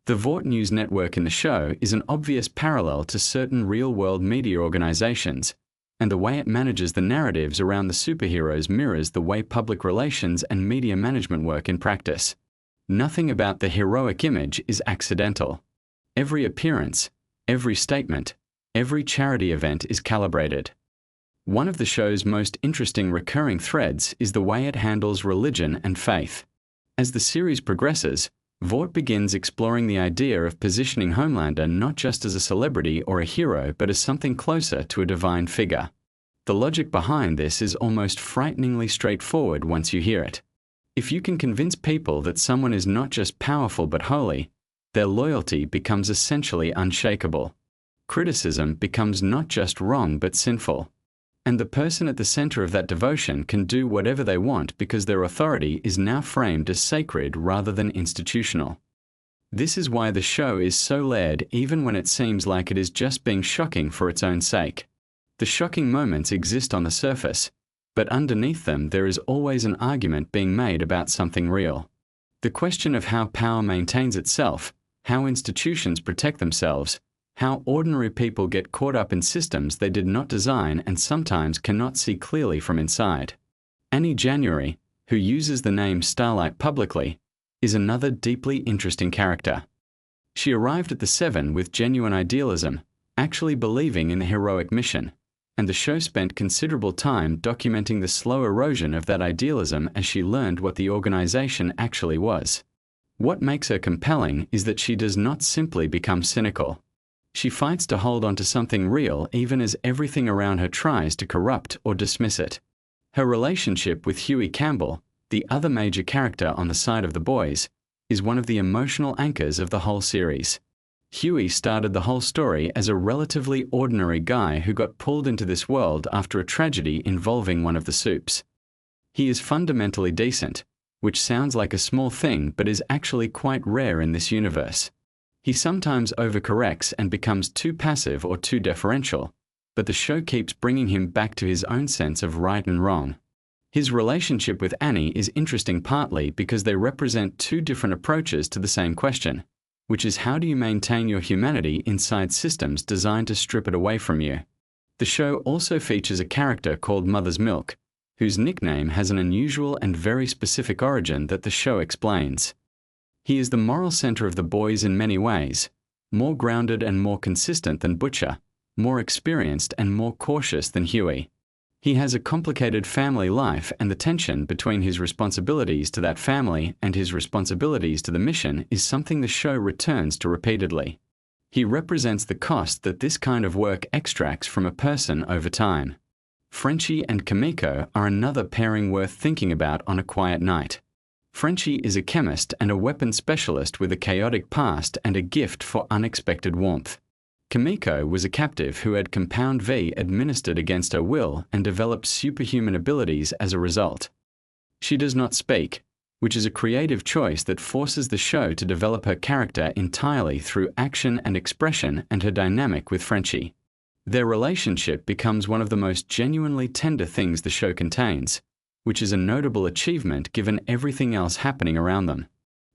The Vought News network in the show is an obvious parallel to certain real-world media organizations, and the way it manages the narratives around the superheroes mirrors the way public relations and media management work in practice. Nothing about the heroic image is accidental. Every appearance, every statement, every charity event is calibrated. One of the show's most interesting recurring threads is the way it handles religion and faith. As the series progresses, Vought begins exploring the idea of positioning Homelander not just as a celebrity or a hero but as something closer to a divine figure. The logic behind this is almost frighteningly straightforward once you hear it. If you can convince people that someone is not just powerful but holy, their loyalty becomes essentially unshakable. Criticism becomes not just wrong but sinful. And the person at the center of that devotion can do whatever they want because their authority is now framed as sacred rather than institutional. This is why the show is so layered even when it seems like it is just being shocking for its own sake. The shocking moments exist on the surface, but underneath them there is always an argument being made about something real. The question of how power maintains itself, how institutions protect themselves, how ordinary people get caught up in systems they did not design and sometimes cannot see clearly from inside. Annie January, who uses the name Starlight publicly, is another deeply interesting character. She arrived at the Seven with genuine idealism, actually believing in the heroic mission, and the show spent considerable time documenting the slow erosion of that idealism as she learned what the organization actually was. What makes her compelling is that she does not simply become cynical. She fights to hold on to something real even as everything around her tries to corrupt or dismiss it. Her relationship with Huey Campbell, the other major character on the side of the Boys, is one of the emotional anchors of the whole series. Huey started the whole story as a relatively ordinary guy who got pulled into this world after a tragedy involving one of the Supes. He is fundamentally decent, which sounds like a small thing but is actually quite rare in this universe. He sometimes overcorrects and becomes too passive or too deferential, but the show keeps bringing him back to his own sense of right and wrong. His relationship with Annie is interesting partly because they represent two different approaches to the same question, which is how do you maintain your humanity inside systems designed to strip it away from you? The show also features a character called Mother's Milk, whose nickname has an unusual and very specific origin that the show explains. He is the moral center of the boys in many ways, more grounded and more consistent than Butcher, more experienced and more cautious than Huey. He has a complicated family life, and the tension between his responsibilities to that family and his responsibilities to the mission is something the show returns to repeatedly. He represents the cost that this kind of work extracts from a person over time. Frenchie and Kimiko are another pairing worth thinking about on a quiet night. Frenchie is a chemist and a weapons specialist with a chaotic past and a gift for unexpected warmth. Kimiko was a captive who had Compound V administered against her will and developed superhuman abilities as a result. She does not speak, which is a creative choice that forces the show to develop her character entirely through action and expression and her dynamic with Frenchie. Their relationship becomes one of the most genuinely tender things the show contains, which is a notable achievement given everything else happening around them.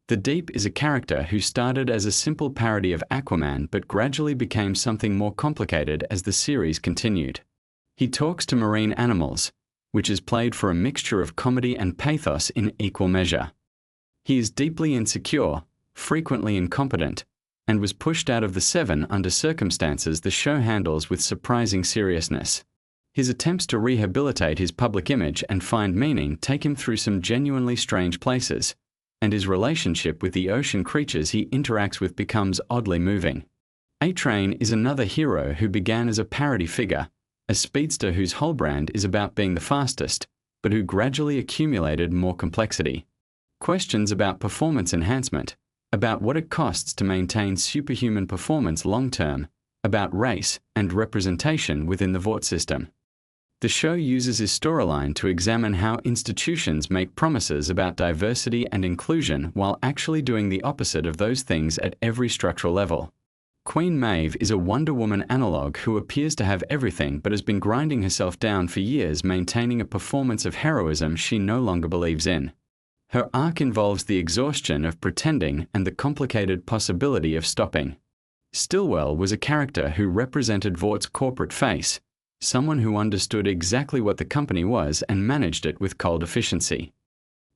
The Deep is a character who started as a simple parody of Aquaman but gradually became something more complicated as the series continued. He talks to marine animals, which is played for a mixture of comedy and pathos in equal measure. He is deeply insecure, frequently incompetent, and was pushed out of the Seven under circumstances the show handles with surprising seriousness. His attempts to rehabilitate his public image and find meaning take him through some genuinely strange places, and his relationship with the ocean creatures he interacts with becomes oddly moving. A-Train is another hero who began as a parody figure, a speedster whose whole brand is about being the fastest, but who gradually accumulated more complexity. Questions about performance enhancement, about what it costs to maintain superhuman performance long-term, about race and representation within the Vought system. The show uses his storyline to examine how institutions make promises about diversity and inclusion while actually doing the opposite of those things at every structural level. Queen Maeve is a Wonder Woman analog who appears to have everything but has been grinding herself down for years, maintaining a performance of heroism she no longer believes in. Her arc involves the exhaustion of pretending and the complicated possibility of stopping. Stillwell was a character who represented Vaught's corporate face, someone who understood exactly what the company was and managed it with cold efficiency.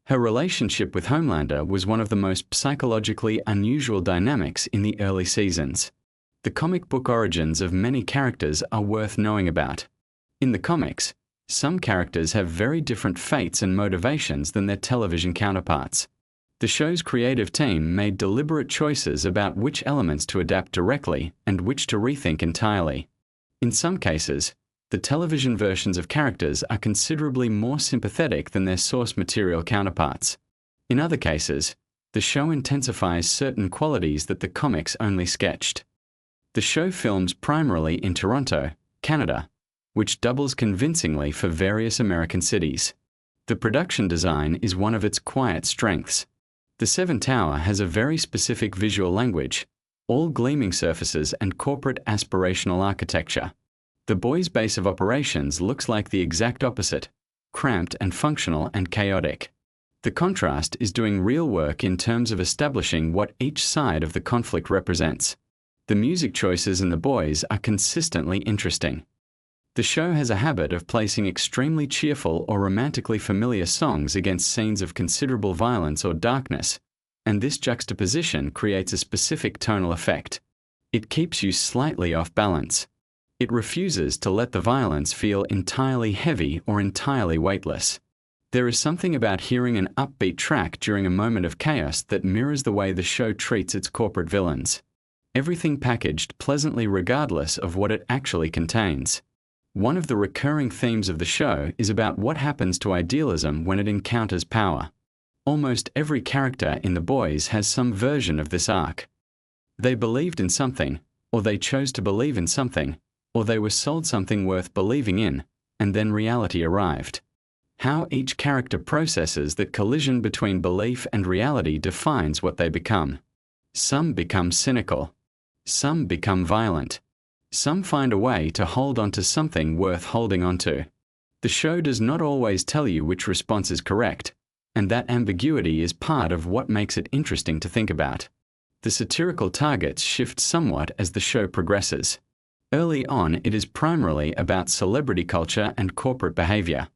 Her relationship with Homelander was one of the most psychologically unusual dynamics in the early seasons. The comic book origins of many characters are worth knowing about. In the comics, some characters have very different fates and motivations than their television counterparts. The show's creative team made deliberate choices about which elements to adapt directly and which to rethink entirely. In some cases, the television versions of characters are considerably more sympathetic than their source material counterparts. In other cases, the show intensifies certain qualities that the comics only sketched. The show films primarily in Toronto, Canada, which doubles convincingly for various American cities. The production design is one of its quiet strengths. The Seven Tower has a very specific visual language, all gleaming surfaces and corporate aspirational architecture. The Boys' base of operations looks like the exact opposite, cramped and functional and chaotic. The contrast is doing real work in terms of establishing what each side of the conflict represents. The music choices in The Boys are consistently interesting. The show has a habit of placing extremely cheerful or romantically familiar songs against scenes of considerable violence or darkness, and this juxtaposition creates a specific tonal effect. It keeps you slightly off balance. It refuses to let the violence feel entirely heavy or entirely weightless. There is something about hearing an upbeat track during a moment of chaos that mirrors the way the show treats its corporate villains. Everything packaged pleasantly regardless of what it actually contains. One of the recurring themes of the show is about what happens to idealism when it encounters power. Almost every character in The Boys has some version of this arc. They believed in something, or they chose to believe in something, or they were sold something worth believing in, and then reality arrived. How each character processes that collision between belief and reality defines what they become. Some become cynical. Some become violent. Some find a way to hold on to something worth holding onto. The show does not always tell you which response is correct, and that ambiguity is part of what makes it interesting to think about. The satirical targets shift somewhat as the show progresses. Early on, it is primarily about celebrity culture and corporate behavior.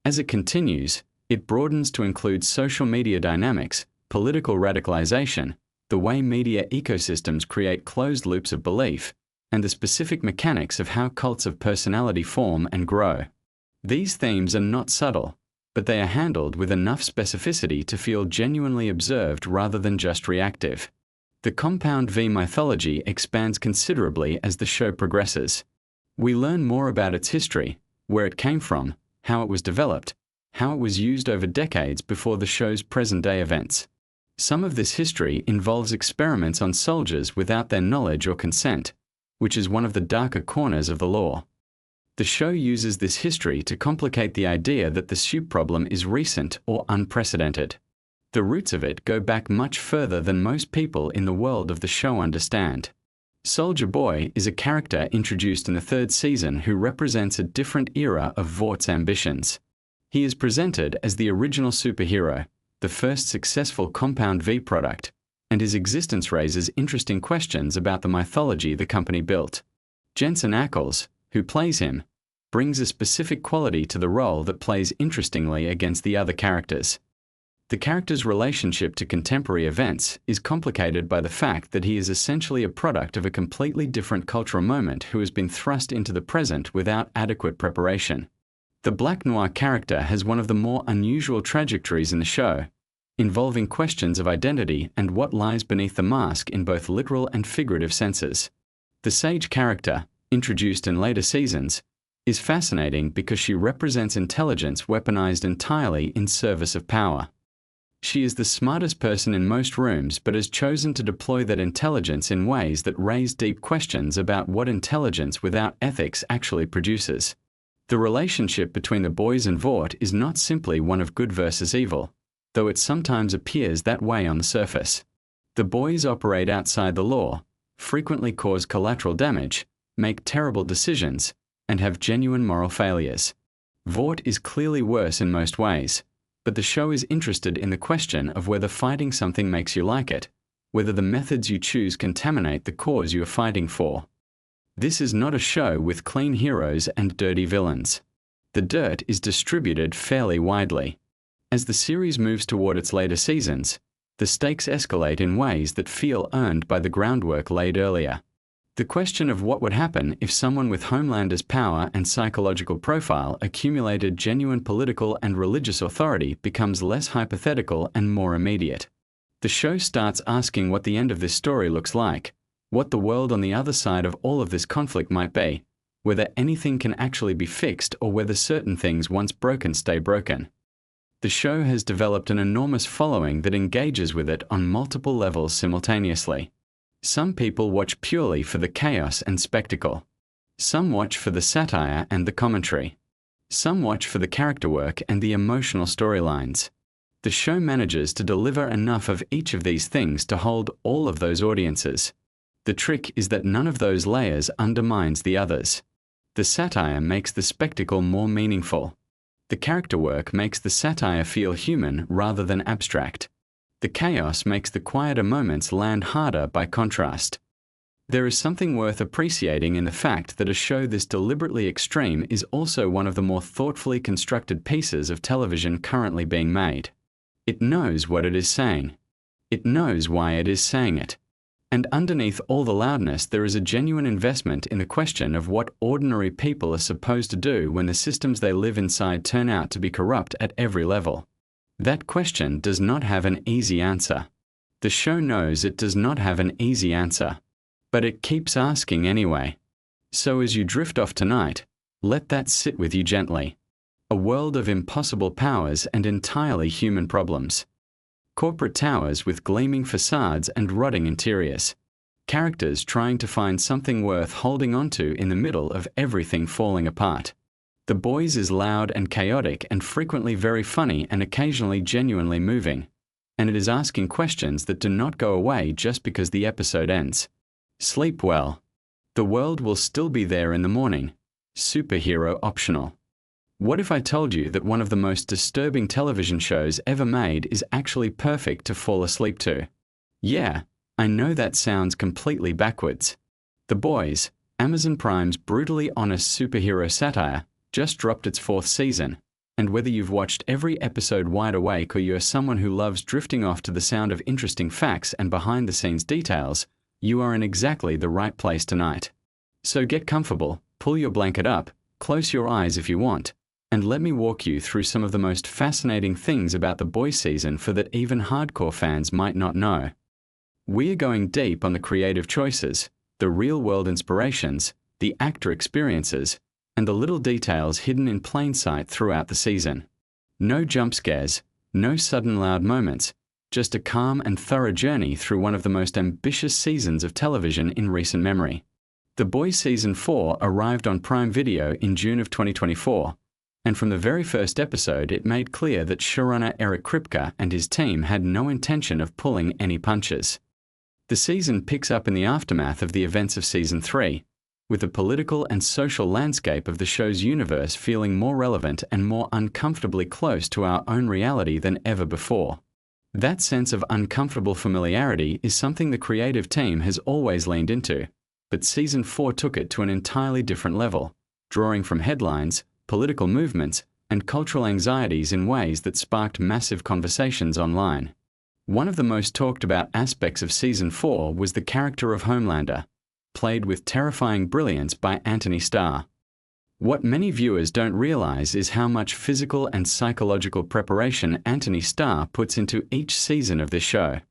As it continues, it broadens to include social media dynamics, political radicalization, the way media ecosystems create closed loops of belief, and the specific mechanics of how cults of personality form and grow. These themes are not subtle, but they are handled with enough specificity to feel genuinely observed rather than just reactive. The Compound V mythology expands considerably as the show progresses. We learn more about its history, where it came from, how it was developed, how it was used over decades before the show's present-day events. Some of this history involves experiments on soldiers without their knowledge or consent, which is one of the darker corners of the lore. The show uses this history to complicate the idea that the soup problem is recent or unprecedented. The roots of it go back much further than most people in the world of the show understand. Soldier Boy is a character introduced in the third season who represents a different era of Vaught's ambitions. He is presented as the original superhero, the first successful Compound V product, and his existence raises interesting questions about the mythology the company built. Jensen Ackles, who plays him, brings a specific quality to the role that plays interestingly against the other characters. The character's relationship to contemporary events is complicated by the fact that he is essentially a product of a completely different cultural moment who has been thrust into the present without adequate preparation. The Black Noir character has one of the more unusual trajectories in the show, involving questions of identity and what lies beneath the mask in both literal and figurative senses. The Sage character, introduced in later seasons, is fascinating because she represents intelligence weaponized entirely in service of power. She is the smartest person in most rooms but has chosen to deploy that intelligence in ways that raise deep questions about what intelligence without ethics actually produces. The relationship between the boys and Vought is not simply one of good versus evil, though it sometimes appears that way on the surface. The boys operate outside the law, frequently cause collateral damage, make terrible decisions, and have genuine moral failures. Vought is clearly worse in most ways, but the show is interested in the question of whether fighting something makes you like it, whether the methods you choose contaminate the cause you are fighting for. This is not a show with clean heroes and dirty villains. The dirt is distributed fairly widely. As the series moves toward its later seasons, the stakes escalate in ways that feel earned by the groundwork laid earlier. The question of what would happen if someone with Homelander's power and psychological profile accumulated genuine political and religious authority becomes less hypothetical and more immediate. The show starts asking what the end of this story looks like, what the world on the other side of all of this conflict might be, whether anything can actually be fixed or whether certain things once broken stay broken. The show has developed an enormous following that engages with it on multiple levels simultaneously. Some people watch purely for the chaos and spectacle. Some watch for the satire and the commentary. Some watch for the character work and the emotional storylines. The show manages to deliver enough of each of these things to hold all of those audiences. The trick is that none of those layers undermines the others. The satire makes the spectacle more meaningful. The character work makes the satire feel human rather than abstract. The chaos makes the quieter moments land harder by contrast. There is something worth appreciating in the fact that a show this deliberately extreme is also one of the more thoughtfully constructed pieces of television currently being made. It knows what it is saying. It knows why it is saying it. And underneath all the loudness, there is a genuine investment in the question of what ordinary people are supposed to do when the systems they live inside turn out to be corrupt at every level. That question does not have an easy answer. The show knows it does not have an easy answer, but it keeps asking anyway. So as you drift off tonight, let that sit with you gently. A world of impossible powers and entirely human problems. Corporate towers with gleaming facades and rotting interiors. Characters trying to find something worth holding onto in the middle of everything falling apart. The Boys is loud and chaotic and frequently very funny and occasionally genuinely moving. And it is asking questions that do not go away just because the episode ends. Sleep well. The world will still be there in the morning. Superhero optional. What if I told you that one of the most disturbing television shows ever made is actually perfect to fall asleep to? Yeah, I know that sounds completely backwards. The Boys, Amazon Prime's brutally honest superhero satire, just dropped its 4th season, And whether you've watched every episode wide awake or you're someone who loves drifting off to the sound of interesting facts and behind-the-scenes details, you are in exactly the right place tonight. So get comfortable, pull your blanket up, close your eyes if you want, and let me walk you through some of the most fascinating things about The Boys season 4 that even hardcore fans might not know. We are going deep on the creative choices, the real-world inspirations, the actor experiences, and the little details hidden in plain sight throughout the season. No jump scares, no sudden loud moments, just a calm and thorough journey through one of the most ambitious seasons of television in recent memory. The Boys Season 4 arrived on Prime Video in June of 2024, and from the very first episode it made clear that showrunner Eric Kripke and his team had no intention of pulling any punches. The season picks up in the aftermath of the events of Season 3, with the political and social landscape of the show's universe feeling more relevant and more uncomfortably close to our own reality than ever before. That sense of uncomfortable familiarity is something the creative team has always leaned into, but Season 4 took it to an entirely different level, drawing from headlines, political movements, and cultural anxieties in ways that sparked massive conversations online. One of the most talked about aspects of Season 4 was the character of Homelander, played with terrifying brilliance by Anthony Starr. What many viewers don't realize is how much physical and psychological preparation Anthony Starr puts into each season of this show.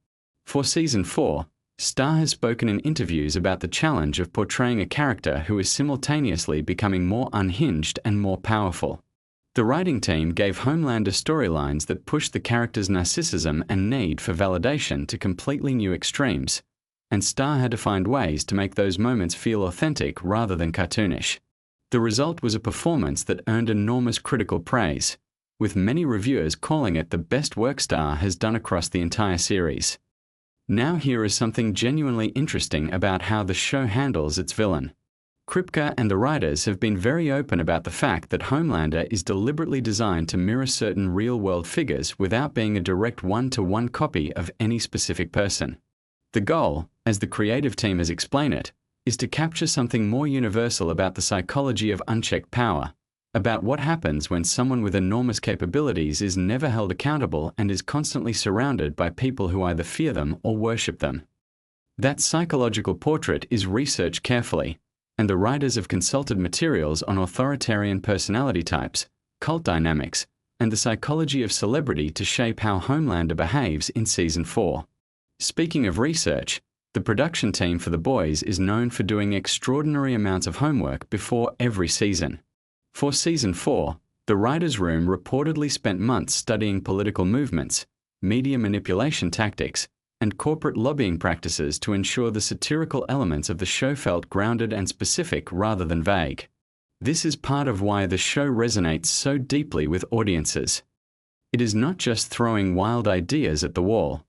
For Season 4, Starr has spoken in interviews about the challenge of portraying a character who is simultaneously becoming more unhinged and more powerful. The writing team gave Homelander storylines that pushed the character's narcissism and need for validation to completely new extremes, and Starr had to find ways to make those moments feel authentic rather than cartoonish. The result was a performance that earned enormous critical praise, with many reviewers calling it the best work Starr has done across the entire series. Now here is something genuinely interesting about how the show handles its villain. Kripke and the writers have been very open about the fact that Homelander is deliberately designed to mirror certain real-world figures without being a direct one-to-one copy of any specific person. The goal, as the creative team has explained it, is to capture something more universal about the psychology of unchecked power, about what happens when someone with enormous capabilities is never held accountable and is constantly surrounded by people who either fear them or worship them. That psychological portrait is researched carefully, and the writers have consulted materials on authoritarian personality types, cult dynamics, and the psychology of celebrity to shape how Homelander behaves in Season 4. Speaking of research, the production team for The Boys is known for doing extraordinary amounts of homework before every season. For Season 4, the writers' room reportedly spent months studying political movements, media manipulation tactics, and corporate lobbying practices to ensure the satirical elements of the show felt grounded and specific rather than vague. This is part of why the show resonates so deeply with audiences. It is not just throwing wild ideas at the wall.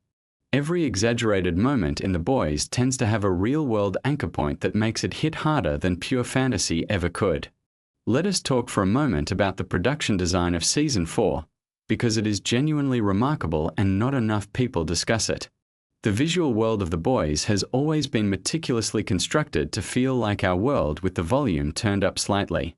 Every exaggerated moment in The Boys tends to have a real-world anchor point that makes it hit harder than pure fantasy ever could. Let us talk for a moment about the production design of Season 4, because it is genuinely remarkable and not enough people discuss it. The visual world of The Boys has always been meticulously constructed to feel like our world with the volume turned up slightly.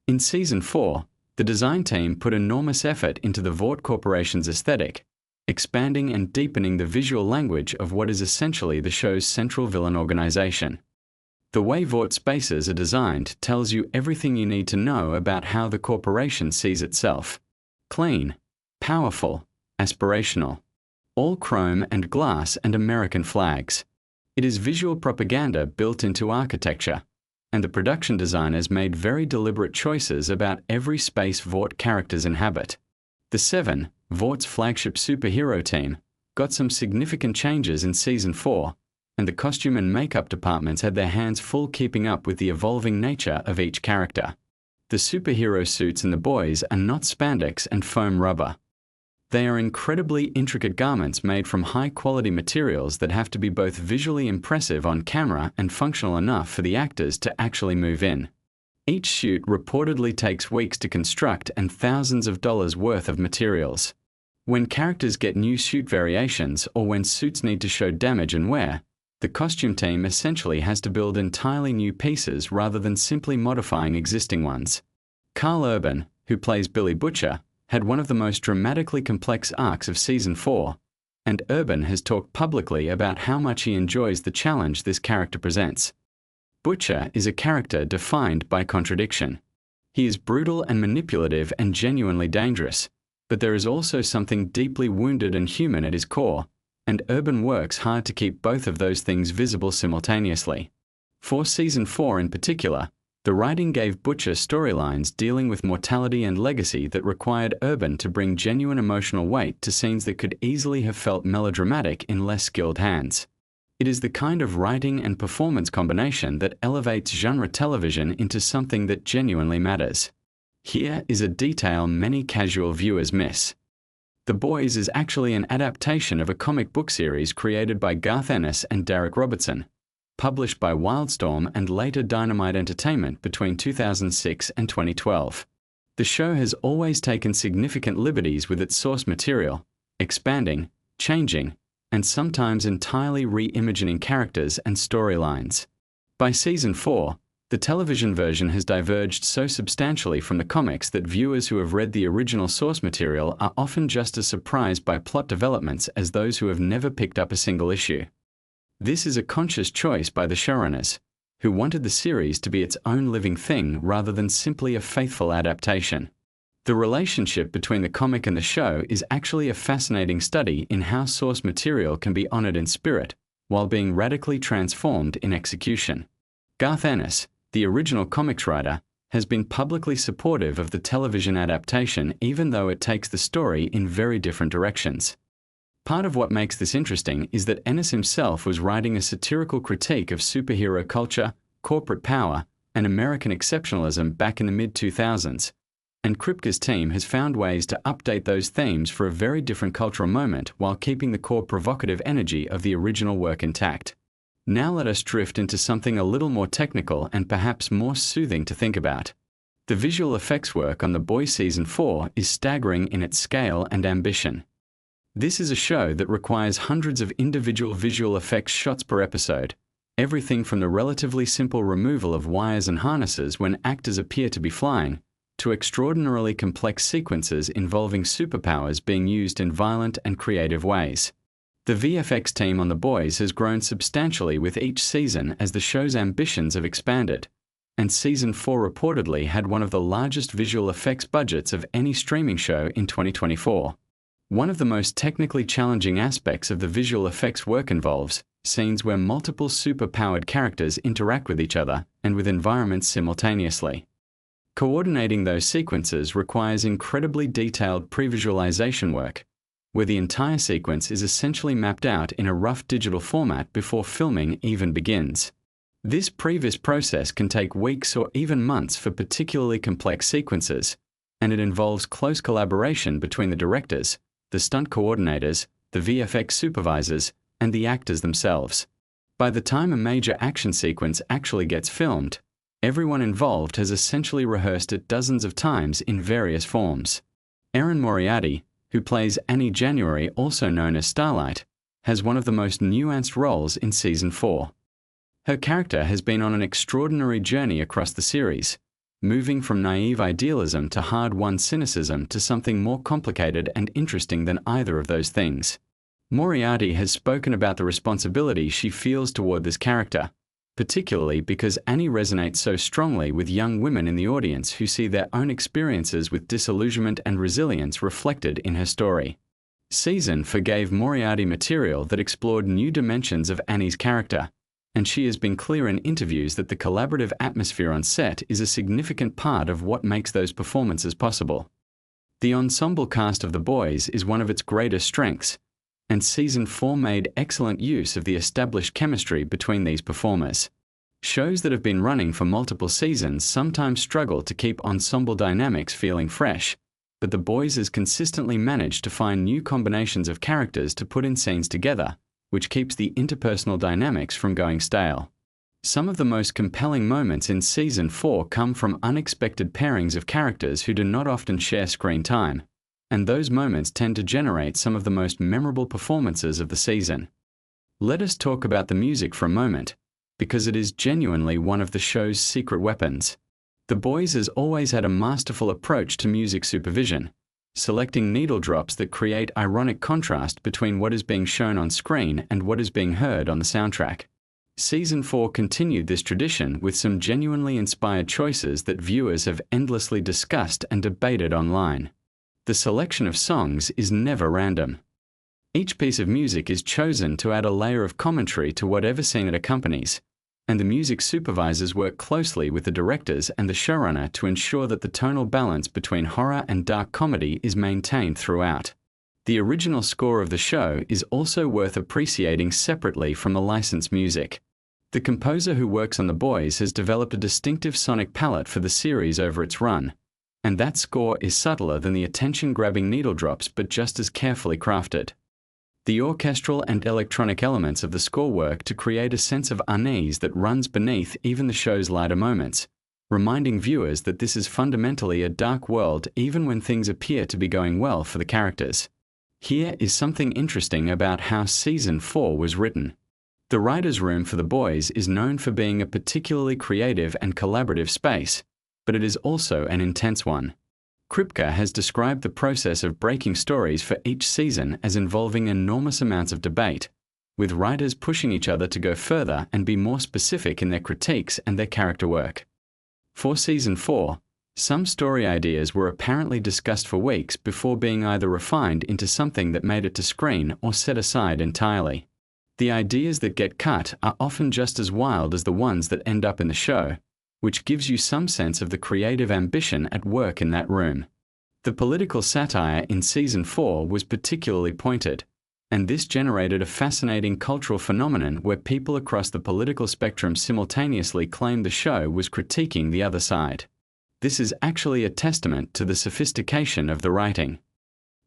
In Season 4, the design team put enormous effort into the Vought Corporation's aesthetic, expanding and deepening the visual language of what is essentially the show's central villain organization. The way Vought spaces are designed tells you everything you need to know about how the corporation sees itself. Clean, powerful, aspirational. All chrome and glass and American flags. It is visual propaganda built into architecture, and the production designers made very deliberate choices about every space Vought characters inhabit. The Seven, Vaught's flagship superhero team, got some significant changes in Season 4, and the costume and makeup departments had their hands full keeping up with the evolving nature of each character. The superhero suits in The Boys are not spandex and foam rubber. They are incredibly intricate garments made from high-quality materials that have to be both visually impressive on camera and functional enough for the actors to actually move in. Each suit reportedly takes weeks to construct and thousands of dollars worth of materials. When characters get new suit variations or when suits need to show damage and wear, the costume team essentially has to build entirely new pieces rather than simply modifying existing ones. Carl Urban, who plays Billy Butcher, had one of the most dramatically complex arcs of Season 4, and Urban has talked publicly about how much he enjoys the challenge this character presents. Butcher is a character defined by contradiction. He is brutal and manipulative and genuinely dangerous, but there is also something deeply wounded and human at his core, and Urban works hard to keep both of those things visible simultaneously. For Season 4 in particular, the writing gave Butcher storylines dealing with mortality and legacy that required Urban to bring genuine emotional weight to scenes that could easily have felt melodramatic in less skilled hands. It is the kind of writing and performance combination that elevates genre television into something that genuinely matters. Here is a detail many casual viewers miss. The Boys is actually an adaptation of a comic book series created by Garth Ennis and Derek Robertson, published by Wildstorm and later Dynamite Entertainment between 2006 and 2012. The show has always taken significant liberties with its source material, expanding, changing, and sometimes entirely reimagining characters and storylines. By Season 4, the television version has diverged so substantially from the comics that viewers who have read the original source material are often just as surprised by plot developments as those who have never picked up a single issue. This is a conscious choice by the showrunners, who wanted the series to be its own living thing rather than simply a faithful adaptation. The relationship between the comic and the show is actually a fascinating study in how source material can be honored in spirit, while being radically transformed in execution. Garth Ennis, the original comics writer, has been publicly supportive of the television adaptation even though it takes the story in very different directions. Part of what makes this interesting is that Ennis himself was writing a satirical critique of superhero culture, corporate power, and American exceptionalism back in the mid-2000s, and Kripke's team has found ways to update those themes for a very different cultural moment while keeping the core provocative energy of the original work intact. Now let us drift into something a little more technical and perhaps more soothing to think about. The visual effects work on The Boys Season 4 is staggering in its scale and ambition. This is a show that requires hundreds of individual visual effects shots per episode, everything from the relatively simple removal of wires and harnesses when actors appear to be flying, to extraordinarily complex sequences involving superpowers being used in violent and creative ways. The VFX team on The Boys has grown substantially with each season as the show's ambitions have expanded, and Season 4 reportedly had one of the largest visual effects budgets of any streaming show in 2024. One of the most technically challenging aspects of the visual effects work involves scenes where multiple super-powered characters interact with each other and with environments simultaneously. Coordinating those sequences requires incredibly detailed pre-visualization work, where the entire sequence is essentially mapped out in a rough digital format before filming even begins. This previs process can take weeks or even months for particularly complex sequences, and it involves close collaboration between the directors, the stunt coordinators, the VFX supervisors, and the actors themselves. By the time a major action sequence actually gets filmed, everyone involved has essentially rehearsed it dozens of times in various forms. Erin Moriarty, who plays Annie January, also known as Starlight, has one of the most nuanced roles in Season 4. Her character has been on an extraordinary journey across the series, moving from naive idealism to hard-won cynicism to something more complicated and interesting than either of those things. Moriarty has spoken about the responsibility she feels toward this character, particularly because Annie resonates so strongly with young women in the audience who see their own experiences with disillusionment and resilience reflected in her story. Season 4 gave Moriarty material that explored new dimensions of Annie's character, and she has been clear in interviews that the collaborative atmosphere on set is a significant part of what makes those performances possible. The ensemble cast of The Boys is one of its greatest strengths, and Season 4 made excellent use of the established chemistry between these performers. Shows that have been running for multiple seasons sometimes struggle to keep ensemble dynamics feeling fresh, but The Boys has consistently managed to find new combinations of characters to put in scenes together, which keeps the interpersonal dynamics from going stale. Some of the most compelling moments in Season 4 come from unexpected pairings of characters who do not often share screen time, and those moments tend to generate some of the most memorable performances of the season. Let us talk about the music for a moment, because it is genuinely one of the show's secret weapons. The Boys has always had a masterful approach to music supervision, selecting needle drops that create ironic contrast between what is being shown on screen and what is being heard on the soundtrack. Season 4 continued this tradition with some genuinely inspired choices that viewers have endlessly discussed and debated online. The selection of songs is never random. Each piece of music is chosen to add a layer of commentary to whatever scene it accompanies, and the music supervisors work closely with the directors and the showrunner to ensure that the tonal balance between horror and dark comedy is maintained throughout. The original score of the show is also worth appreciating separately from the licensed music. The composer who works on The Boys has developed a distinctive sonic palette for the series over its run, and that score is subtler than the attention-grabbing needle drops but just as carefully crafted. The orchestral and electronic elements of the score work to create a sense of unease that runs beneath even the show's lighter moments, reminding viewers that this is fundamentally a dark world even when things appear to be going well for the characters. Here is something interesting about how Season 4 was written. The writer's room for The Boys is known for being a particularly creative and collaborative space, but it is also an intense one. Kripke has described the process of breaking stories for each season as involving enormous amounts of debate, with writers pushing each other to go further and be more specific in their critiques and their character work. For Season 4, some story ideas were apparently discussed for weeks before being either refined into something that made it to screen or set aside entirely. The ideas that get cut are often just as wild as the ones that end up in the show, which gives you some sense of the creative ambition at work in that room. The political satire in Season 4 was particularly pointed, and this generated a fascinating cultural phenomenon where people across the political spectrum simultaneously claimed the show was critiquing the other side. This is actually a testament to the sophistication of the writing.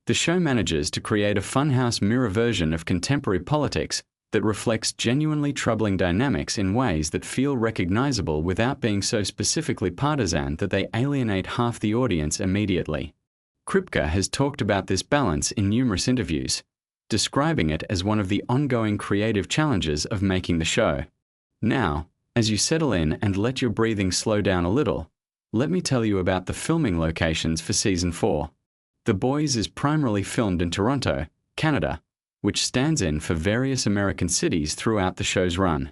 The show manages to create a funhouse mirror version of contemporary politics that reflects genuinely troubling dynamics in ways that feel recognizable without being so specifically partisan that they alienate half the audience immediately. Kripke has talked about this balance in numerous interviews, describing it as one of the ongoing creative challenges of making the show. Now, as you settle in and let your breathing slow down a little, let me tell you about the filming locations for Season 4. The Boys is primarily filmed in Toronto, Canada, which stands in for various American cities throughout the show's run.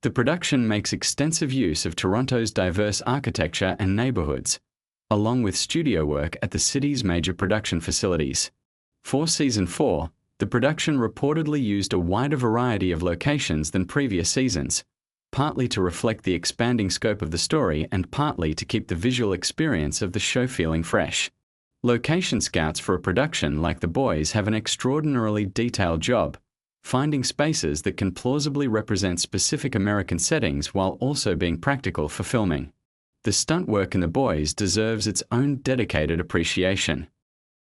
The production makes extensive use of Toronto's diverse architecture and neighborhoods, along with studio work at the city's major production facilities. For Season 4, the production reportedly used a wider variety of locations than previous seasons, partly to reflect the expanding scope of the story and partly to keep the visual experience of the show feeling fresh. Location scouts for a production like The Boys have an extraordinarily detailed job, finding spaces that can plausibly represent specific American settings while also being practical for filming. The stunt work in The Boys deserves its own dedicated appreciation.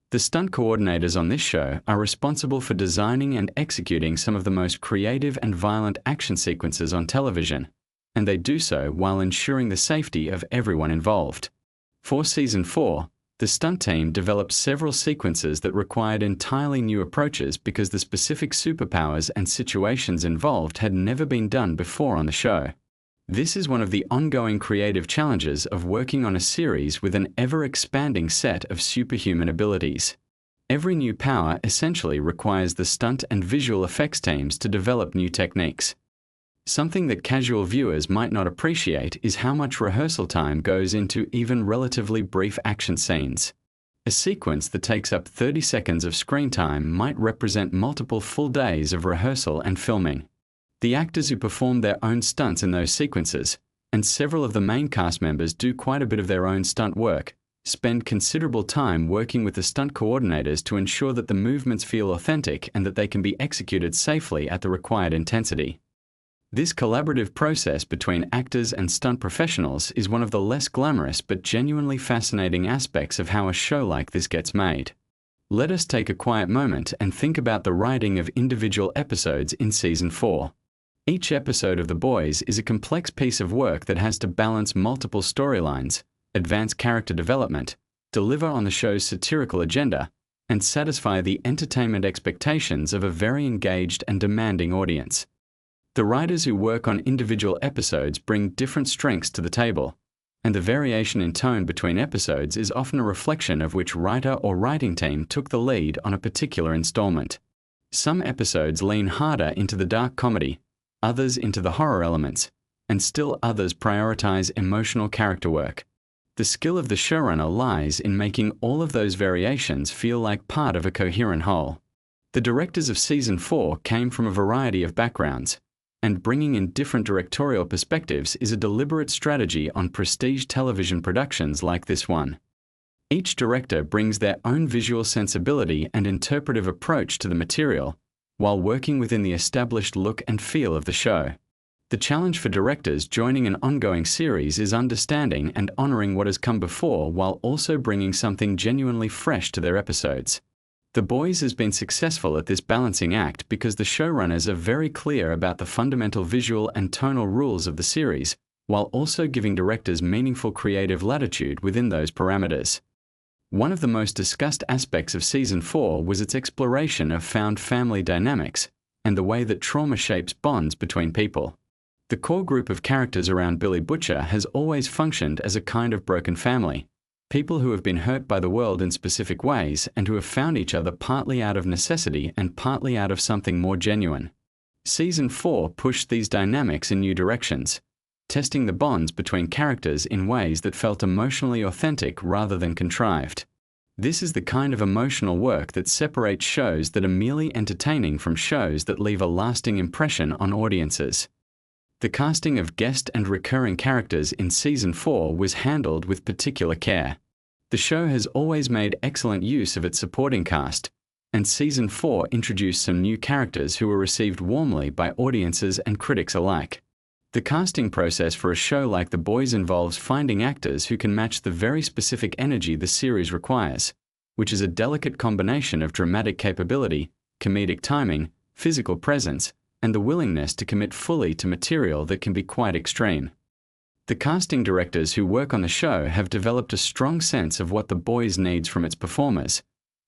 The stunt coordinators on this show are responsible for designing and executing some of the most creative and violent action sequences on television, and they do so while ensuring the safety of everyone involved. For Season 4, the stunt team developed several sequences that required entirely new approaches because the specific superpowers and situations involved had never been done before on the show. This is one of the ongoing creative challenges of working on a series with an ever-expanding set of superhuman abilities. Every new power essentially requires the stunt and visual effects teams to develop new techniques. Something that casual viewers might not appreciate is how much rehearsal time goes into even relatively brief action scenes. A sequence that takes up 30 seconds of screen time might represent multiple full days of rehearsal and filming. The actors who perform their own stunts in those sequences, and several of the main cast members do quite a bit of their own stunt work, spend considerable time working with the stunt coordinators to ensure that the movements feel authentic and that they can be executed safely at the required intensity. This collaborative process between actors and stunt professionals is one of the less glamorous but genuinely fascinating aspects of how a show like this gets made. Let us take a quiet moment and think about the writing of individual episodes in Season 4. Each episode of The Boys is a complex piece of work that has to balance multiple storylines, advance character development, deliver on the show's satirical agenda, and satisfy the entertainment expectations of a very engaged and demanding audience. The writers who work on individual episodes bring different strengths to the table, and the variation in tone between episodes is often a reflection of which writer or writing team took the lead on a particular installment. Some episodes lean harder into the dark comedy, others into the horror elements, and still others prioritize emotional character work. The skill of the showrunner lies in making all of those variations feel like part of a coherent whole. The directors of Season 4 came from a variety of backgrounds, and bringing in different directorial perspectives is a deliberate strategy on prestige television productions like this one. Each director brings their own visual sensibility and interpretive approach to the material, while working within the established look and feel of the show. The challenge for directors joining an ongoing series is understanding and honoring what has come before while also bringing something genuinely fresh to their episodes. The Boys has been successful at this balancing act because the showrunners are very clear about the fundamental visual and tonal rules of the series, while also giving directors meaningful creative latitude within those parameters. One of the most discussed aspects of Season 4 was its exploration of found family dynamics and the way that trauma shapes bonds between people. The core group of characters around Billy Butcher has always functioned as a kind of broken family, people who have been hurt by the world in specific ways and who have found each other partly out of necessity and partly out of something more genuine. Season 4 pushed these dynamics in new directions, testing the bonds between characters in ways that felt emotionally authentic rather than contrived. This is the kind of emotional work that separates shows that are merely entertaining from shows that leave a lasting impression on audiences. The casting of guest and recurring characters in Season 4 was handled with particular care. The show has always made excellent use of its supporting cast, and Season 4 introduced some new characters who were received warmly by audiences and critics alike. The casting process for a show like The Boys involves finding actors who can match the very specific energy the series requires, which is a delicate combination of dramatic capability, comedic timing, physical presence, and the willingness to commit fully to material that can be quite extreme. The casting directors who work on the show have developed a strong sense of what The Boys needs from its performers,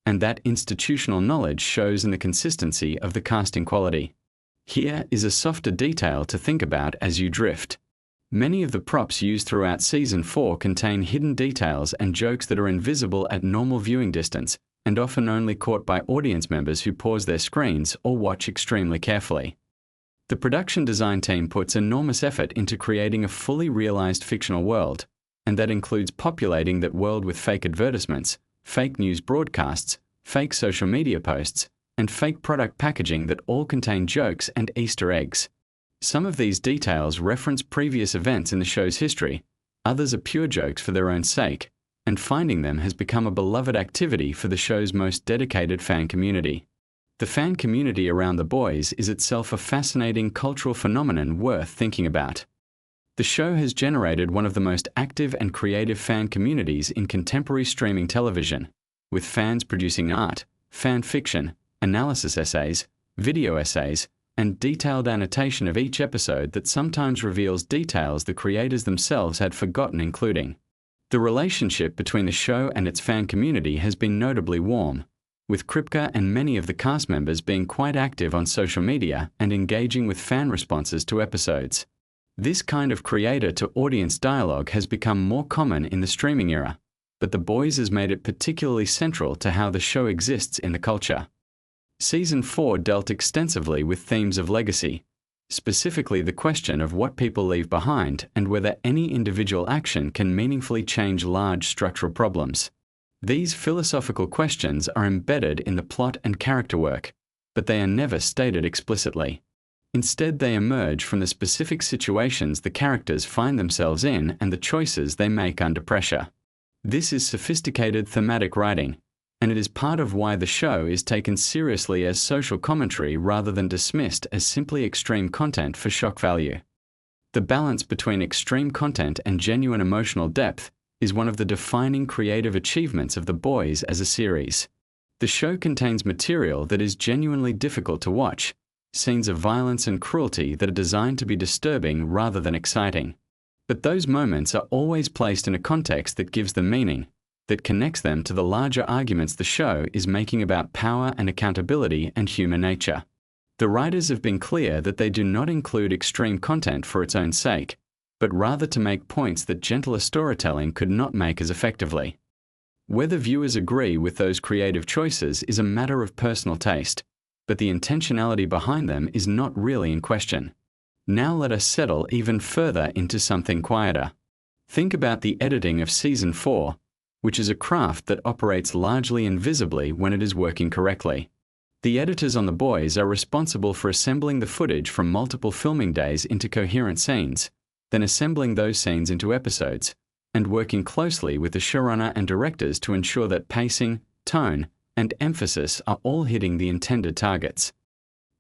and that institutional knowledge shows in the consistency of the casting quality. Here is a softer detail to think about as you drift. Many of the props used throughout Season 4 contain hidden details and jokes that are invisible at normal viewing distance, and often only caught by audience members who pause their screens or watch extremely carefully. The production design team puts enormous effort into creating a fully realized fictional world, and that includes populating that world with fake advertisements, fake news broadcasts, fake social media posts, and fake product packaging that all contain jokes and Easter eggs. Some of these details reference previous events in the show's history, others are pure jokes for their own sake, and finding them has become a beloved activity for the show's most dedicated fan community. The fan community around The Boys is itself a fascinating cultural phenomenon worth thinking about. The show has generated one of the most active and creative fan communities in contemporary streaming television, with fans producing art, fan fiction, analysis essays, video essays, and detailed annotation of each episode that sometimes reveals details the creators themselves had forgotten including. The relationship between the show and its fan community has been notably warm, with Kripke and many of the cast members being quite active on social media and engaging with fan responses to episodes. This kind of creator-to-audience dialogue has become more common in the streaming era, but The Boys has made it particularly central to how the show exists in the culture. Season 4 dealt extensively with themes of legacy, specifically the question of what people leave behind and whether any individual action can meaningfully change large structural problems. These philosophical questions are embedded in the plot and character work, but they are never stated explicitly. Instead, they emerge from the specific situations the characters find themselves in and the choices they make under pressure. This is sophisticated thematic writing, and it is part of why the show is taken seriously as social commentary rather than dismissed as simply extreme content for shock value. The balance between extreme content and genuine emotional depth is one of the defining creative achievements of The Boys as a series. The show contains material that is genuinely difficult to watch, scenes of violence and cruelty that are designed to be disturbing rather than exciting. But those moments are always placed in a context that gives them meaning, that connects them to the larger arguments the show is making about power and accountability and human nature. The writers have been clear that they do not include extreme content for its own sake, but rather to make points that gentler storytelling could not make as effectively. Whether viewers agree with those creative choices is a matter of personal taste, but the intentionality behind them is not really in question. Now let us settle even further into something quieter. Think about the editing of Season 4, which is a craft that operates largely invisibly when it is working correctly. The editors on The Boys are responsible for assembling the footage from multiple filming days into coherent scenes, then assembling those scenes into episodes, and working closely with the showrunner and directors to ensure that pacing, tone, and emphasis are all hitting the intended targets.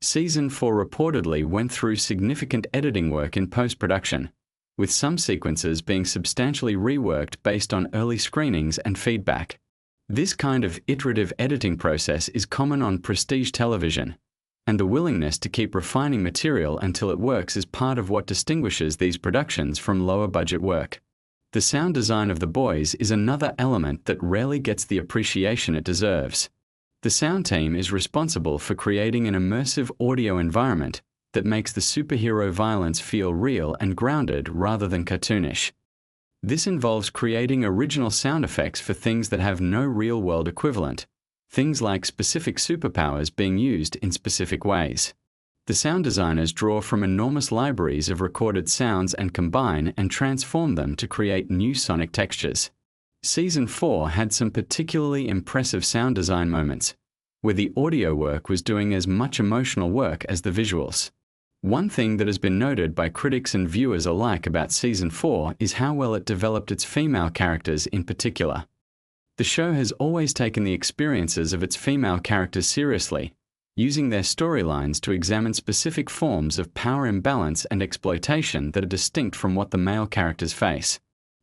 Season 4 reportedly went through significant editing work in post-production, with some sequences being substantially reworked based on early screenings and feedback. This kind of iterative editing process is common on prestige television, and the willingness to keep refining material until it works is part of what distinguishes these productions from lower-budget work. The sound design of The Boys is another element that rarely gets the appreciation it deserves. The sound team is responsible for creating an immersive audio environment that makes the superhero violence feel real and grounded rather than cartoonish. This involves creating original sound effects for things that have no real-world equivalent, things like specific superpowers being used in specific ways. The sound designers draw from enormous libraries of recorded sounds and combine and transform them to create new sonic textures. Season 4 had some particularly impressive sound design moments, where the audio work was doing as much emotional work as the visuals. One thing that has been noted by critics and viewers alike about Season 4 is how well it developed its female characters in particular. The show has always taken the experiences of its female characters seriously, using their storylines to examine specific forms of power imbalance and exploitation that are distinct from what the male characters face.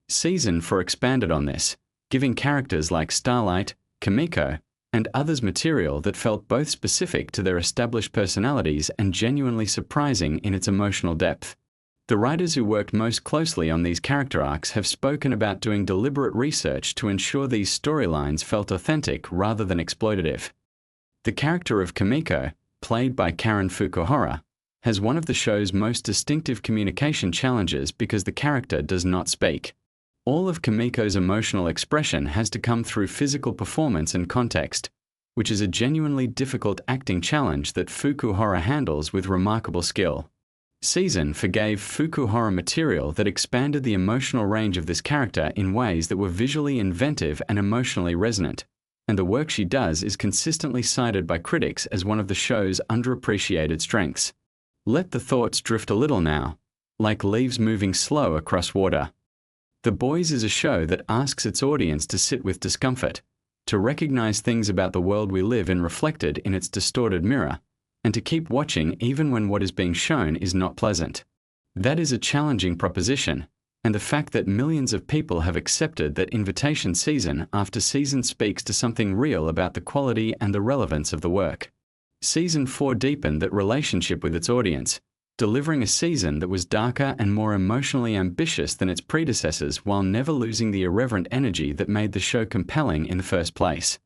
Season 4 expanded on this, giving characters like Starlight, Kimiko, and others material that felt both specific to their established personalities and genuinely surprising in its emotional depth. The writers who worked most closely on these character arcs have spoken about doing deliberate research to ensure these storylines felt authentic rather than exploitative. The character of Kimiko, played by Karen Fukuhara, has one of the show's most distinctive communication challenges because the character does not speak. All of Kimiko's emotional expression has to come through physical performance and context, which is a genuinely difficult acting challenge that Fukuhara handles with remarkable skill. Season forgave Fukuhara material that expanded the emotional range of this character in ways that were visually inventive and emotionally resonant, and the work she does is consistently cited by critics as one of the show's underappreciated strengths. Let the thoughts drift a little now, like leaves moving slow across water. The Boys is a show that asks its audience to sit with discomfort, to recognize things about the world we live in reflected in its distorted mirror, and to keep watching even when what is being shown is not pleasant. That is a challenging proposition, and the fact that millions of people have accepted that invitation season after season speaks to something real about the quality and the relevance of the work. Season 4 deepened that relationship with its audience, delivering a season that was darker and more emotionally ambitious than its predecessors while never losing the irreverent energy that made the show compelling in the first place.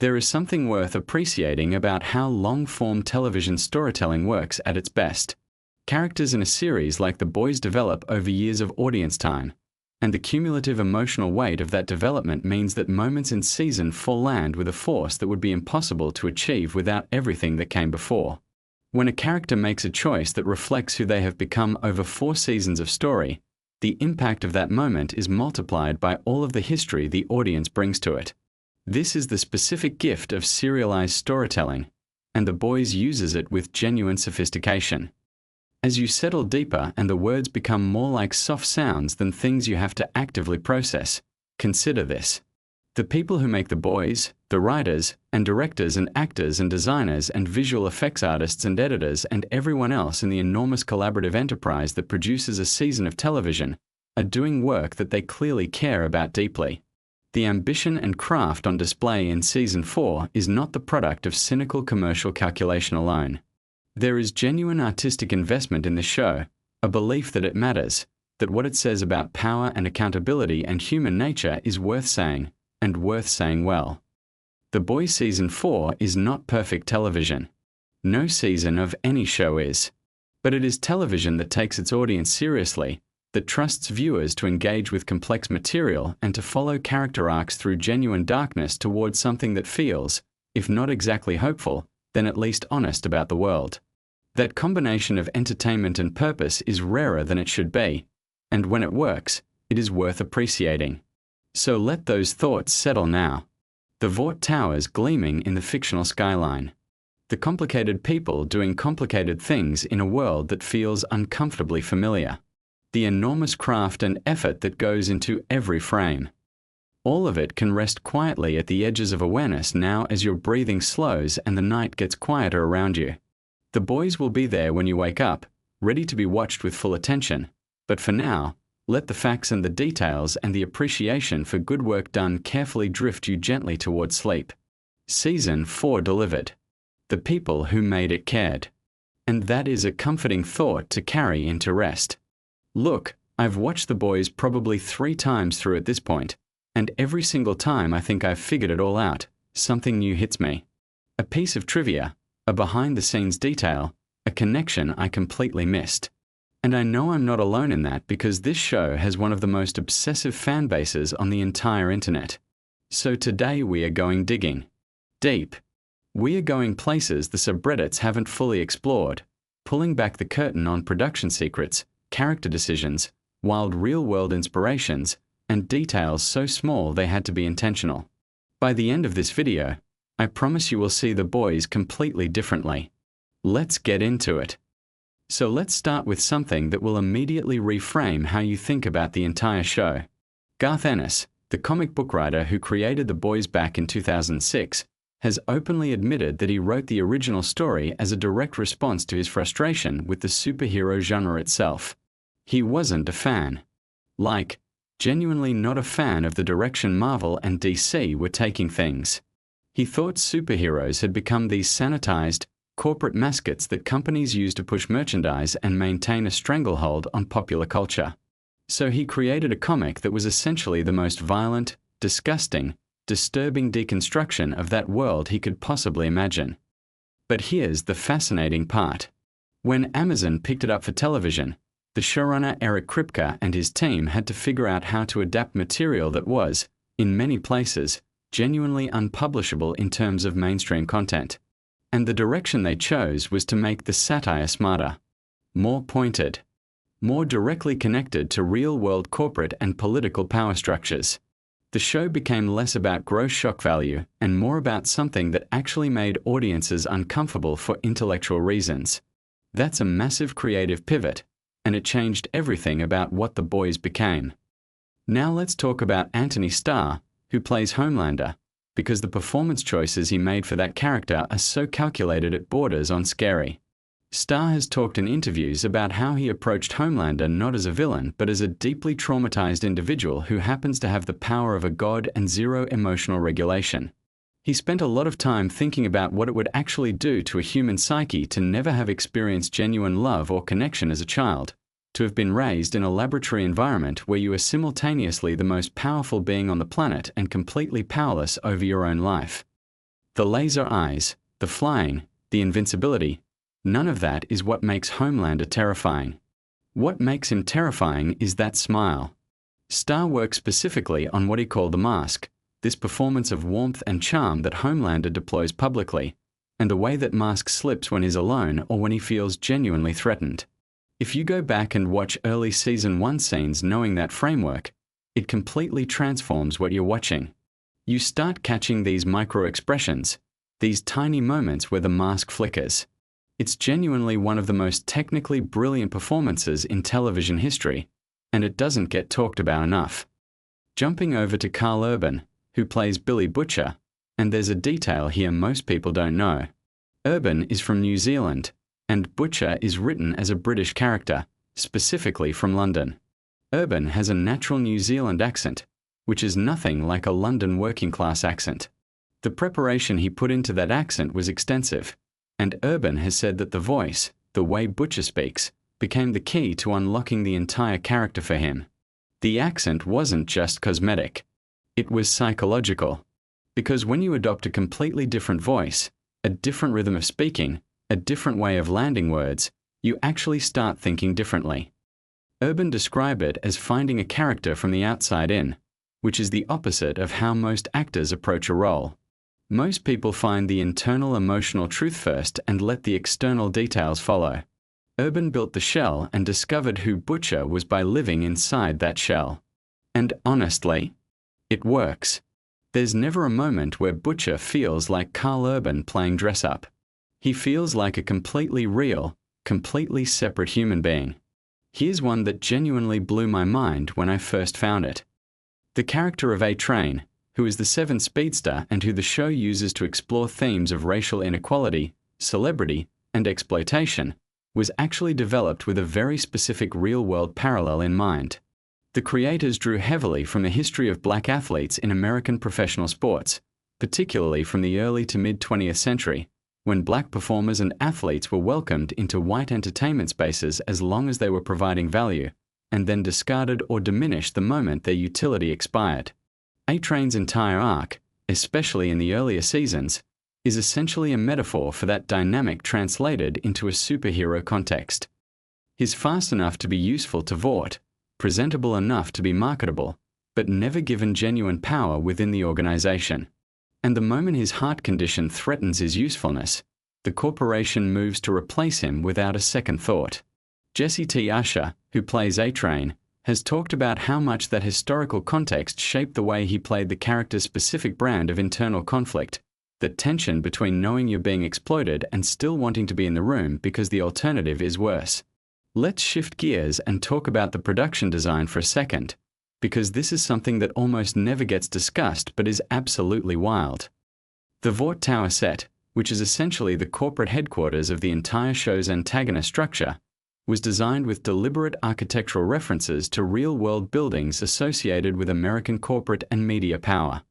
There is something worth appreciating about how long-form television storytelling works at its best. Characters in a series like The Boys develop over years of audience time, and the cumulative emotional weight of that development means that moments in Season 4 land with a force that would be impossible to achieve without everything that came before. When a character makes a choice that reflects who they have become over 4 seasons of story, the impact of that moment is multiplied by all of the history the audience brings to it. This is the specific gift of serialized storytelling, and The Boys uses it with genuine sophistication. As you settle deeper and the words become more like soft sounds than things you have to actively process, consider this. The people who make The Boys, the writers and directors and actors and designers and visual effects artists and editors and everyone else in the enormous collaborative enterprise that produces a season of television, are doing work that they clearly care about deeply. The ambition and craft on display in Season 4 is not the product of cynical commercial calculation alone. There is genuine artistic investment in the show, a belief that it matters, that what it says about power and accountability and human nature is worth saying, and worth saying well. The Boys Season 4 is not perfect television. No season of any show is. But it is television that takes its audience seriously, that trusts viewers to engage with complex material and to follow character arcs through genuine darkness towards something that feels, if not exactly hopeful, then at least honest about the world. That combination of entertainment and purpose is rarer than it should be, and when it works, it is worth appreciating. So let those thoughts settle now. The Vought Towers gleaming in the fictional skyline. The complicated people doing complicated things in a world that feels uncomfortably familiar. The enormous craft and effort that goes into every frame. All of it can rest quietly at the edges of awareness now as your breathing slows and the night gets quieter around you. The boys will be there when you wake up, ready to be watched with full attention, but for now, let the facts and the details and the appreciation for good work done carefully drift you gently towards sleep. Season 4 delivered. The people who made it cared. And that is a comforting thought to carry into rest. Look, I've watched the boys probably 3 times through at this point, and every single time I think I've figured it all out, something new hits me. A piece of trivia, a behind-the-scenes detail, a connection I completely missed. And I know I'm not alone in that because this show has one of the most obsessive fan bases on the entire internet. So today we are going digging. Deep. We are going places the subreddits haven't fully explored, pulling back the curtain on production secrets, character decisions, wild real-world inspirations, and details so small they had to be intentional. By the end of this video, I promise you will see the boys completely differently. Let's get into it. So let's start with something that will immediately reframe how you think about the entire show. Garth Ennis, the comic book writer who created The Boys back in 2006, has openly admitted that he wrote the original story as a direct response to his frustration with the superhero genre itself. He wasn't a fan. Genuinely not a fan of the direction Marvel and DC were taking things. He thought superheroes had become these sanitized, corporate mascots that companies use to push merchandise and maintain a stranglehold on popular culture. So he created a comic that was essentially the most violent, disgusting, disturbing deconstruction of that world he could possibly imagine. But here's the fascinating part. When Amazon picked it up for television, the showrunner Eric Kripke and his team had to figure out how to adapt material that was, in many places, genuinely unpublishable in terms of mainstream content. And the direction they chose was to make the satire smarter, more pointed, more directly connected to real-world corporate and political power structures. The show became less about gross shock value and more about something that actually made audiences uncomfortable for intellectual reasons. That's a massive creative pivot, and it changed everything about what the boys became. Now let's talk about Anthony Starr, who plays Homelander, because the performance choices he made for that character are so calculated it borders on scary. Starr has talked in interviews about how he approached Homelander not as a villain but as a deeply traumatized individual who happens to have the power of a god and zero emotional regulation. He spent a lot of time thinking about what it would actually do to a human psyche to never have experienced genuine love or connection as a child, to have been raised in a laboratory environment where you are simultaneously the most powerful being on the planet and completely powerless over your own life. The laser eyes, the flying, the invincibility, none of that is what makes Homelander terrifying. What makes him terrifying is that smile. Starr worked specifically on what he called the mask, this performance of warmth and charm that Homelander deploys publicly, and the way that mask slips when he's alone or when he feels genuinely threatened. If you go back and watch early Season 1 scenes knowing that framework, it completely transforms what you're watching. You start catching these micro-expressions, these tiny moments where the mask flickers. It's genuinely one of the most technically brilliant performances in television history, and it doesn't get talked about enough. Jumping over to Carl Urban, who plays Billy Butcher, and there's a detail here most people don't know. Urban is from New Zealand, and Butcher is written as a British character, specifically from London. Urban has a natural New Zealand accent, which is nothing like a London working-class accent. The preparation he put into that accent was extensive, and Urban has said that the voice, the way Butcher speaks, became the key to unlocking the entire character for him. The accent wasn't just cosmetic. It was psychological. Because when you adopt a completely different voice, a different rhythm of speaking, a different way of landing words, you actually start thinking differently. Urban describe it as finding a character from the outside in, which is the opposite of how most actors approach a role. Most people find the internal emotional truth first and let the external details follow. Urban built the shell and discovered who Butcher was by living inside that shell. And honestly, it works. There's never a moment where Butcher feels like Carl Urban playing dress-up. He feels like a completely real, completely separate human being. Here's one that genuinely blew my mind when I first found it. The character of A-Train, who is the seventh speedster and who the show uses to explore themes of racial inequality, celebrity, and exploitation, was actually developed with a very specific real-world parallel in mind. The creators drew heavily from the history of black athletes in American professional sports, particularly from the early to mid-20th century, when black performers and athletes were welcomed into white entertainment spaces as long as they were providing value, and then discarded or diminished the moment their utility expired. A-Train's entire arc, especially in the earlier seasons, is essentially a metaphor for that dynamic translated into a superhero context. He's fast enough to be useful to Vought, presentable enough to be marketable, but never given genuine power within the organization. And the moment his heart condition threatens his usefulness, the corporation moves to replace him without a second thought. Jesse T. Usher, who plays A-Train, has talked about how much that historical context shaped the way he played the character's specific brand of internal conflict, the tension between knowing you're being exploited and still wanting to be in the room because the alternative is worse. Let's shift gears and talk about the production design for a second, because this is something that almost never gets discussed but is absolutely wild. The Vought Tower set, which is essentially the corporate headquarters of the entire show's antagonist structure, was designed with deliberate architectural references to real-world buildings associated with American corporate and media power.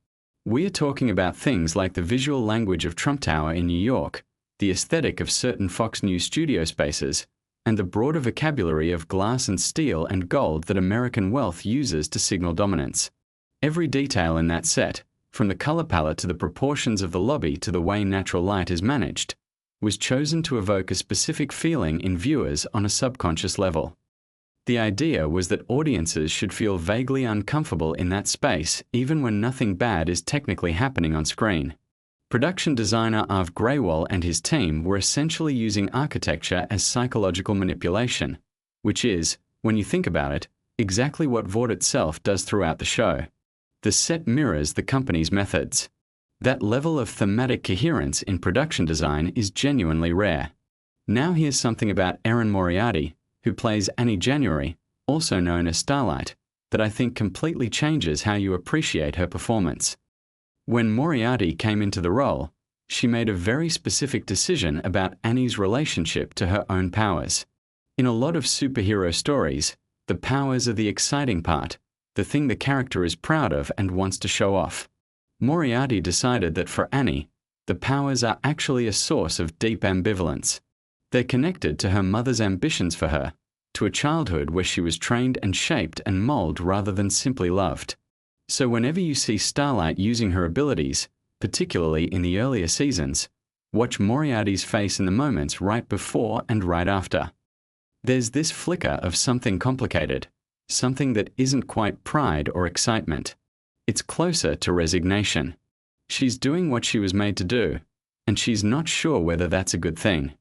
We are talking about things like the visual language of Trump Tower in New York, the aesthetic of certain Fox News studio spaces, and the broader vocabulary of glass and steel and gold that American wealth uses to signal dominance. Every detail in that set, from the color palette to the proportions of the lobby to the way natural light is managed, was chosen to evoke a specific feeling in viewers on a subconscious level. The idea was that audiences should feel vaguely uncomfortable in that space even when nothing bad is technically happening on screen. Production designer Arv Graywall and his team were essentially using architecture as psychological manipulation, which is, when you think about it, exactly what Vought itself does throughout the show. The set mirrors the company's methods. That level of thematic coherence in production design is genuinely rare. Now here's something about Erin Moriarty, who plays Annie January, also known as Starlight, that I think completely changes how you appreciate her performance. When Moriarty came into the role, she made a very specific decision about Annie's relationship to her own powers. In a lot of superhero stories, the powers are the exciting part, the thing the character is proud of and wants to show off. Moriarty decided that for Annie, the powers are actually a source of deep ambivalence. They're connected to her mother's ambitions for her, to a childhood where she was trained and shaped and molded rather than simply loved. So whenever you see Starlight using her abilities, particularly in the earlier seasons, watch Moriarty's face in the moments right before and right after. There's this flicker of something complicated, something that isn't quite pride or excitement. It's closer to resignation. She's doing what she was made to do, and she's not sure whether that's a good thing.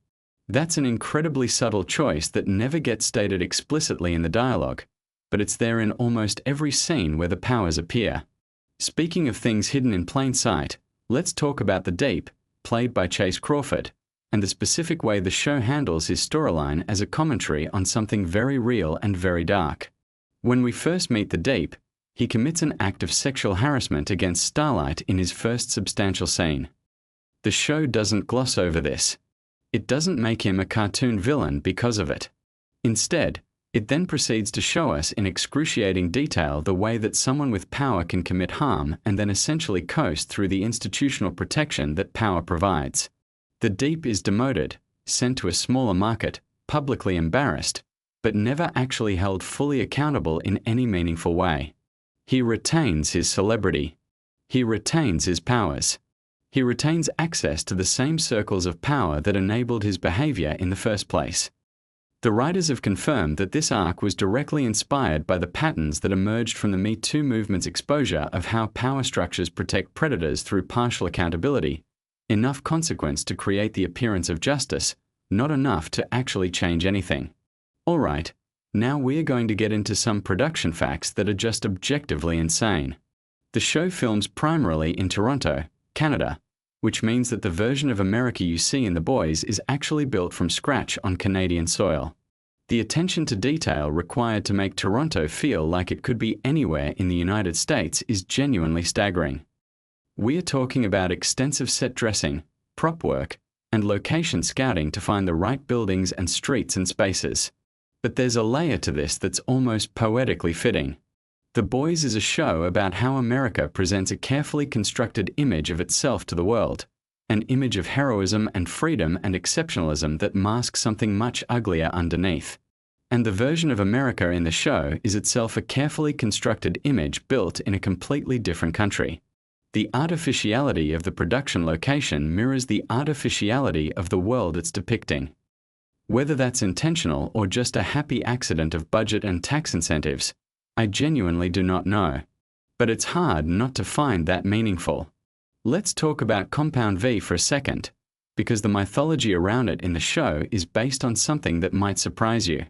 That's an incredibly subtle choice that never gets stated explicitly in the dialogue, but it's there in almost every scene where the powers appear. Speaking of things hidden in plain sight, let's talk about the Deep, played by Chase Crawford, and the specific way the show handles his storyline as a commentary on something very real and very dark. When we first meet the Deep, he commits an act of sexual harassment against Starlight in his first substantial scene. The show doesn't gloss over this. It doesn't make him a cartoon villain because of it. Instead, it then proceeds to show us in excruciating detail the way that someone with power can commit harm and then essentially coast through the institutional protection that power provides. The Deep is demoted, sent to a smaller market, publicly embarrassed, but never actually held fully accountable in any meaningful way. He retains his celebrity. He retains his powers. He retains access to the same circles of power that enabled his behavior in the first place. The writers have confirmed that this arc was directly inspired by the patterns that emerged from the Me Too movement's exposure of how power structures protect predators through partial accountability, enough consequence to create the appearance of justice, not enough to actually change anything. Alright, now we're going to get into some production facts that are just objectively insane. The show films primarily in Toronto, Canada, which means that the version of America you see in The Boys is actually built from scratch on Canadian soil. The attention to detail required to make Toronto feel like it could be anywhere in the United States is genuinely staggering. We're talking about extensive set dressing, prop work, and location scouting to find the right buildings and streets and spaces. But there's a layer to this that's almost poetically fitting. The Boys is a show about how America presents a carefully constructed image of itself to the world, an image of heroism and freedom and exceptionalism that masks something much uglier underneath. And the version of America in the show is itself a carefully constructed image built in a completely different country. The artificiality of the production location mirrors the artificiality of the world it's depicting. Whether that's intentional or just a happy accident of budget and tax incentives, I genuinely do not know. But it's hard not to find that meaningful. Let's talk about Compound V for a second, because the mythology around it in the show is based on something that might surprise you.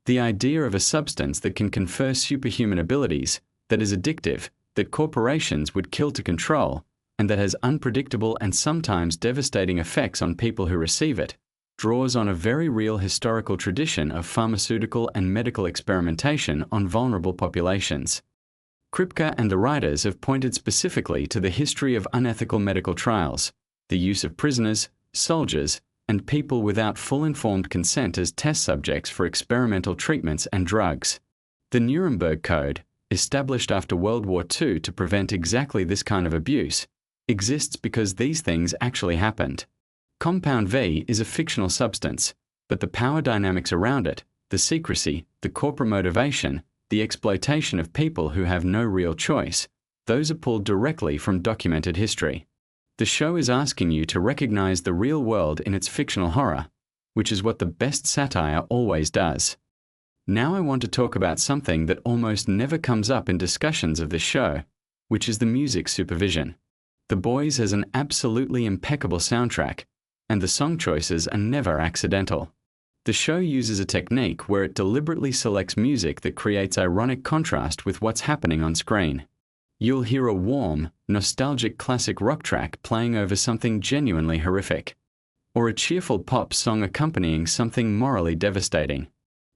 The idea of a substance that can confer superhuman abilities, that is addictive, that corporations would kill to control, and that has unpredictable and sometimes devastating effects on people who receive it, draws on a very real historical tradition of pharmaceutical and medical experimentation on vulnerable populations. Kripke and the writers have pointed specifically to the history of unethical medical trials, the use of prisoners, soldiers, and people without full informed consent as test subjects for experimental treatments and drugs. The Nuremberg Code, established after World War II to prevent exactly this kind of abuse, exists because these things actually happened. Compound V is a fictional substance, but the power dynamics around it, the secrecy, the corporate motivation, the exploitation of people who have no real choice, those are pulled directly from documented history. The show is asking you to recognize the real world in its fictional horror, which is what the best satire always does. Now I want to talk about something that almost never comes up in discussions of this show, which is the music supervision. The Boys has an absolutely impeccable soundtrack, and the song choices are never accidental. The show uses a technique where it deliberately selects music that creates ironic contrast with what's happening on screen. You'll hear a warm, nostalgic classic rock track playing over something genuinely horrific, or a cheerful pop song accompanying something morally devastating.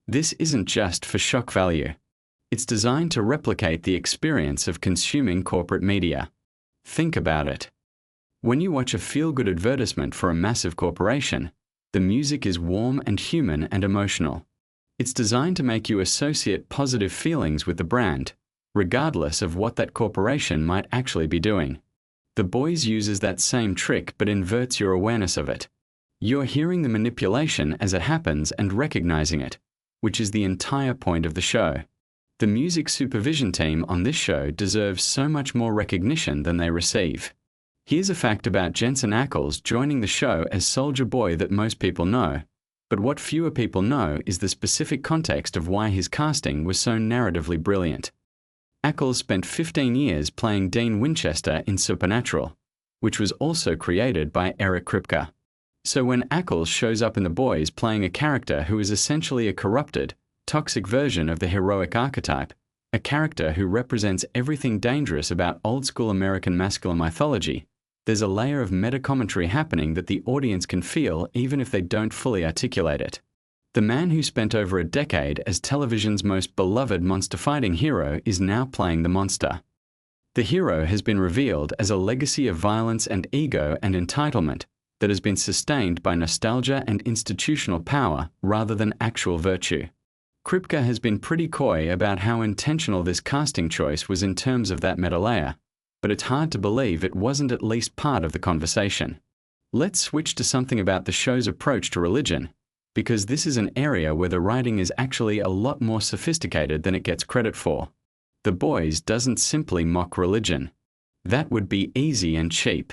This isn't just for shock value. It's designed to replicate the experience of consuming corporate media. Think about it. When you watch a feel-good advertisement for a massive corporation, the music is warm and human and emotional. It's designed to make you associate positive feelings with the brand, regardless of what that corporation might actually be doing. The Boys uses that same trick but inverts your awareness of it. You're hearing the manipulation as it happens and recognizing it, which is the entire point of the show. The music supervision team on this show deserves so much more recognition than they receive. Here's a fact about Jensen Ackles joining the show as Soldier Boy that most people know, but what fewer people know is the specific context of why his casting was so narratively brilliant. Ackles spent 15 years playing Dean Winchester in Supernatural, which was also created by Eric Kripke. So when Ackles shows up in The Boys playing a character who is essentially a corrupted, toxic version of the heroic archetype, a character who represents everything dangerous about old-school American masculine mythology, there's a layer of meta-commentary happening that the audience can feel even if they don't fully articulate it. The man who spent over a decade as television's most beloved monster-fighting hero is now playing the monster. The hero has been revealed as a legacy of violence and ego and entitlement that has been sustained by nostalgia and institutional power rather than actual virtue. Kripke has been pretty coy about how intentional this casting choice was in terms of that meta layer, but it's hard to believe it wasn't at least part of the conversation. Let's switch to something about the show's approach to religion, because this is an area where the writing is actually a lot more sophisticated than it gets credit for. The Boys doesn't simply mock religion. That would be easy and cheap.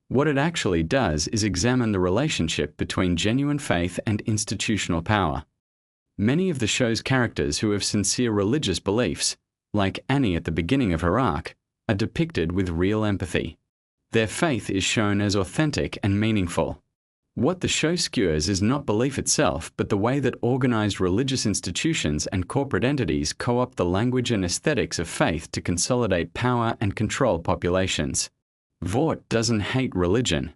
What it actually does is examine the relationship between genuine faith and institutional power. Many of the show's characters who have sincere religious beliefs, like Annie at the beginning of her arc, are depicted with real empathy. Their faith is shown as authentic and meaningful. What the show skewers is not belief itself, but the way that organized religious institutions and corporate entities co-opt the language and aesthetics of faith to consolidate power and control populations. Vought doesn't hate religion.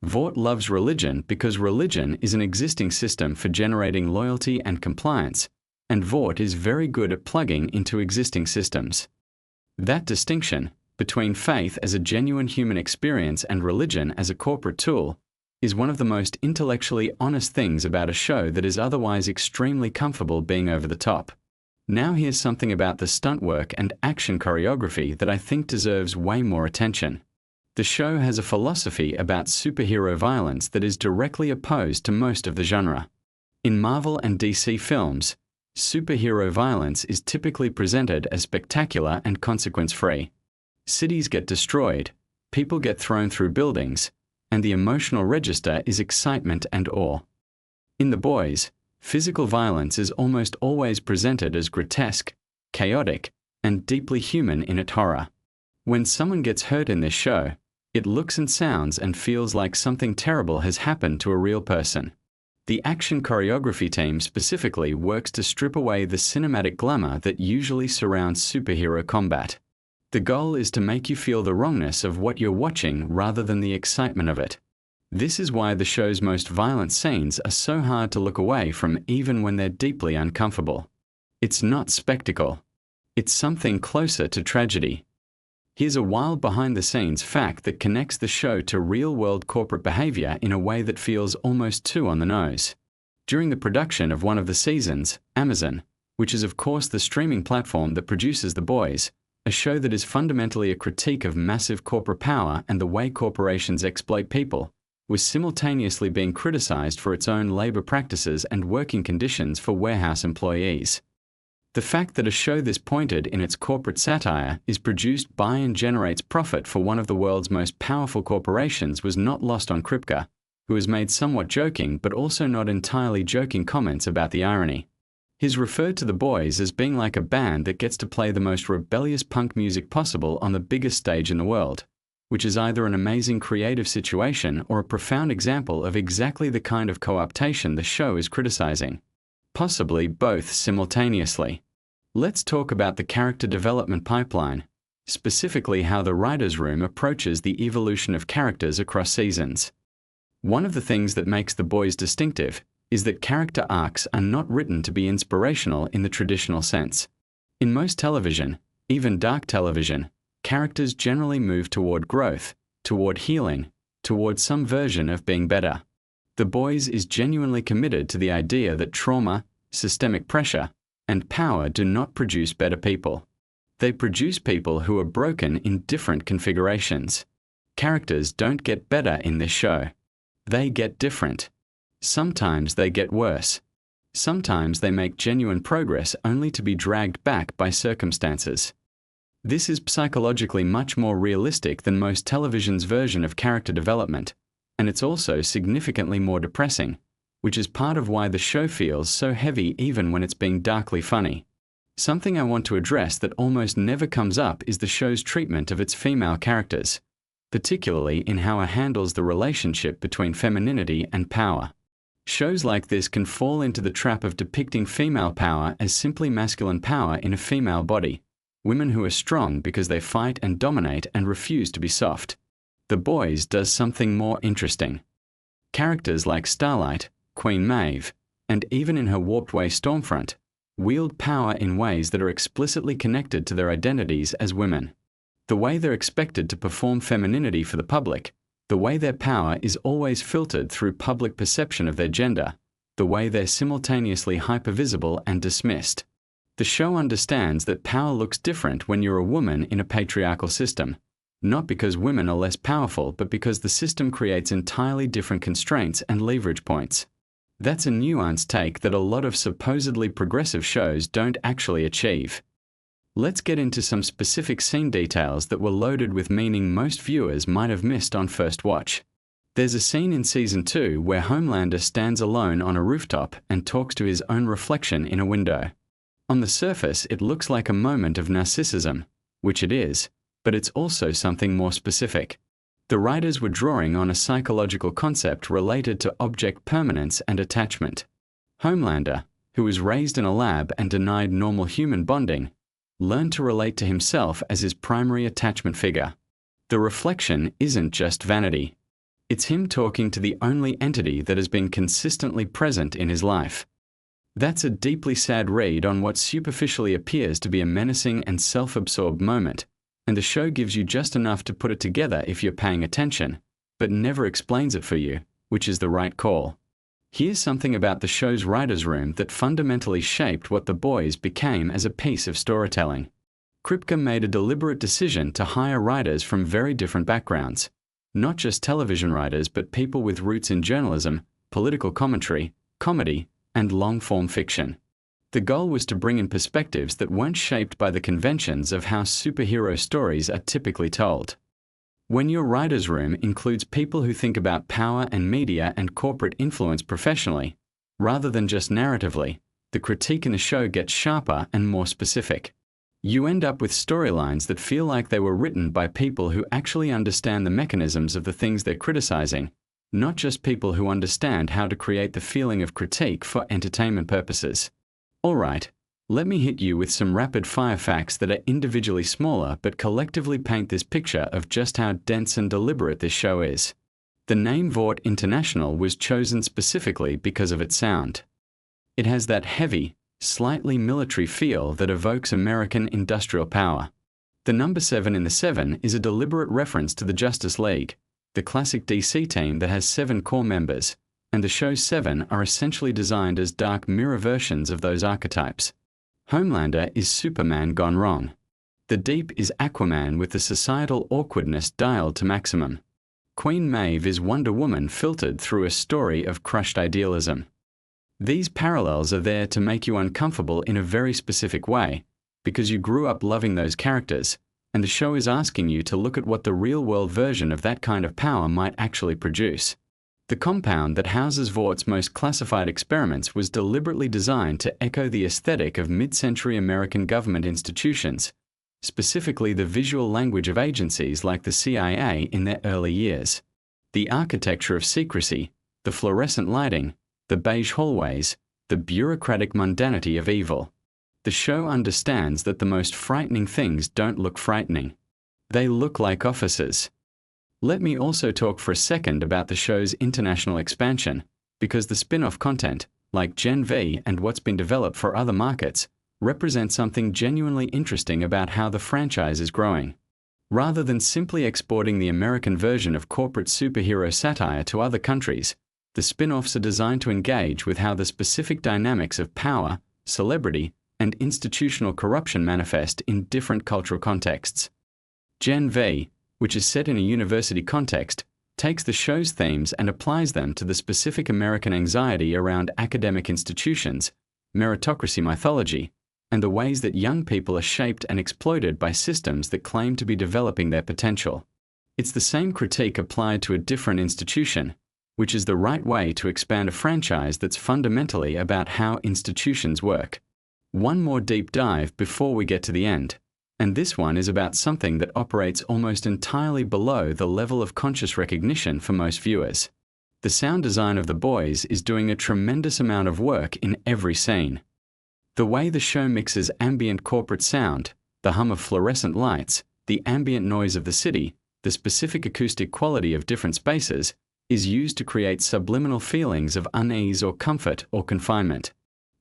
Vought loves religion because religion is an existing system for generating loyalty and compliance, and Vought is very good at plugging into existing systems. That distinction between faith as a genuine human experience and religion as a corporate tool is one of the most intellectually honest things about a show that is otherwise extremely comfortable being over the top. Now here's something about the stunt work and action choreography that I think deserves way more attention. The show has a philosophy about superhero violence that is directly opposed to most of the genre. In Marvel and DC films, superhero violence is typically presented as spectacular and consequence-free. Cities get destroyed, people get thrown through buildings, and the emotional register is excitement and awe. In The Boys, physical violence is almost always presented as grotesque, chaotic, and deeply human in its horror. When someone gets hurt in this show, it looks and sounds and feels like something terrible has happened to a real person. The action choreography team specifically works to strip away the cinematic glamour that usually surrounds superhero combat. The goal is to make you feel the wrongness of what you're watching rather than the excitement of it. This is why the show's most violent scenes are so hard to look away from even when they're deeply uncomfortable. It's not spectacle. It's something closer to tragedy. Here's a wild behind-the-scenes fact that connects the show to real-world corporate behavior in a way that feels almost too on the nose. During the production of one of the seasons, Amazon, which is of course the streaming platform that produces The Boys, a show that is fundamentally a critique of massive corporate power and the way corporations exploit people, was simultaneously being criticized for its own labor practices and working conditions for warehouse employees. The fact that a show this pointed in its corporate satire is produced by and generates profit for one of the world's most powerful corporations was not lost on Kripke, who has made somewhat joking but also not entirely joking comments about the irony. He's referred to The Boys as being like a band that gets to play the most rebellious punk music possible on the biggest stage in the world, which is either an amazing creative situation or a profound example of exactly the kind of co-optation the show is criticizing. Possibly both simultaneously. Let's talk about the character development pipeline, specifically how the writer's room approaches the evolution of characters across seasons. One of the things that makes The Boys distinctive is that character arcs are not written to be inspirational in the traditional sense. In most television, even dark television, characters generally move toward growth, toward healing, toward some version of being better. The Boys is genuinely committed to the idea that trauma, systemic pressure, and power do not produce better people. They produce people who are broken in different configurations. Characters don't get better in this show. They get different. Sometimes they get worse. Sometimes they make genuine progress only to be dragged back by circumstances. This is psychologically much more realistic than most television's version of character development, and it's also significantly more depressing, which is part of why the show feels so heavy even when it's being darkly funny. Something I want to address that almost never comes up is the show's treatment of its female characters, particularly in how it handles the relationship between femininity and power. Shows like this can fall into the trap of depicting female power as simply masculine power in a female body, women who are strong because they fight and dominate and refuse to be soft. The Boys does something more interesting. Characters like Starlight, Queen Maeve, and even in her warped way Stormfront, wield power in ways that are explicitly connected to their identities as women. The way they're expected to perform femininity for the public, the way their power is always filtered through public perception of their gender, the way they're simultaneously hypervisible and dismissed. The show understands that power looks different when you're a woman in a patriarchal system, not because women are less powerful, but because the system creates entirely different constraints and leverage points. That's a nuanced take that a lot of supposedly progressive shows don't actually achieve. Let's get into some specific scene details that were loaded with meaning most viewers might have missed on first watch. There's a scene in Season 2 where Homelander stands alone on a rooftop and talks to his own reflection in a window. On the surface, it looks like a moment of narcissism, which it is, but it's also something more specific. The writers were drawing on a psychological concept related to object permanence and attachment. Homelander, who was raised in a lab and denied normal human bonding, learned to relate to himself as his primary attachment figure. The reflection isn't just vanity. It's him talking to the only entity that has been consistently present in his life. That's a deeply sad read on what superficially appears to be a menacing and self-absorbed moment, and the show gives you just enough to put it together if you're paying attention, but never explains it for you, which is the right call. Here's something about the show's writer's room that fundamentally shaped what The Boys became as a piece of storytelling. Kripke made a deliberate decision to hire writers from very different backgrounds. Not just television writers, but people with roots in journalism, political commentary, comedy, and long-form fiction. The goal was to bring in perspectives that weren't shaped by the conventions of how superhero stories are typically told. When your writer's room includes people who think about power and media and corporate influence professionally, rather than just narratively, the critique in the show gets sharper and more specific. You end up with storylines that feel like they were written by people who actually understand the mechanisms of the things they're criticizing, not just people who understand how to create the feeling of critique for entertainment purposes. Alright, let me hit you with some rapid-fire facts that are individually smaller but collectively paint this picture of just how dense and deliberate this show is. The name Vought International was chosen specifically because of its sound. It has that heavy, slightly military feel that evokes American industrial power. The number 7 in the 7 is a deliberate reference to the Justice League, the classic DC team that has 7 core members, and the show's 7 are essentially designed as dark mirror versions of those archetypes. Homelander is Superman gone wrong. The Deep is Aquaman with the societal awkwardness dialed to maximum. Queen Maeve is Wonder Woman filtered through a story of crushed idealism. These parallels are there to make you uncomfortable in a very specific way, because you grew up loving those characters, and the show is asking you to look at what the real-world version of that kind of power might actually produce. The compound that houses Vaught's most classified experiments was deliberately designed to echo the aesthetic of mid-century American government institutions, specifically the visual language of agencies like the CIA in their early years. The architecture of secrecy, the fluorescent lighting, the beige hallways, the bureaucratic mundanity of evil. The show understands that the most frightening things don't look frightening. They look like offices. Let me also talk for a second about the show's international expansion, because the spin-off content, like Gen V and what's been developed for other markets, represent something genuinely interesting about how the franchise is growing. Rather than simply exporting the American version of corporate superhero satire to other countries, the spin-offs are designed to engage with how the specific dynamics of power, celebrity, and institutional corruption manifest in different cultural contexts. Gen V, which is set in a university context, takes the show's themes and applies them to the specific American anxiety around academic institutions, meritocracy mythology, and the ways that young people are shaped and exploited by systems that claim to be developing their potential. It's the same critique applied to a different institution, which is the right way to expand a franchise that's fundamentally about how institutions work. One more deep dive before we get to the end, and this one is about something that operates almost entirely below the level of conscious recognition for most viewers. The sound design of The Boys is doing a tremendous amount of work in every scene. The way the show mixes ambient corporate sound, the hum of fluorescent lights, the ambient noise of the city, the specific acoustic quality of different spaces, is used to create subliminal feelings of unease or comfort or confinement.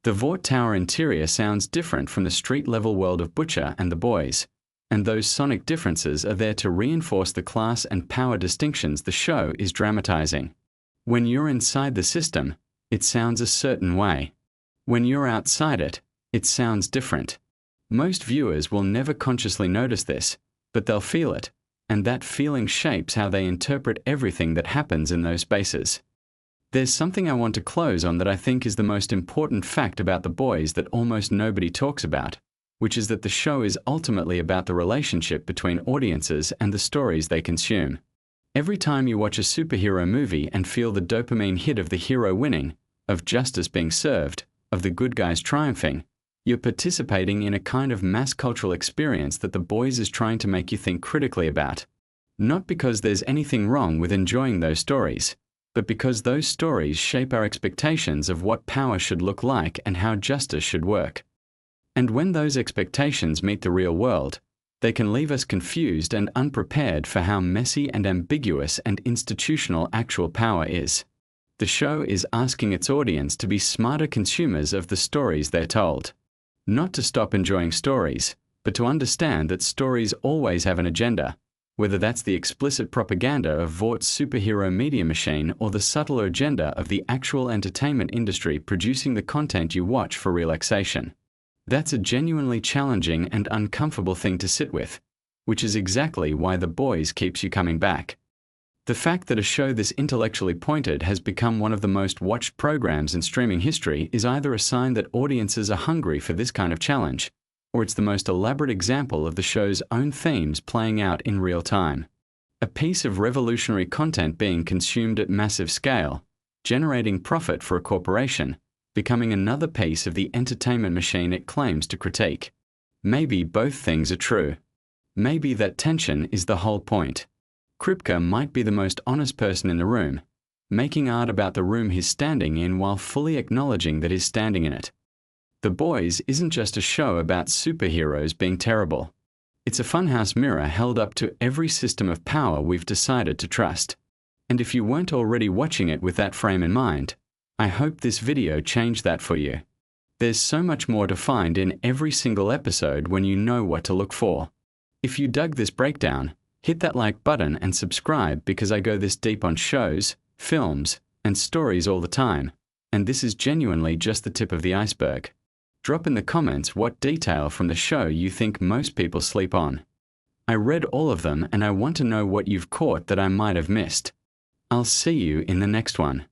The Vought Tower interior sounds different from the street-level world of Butcher and The Boys, and those sonic differences are there to reinforce the class and power distinctions the show is dramatizing. When you're inside the system, it sounds a certain way. When you're outside it, it sounds different. Most viewers will never consciously notice this, but they'll feel it, and that feeling shapes how they interpret everything that happens in those spaces. There's something I want to close on that I think is the most important fact about The Boys that almost nobody talks about, which is that the show is ultimately about the relationship between audiences and the stories they consume. Every time you watch a superhero movie and feel the dopamine hit of the hero winning, of justice being served, of the good guys triumphing, you're participating in a kind of mass cultural experience that The Boys is trying to make you think critically about. Not because there's anything wrong with enjoying those stories, but because those stories shape our expectations of what power should look like and how justice should work. And when those expectations meet the real world, they can leave us confused and unprepared for how messy and ambiguous and institutional actual power is. The show is asking its audience to be smarter consumers of the stories they're told. Not to stop enjoying stories, but to understand that stories always have an agenda, whether that's the explicit propaganda of Vaught's superhero media machine or the subtler agenda of the actual entertainment industry producing the content you watch for relaxation. That's a genuinely challenging and uncomfortable thing to sit with, which is exactly why The Boys keeps you coming back. The fact that a show this intellectually pointed has become one of the most watched programs in streaming history is either a sign that audiences are hungry for this kind of challenge, or it's the most elaborate example of the show's own themes playing out in real time. A piece of revolutionary content being consumed at massive scale, generating profit for a corporation, becoming another piece of the entertainment machine it claims to critique. Maybe both things are true. Maybe that tension is the whole point. Kripke might be the most honest person in the room, making art about the room he's standing in while fully acknowledging that he's standing in it. The Boys isn't just a show about superheroes being terrible. It's a funhouse mirror held up to every system of power we've decided to trust. And if you weren't already watching it with that frame in mind, I hope this video changed that for you. There's so much more to find in every single episode when you know what to look for. If you dug this breakdown, hit that like button and subscribe because I go this deep on shows, films, and stories all the time, and this is genuinely just the tip of the iceberg. Drop in the comments what detail from the show you think most people sleep on. I read all of them and I want to know what you've caught that I might have missed. I'll see you in the next one.